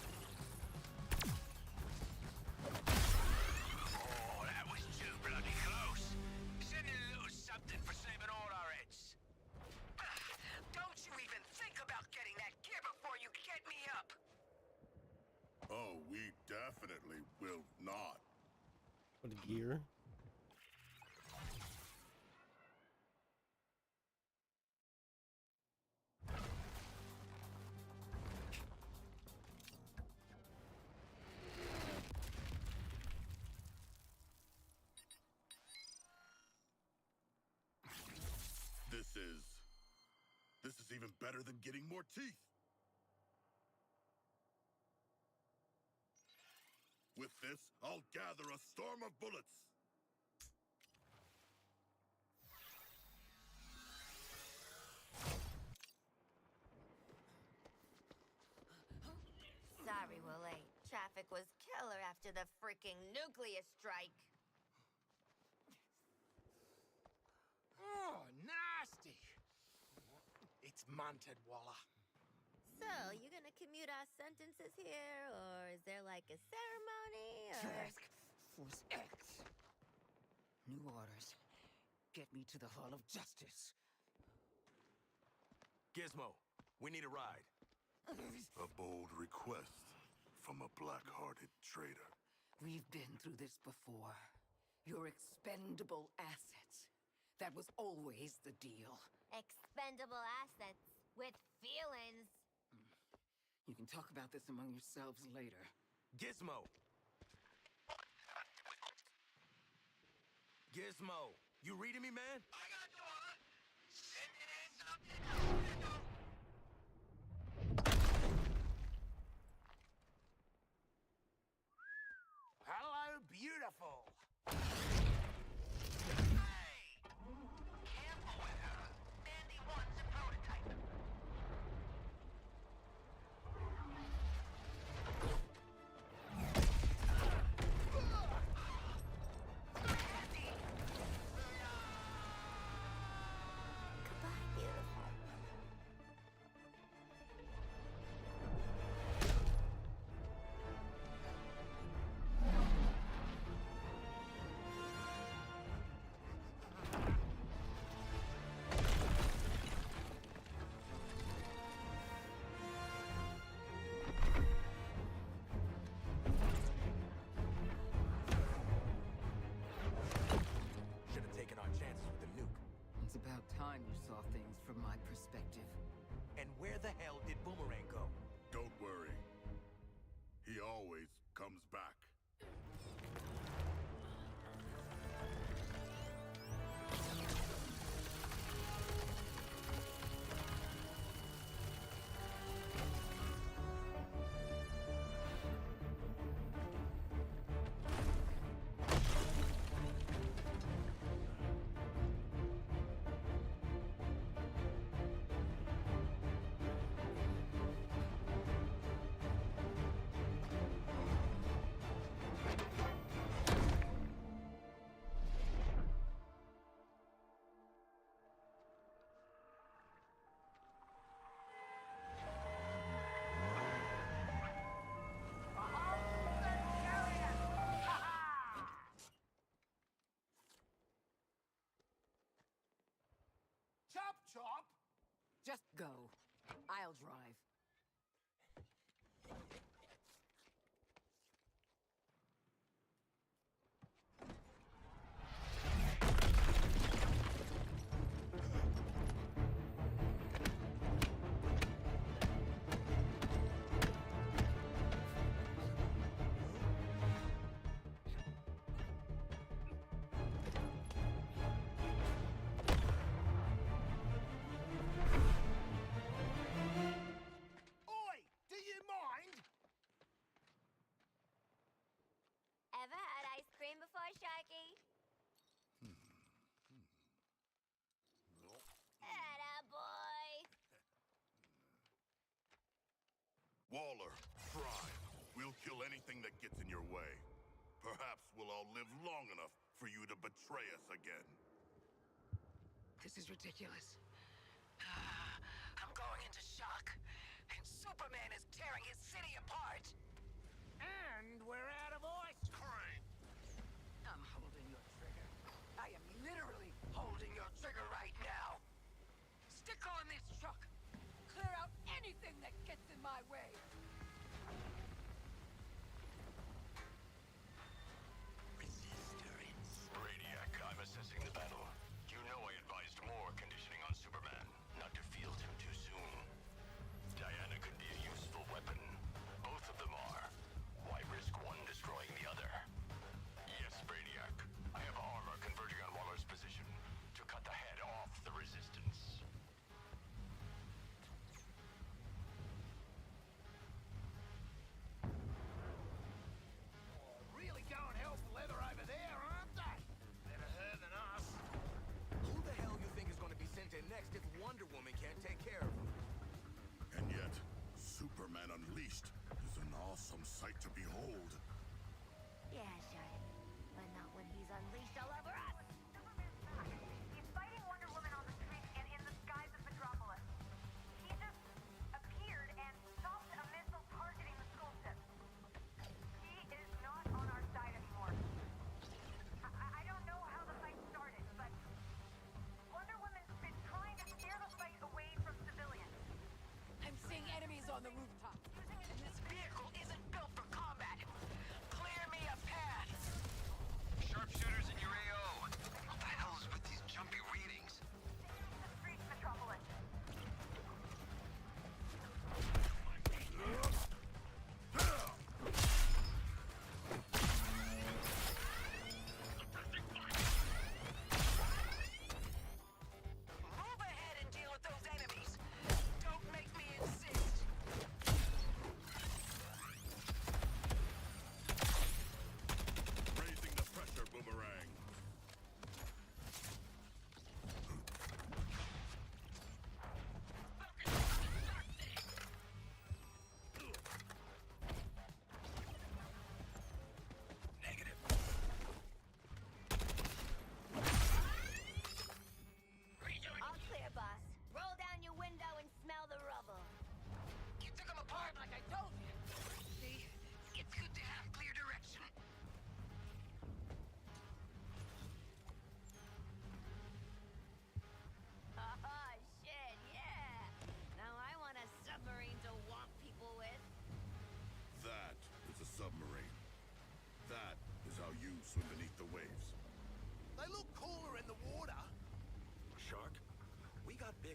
Oh, that was too bloody close. Send in a little something for saving all our heads. Don't you even think about getting that gear before you get me up. Oh, we definitely will not. What a gear. This is even better than getting more teeth. With this, I'll gather a storm of bullets. after the freaking nuclear strike. Oh, nasty. It's munted, Walla. So, you gonna commute our sentences here, or is there like a ceremony, or... Task Force X. New orders. Get me to the Hall of Justice. Gizmo, we need a ride. A bold request from a black-hearted traitor. We've been through this before. Your expendable assets. That was always the deal. Expendable assets with feelings. You can talk about this among yourselves later. Gizmo! Gizmo, you reading me, man? I got you, Walla. Send it in, something. Hello, beautiful. Careful with her. Mandy wants a prototype. Goodbye, beautiful. Should have taken our chances with the nuke. It's about time you saw things from my perspective. And where the hell did Boomerang go? Don't worry. He always comes back. Chop chop. Just go. I'll drive. Oi, do you mind? Ever had ice cream before, Sharky? Atta boy. Waller, Prime, we'll kill anything that gets in your way. Perhaps we'll all live long enough for you to betray us again. This is ridiculous. I'm going into shock. And Superman is tearing his city apart. And we're out of ice cream. I'm holding your trigger. I am literally holding your trigger right now. Stick on this truck. Clear out anything that gets in my way. Brainiac, I'm assessing the battle. You know I advised more conditioning on Superman, not to field him too soon. Diana could be a useful weapon. Both of them are. Why risk one destroying the other? Yes, Brainiac. I have armor converging on Waller's position to cut the head off the resistance.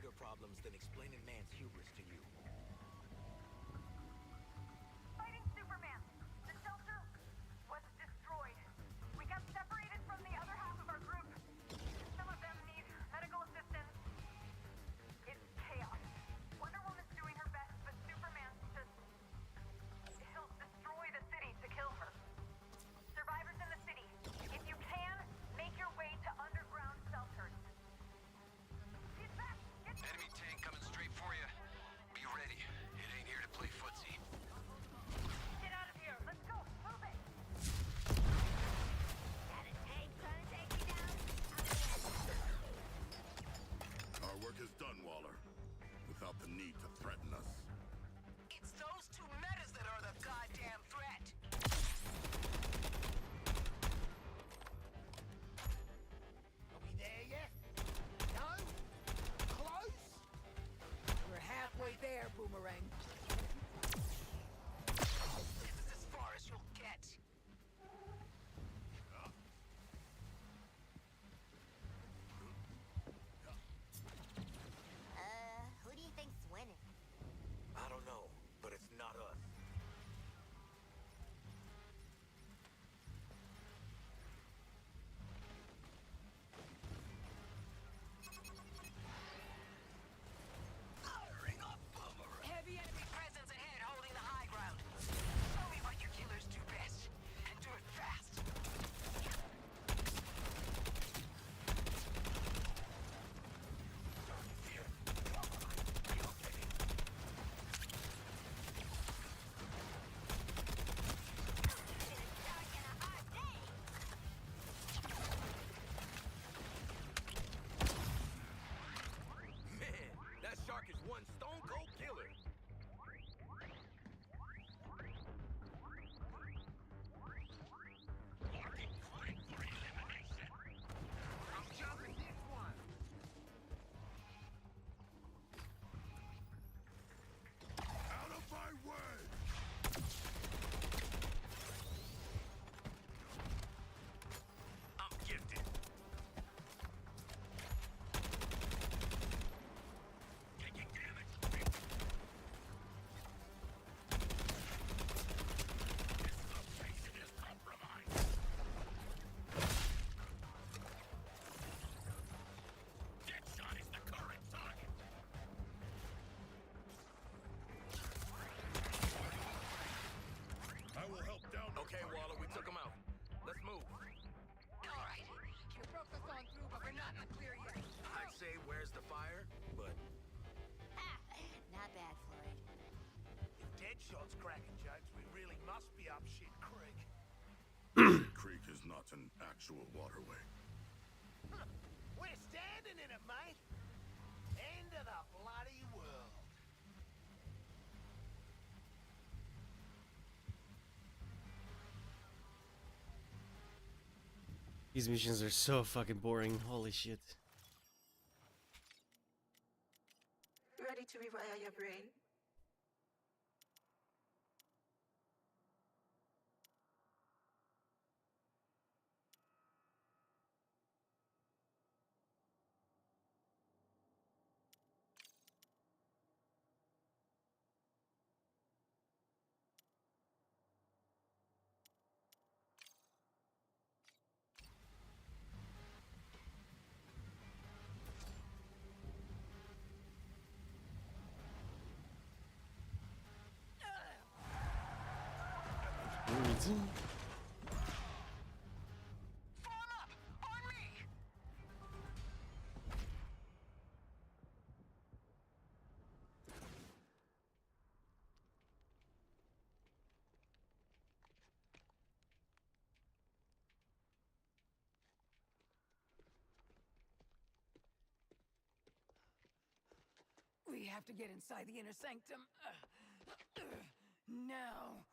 bigger problems than explaining man's hubris to you. Fighting Superman. The shelter was destroyed. We got separated from the other half of our group. Some of them need medical assistance. It's chaos. Wonder Woman's doing her best, but Superman's just... He'll destroy the city to kill her. Survivors in the city, if you can, make your way to underground shelters. Get back! Get back! Enemy tank coming straight for you. Be ready. It ain't here to play footsie. Get out of here! Let's go! Move it! Got a tank trying to take me down? Our work is done, Waller. Without the need to threaten us. It's those two metas that are the goddamn threat. Are we there yet? No? Close? We're halfway there, Boomerang. This is as far as you'll get. Who do you think's winning? I don't know, but it's not us. Heavy enemy presence ahead, holding the high ground. Show me what your killers do best, and do it fast. Man, that shark is one stone cold killer. I'm jumping this one. Out of my way! I'm gifted. Taking damage. This location is compromised. Deadshot is the current target. I will help down the Okay, target. Waller, we took him out. Let's move. All right, you broke us on through, but we're not in the clear yet. I'd say where's the fire, but Not bad, Floyd. If Deadshot's cracking jokes, we really must be up shit creek. Creek is not an actual waterway. We're standing in it, mate. End of the bloody world. These missions are so fucking boring. Holy shit. Ready to rewire your brain? Form up! On me! We have to get inside the inner sanctum. Now.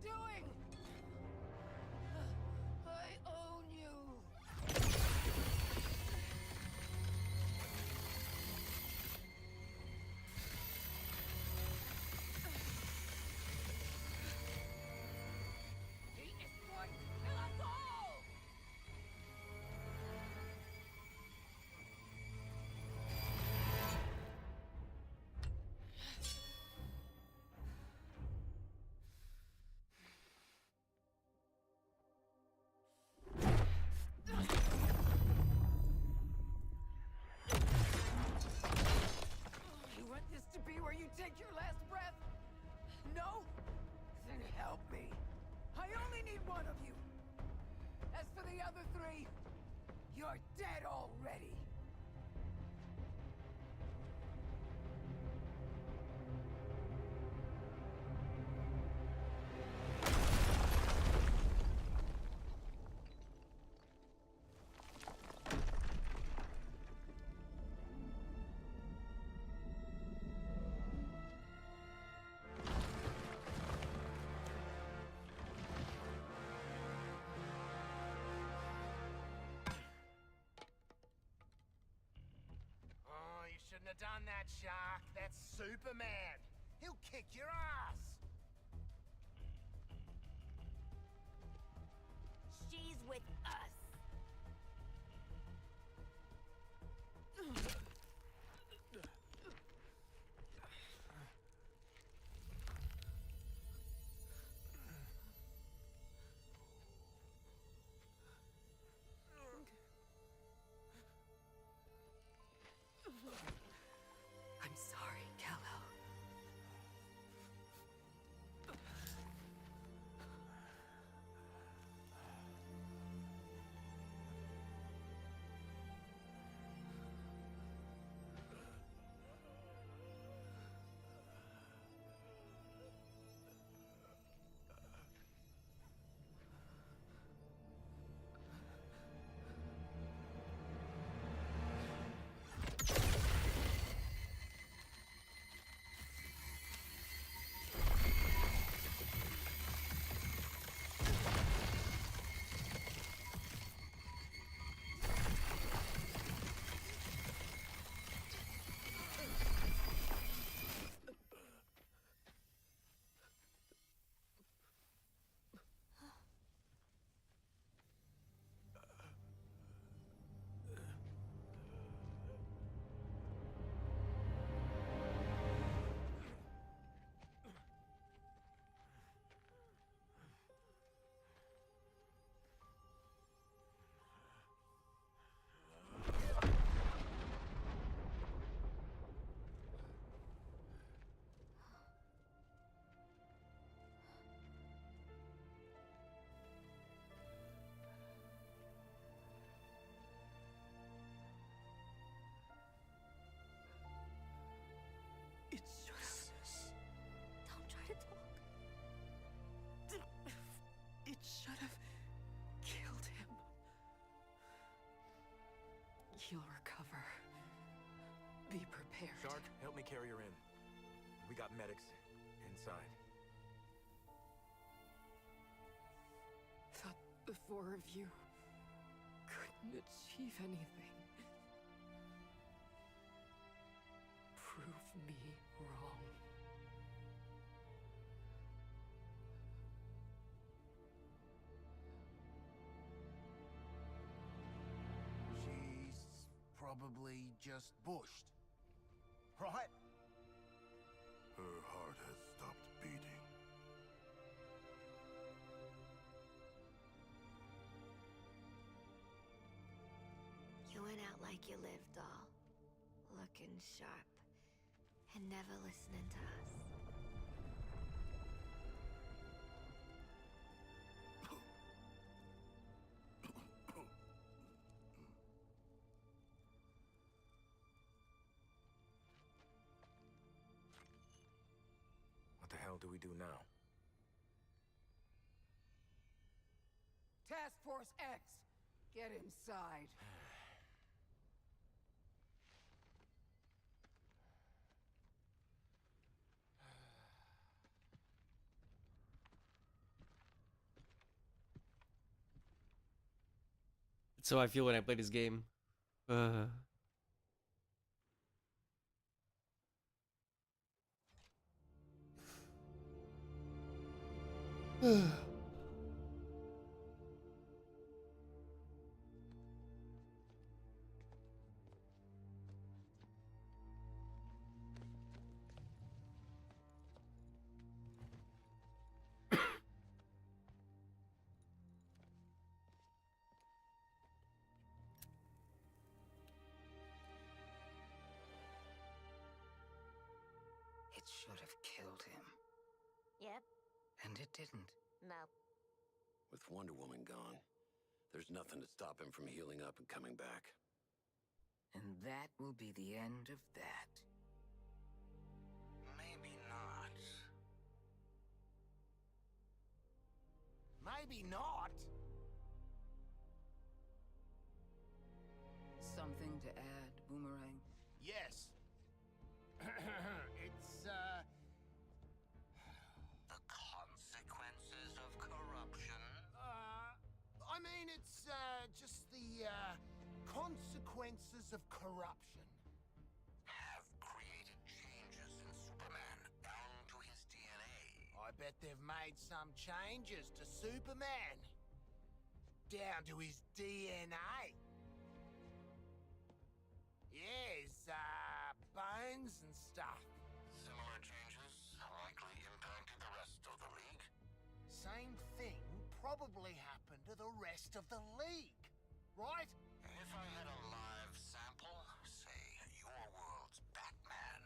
doing? I own you. He is going to kill us all! You want this to be where you take your last breath? No? Then help me. I only need one of you. As for the other three, you're dead already. Oh, you shouldn't have done that, Shark. That's Superman. He'll kick your ass. She's with us. I'm sorry, Kal-El. It should have. Don't try to talk. It should have killed him. He'll recover. Be prepared. Shark, help me carry her in. We got medics inside. Thought the four of you couldn't achieve anything. Prove me wrong. She's probably just bushed. Right? Her heart has stopped beating. You went out like you lived, doll. Looking sharp. And never listening to us. What the hell do we do now? Task Force X, get inside. That's how I feel when I play this game. It should have killed him. Yep. And it didn't. Nope. With Wonder Woman gone, there's nothing to stop him from healing up and coming back. And that will be the end of that. Maybe not. Maybe not. Something to add, Boomerang? Yes. It's, The consequences of corruption. I mean, it's, just the, consequences of corruption. Have created changes in Superman down to his DNA. I bet they've made some changes to Superman. Down to his DNA. Yeah, his, bones and stuff. Similar changes likely impacted the rest of the League. Same thing probably happened to the rest of the League, right? If I had a live sample, say your world's Batman.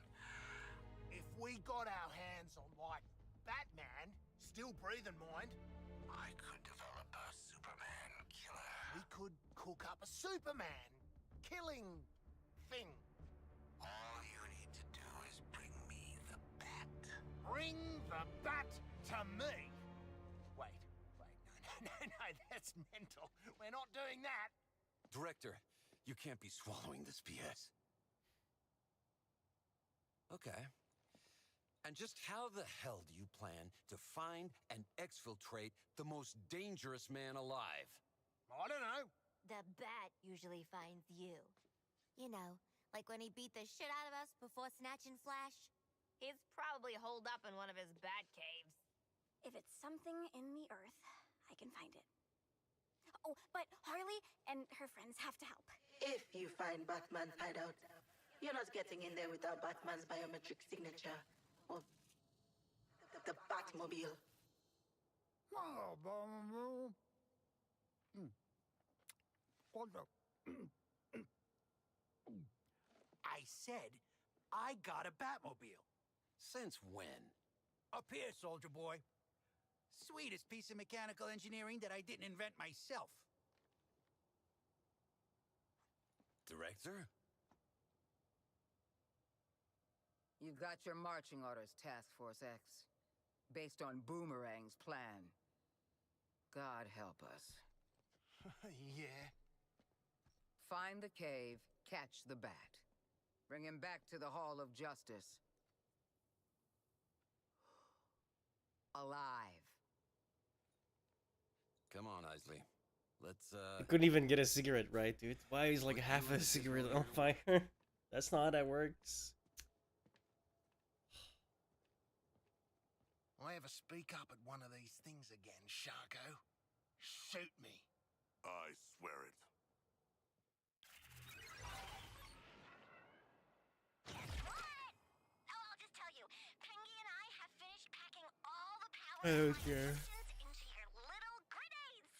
If we got our hands on, like, Batman, still breathing, mind, I could develop a Superman killer. we could cook up a Superman killing thing. All you need to do is bring me the bat. Bring the bat to me. Wait, no, that's mental. We're not doing that. Director, you can't be swallowing this BS. Okay. And just how the hell do you plan to find and exfiltrate the most dangerous man alive? I don't know. The bat usually finds you. You know, like when he beat the shit out of us before snatching Flash. He's probably holed up in one of his bat caves. If it's something in the earth, I can find it. Oh, but Harley and her friends have to help. If you find Batman's hideout, you're not getting in there without Batman's biometric signature. Or the Batmobile. I said I got a Batmobile. Since when? Up here, soldier boy. Sweetest piece of mechanical engineering that I didn't invent myself. Director? You got your marching orders, Task Force X. Based on Boomerang's plan. God help us. Yeah. Find the cave, catch the bat. Bring him back to the Hall of Justice. Alive. Come on, Isley. Let's, I couldn't even get a cigarette right, dude. Why is like half a cigarette on fire? That's not how that works. I ever speak up at one of these things again, Sharko? Shoot me. I swear it. I'll just tell you, Pengy and I have finished packing all the power Okay. into your little grenades.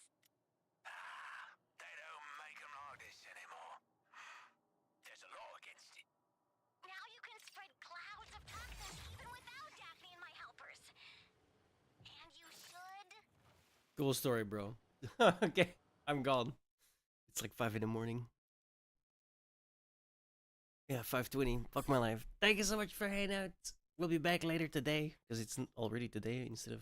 They don't make them like this anymore. There's a law against it. Now you can spread clouds of toxins even without Daphne and my helpers. And you should. Cool story, bro. Okay, I'm gone. It's like 5 in the morning. Yeah, 5:20. Fuck my life. Thank you so much for hanging out. We'll be back later today because it's already today instead of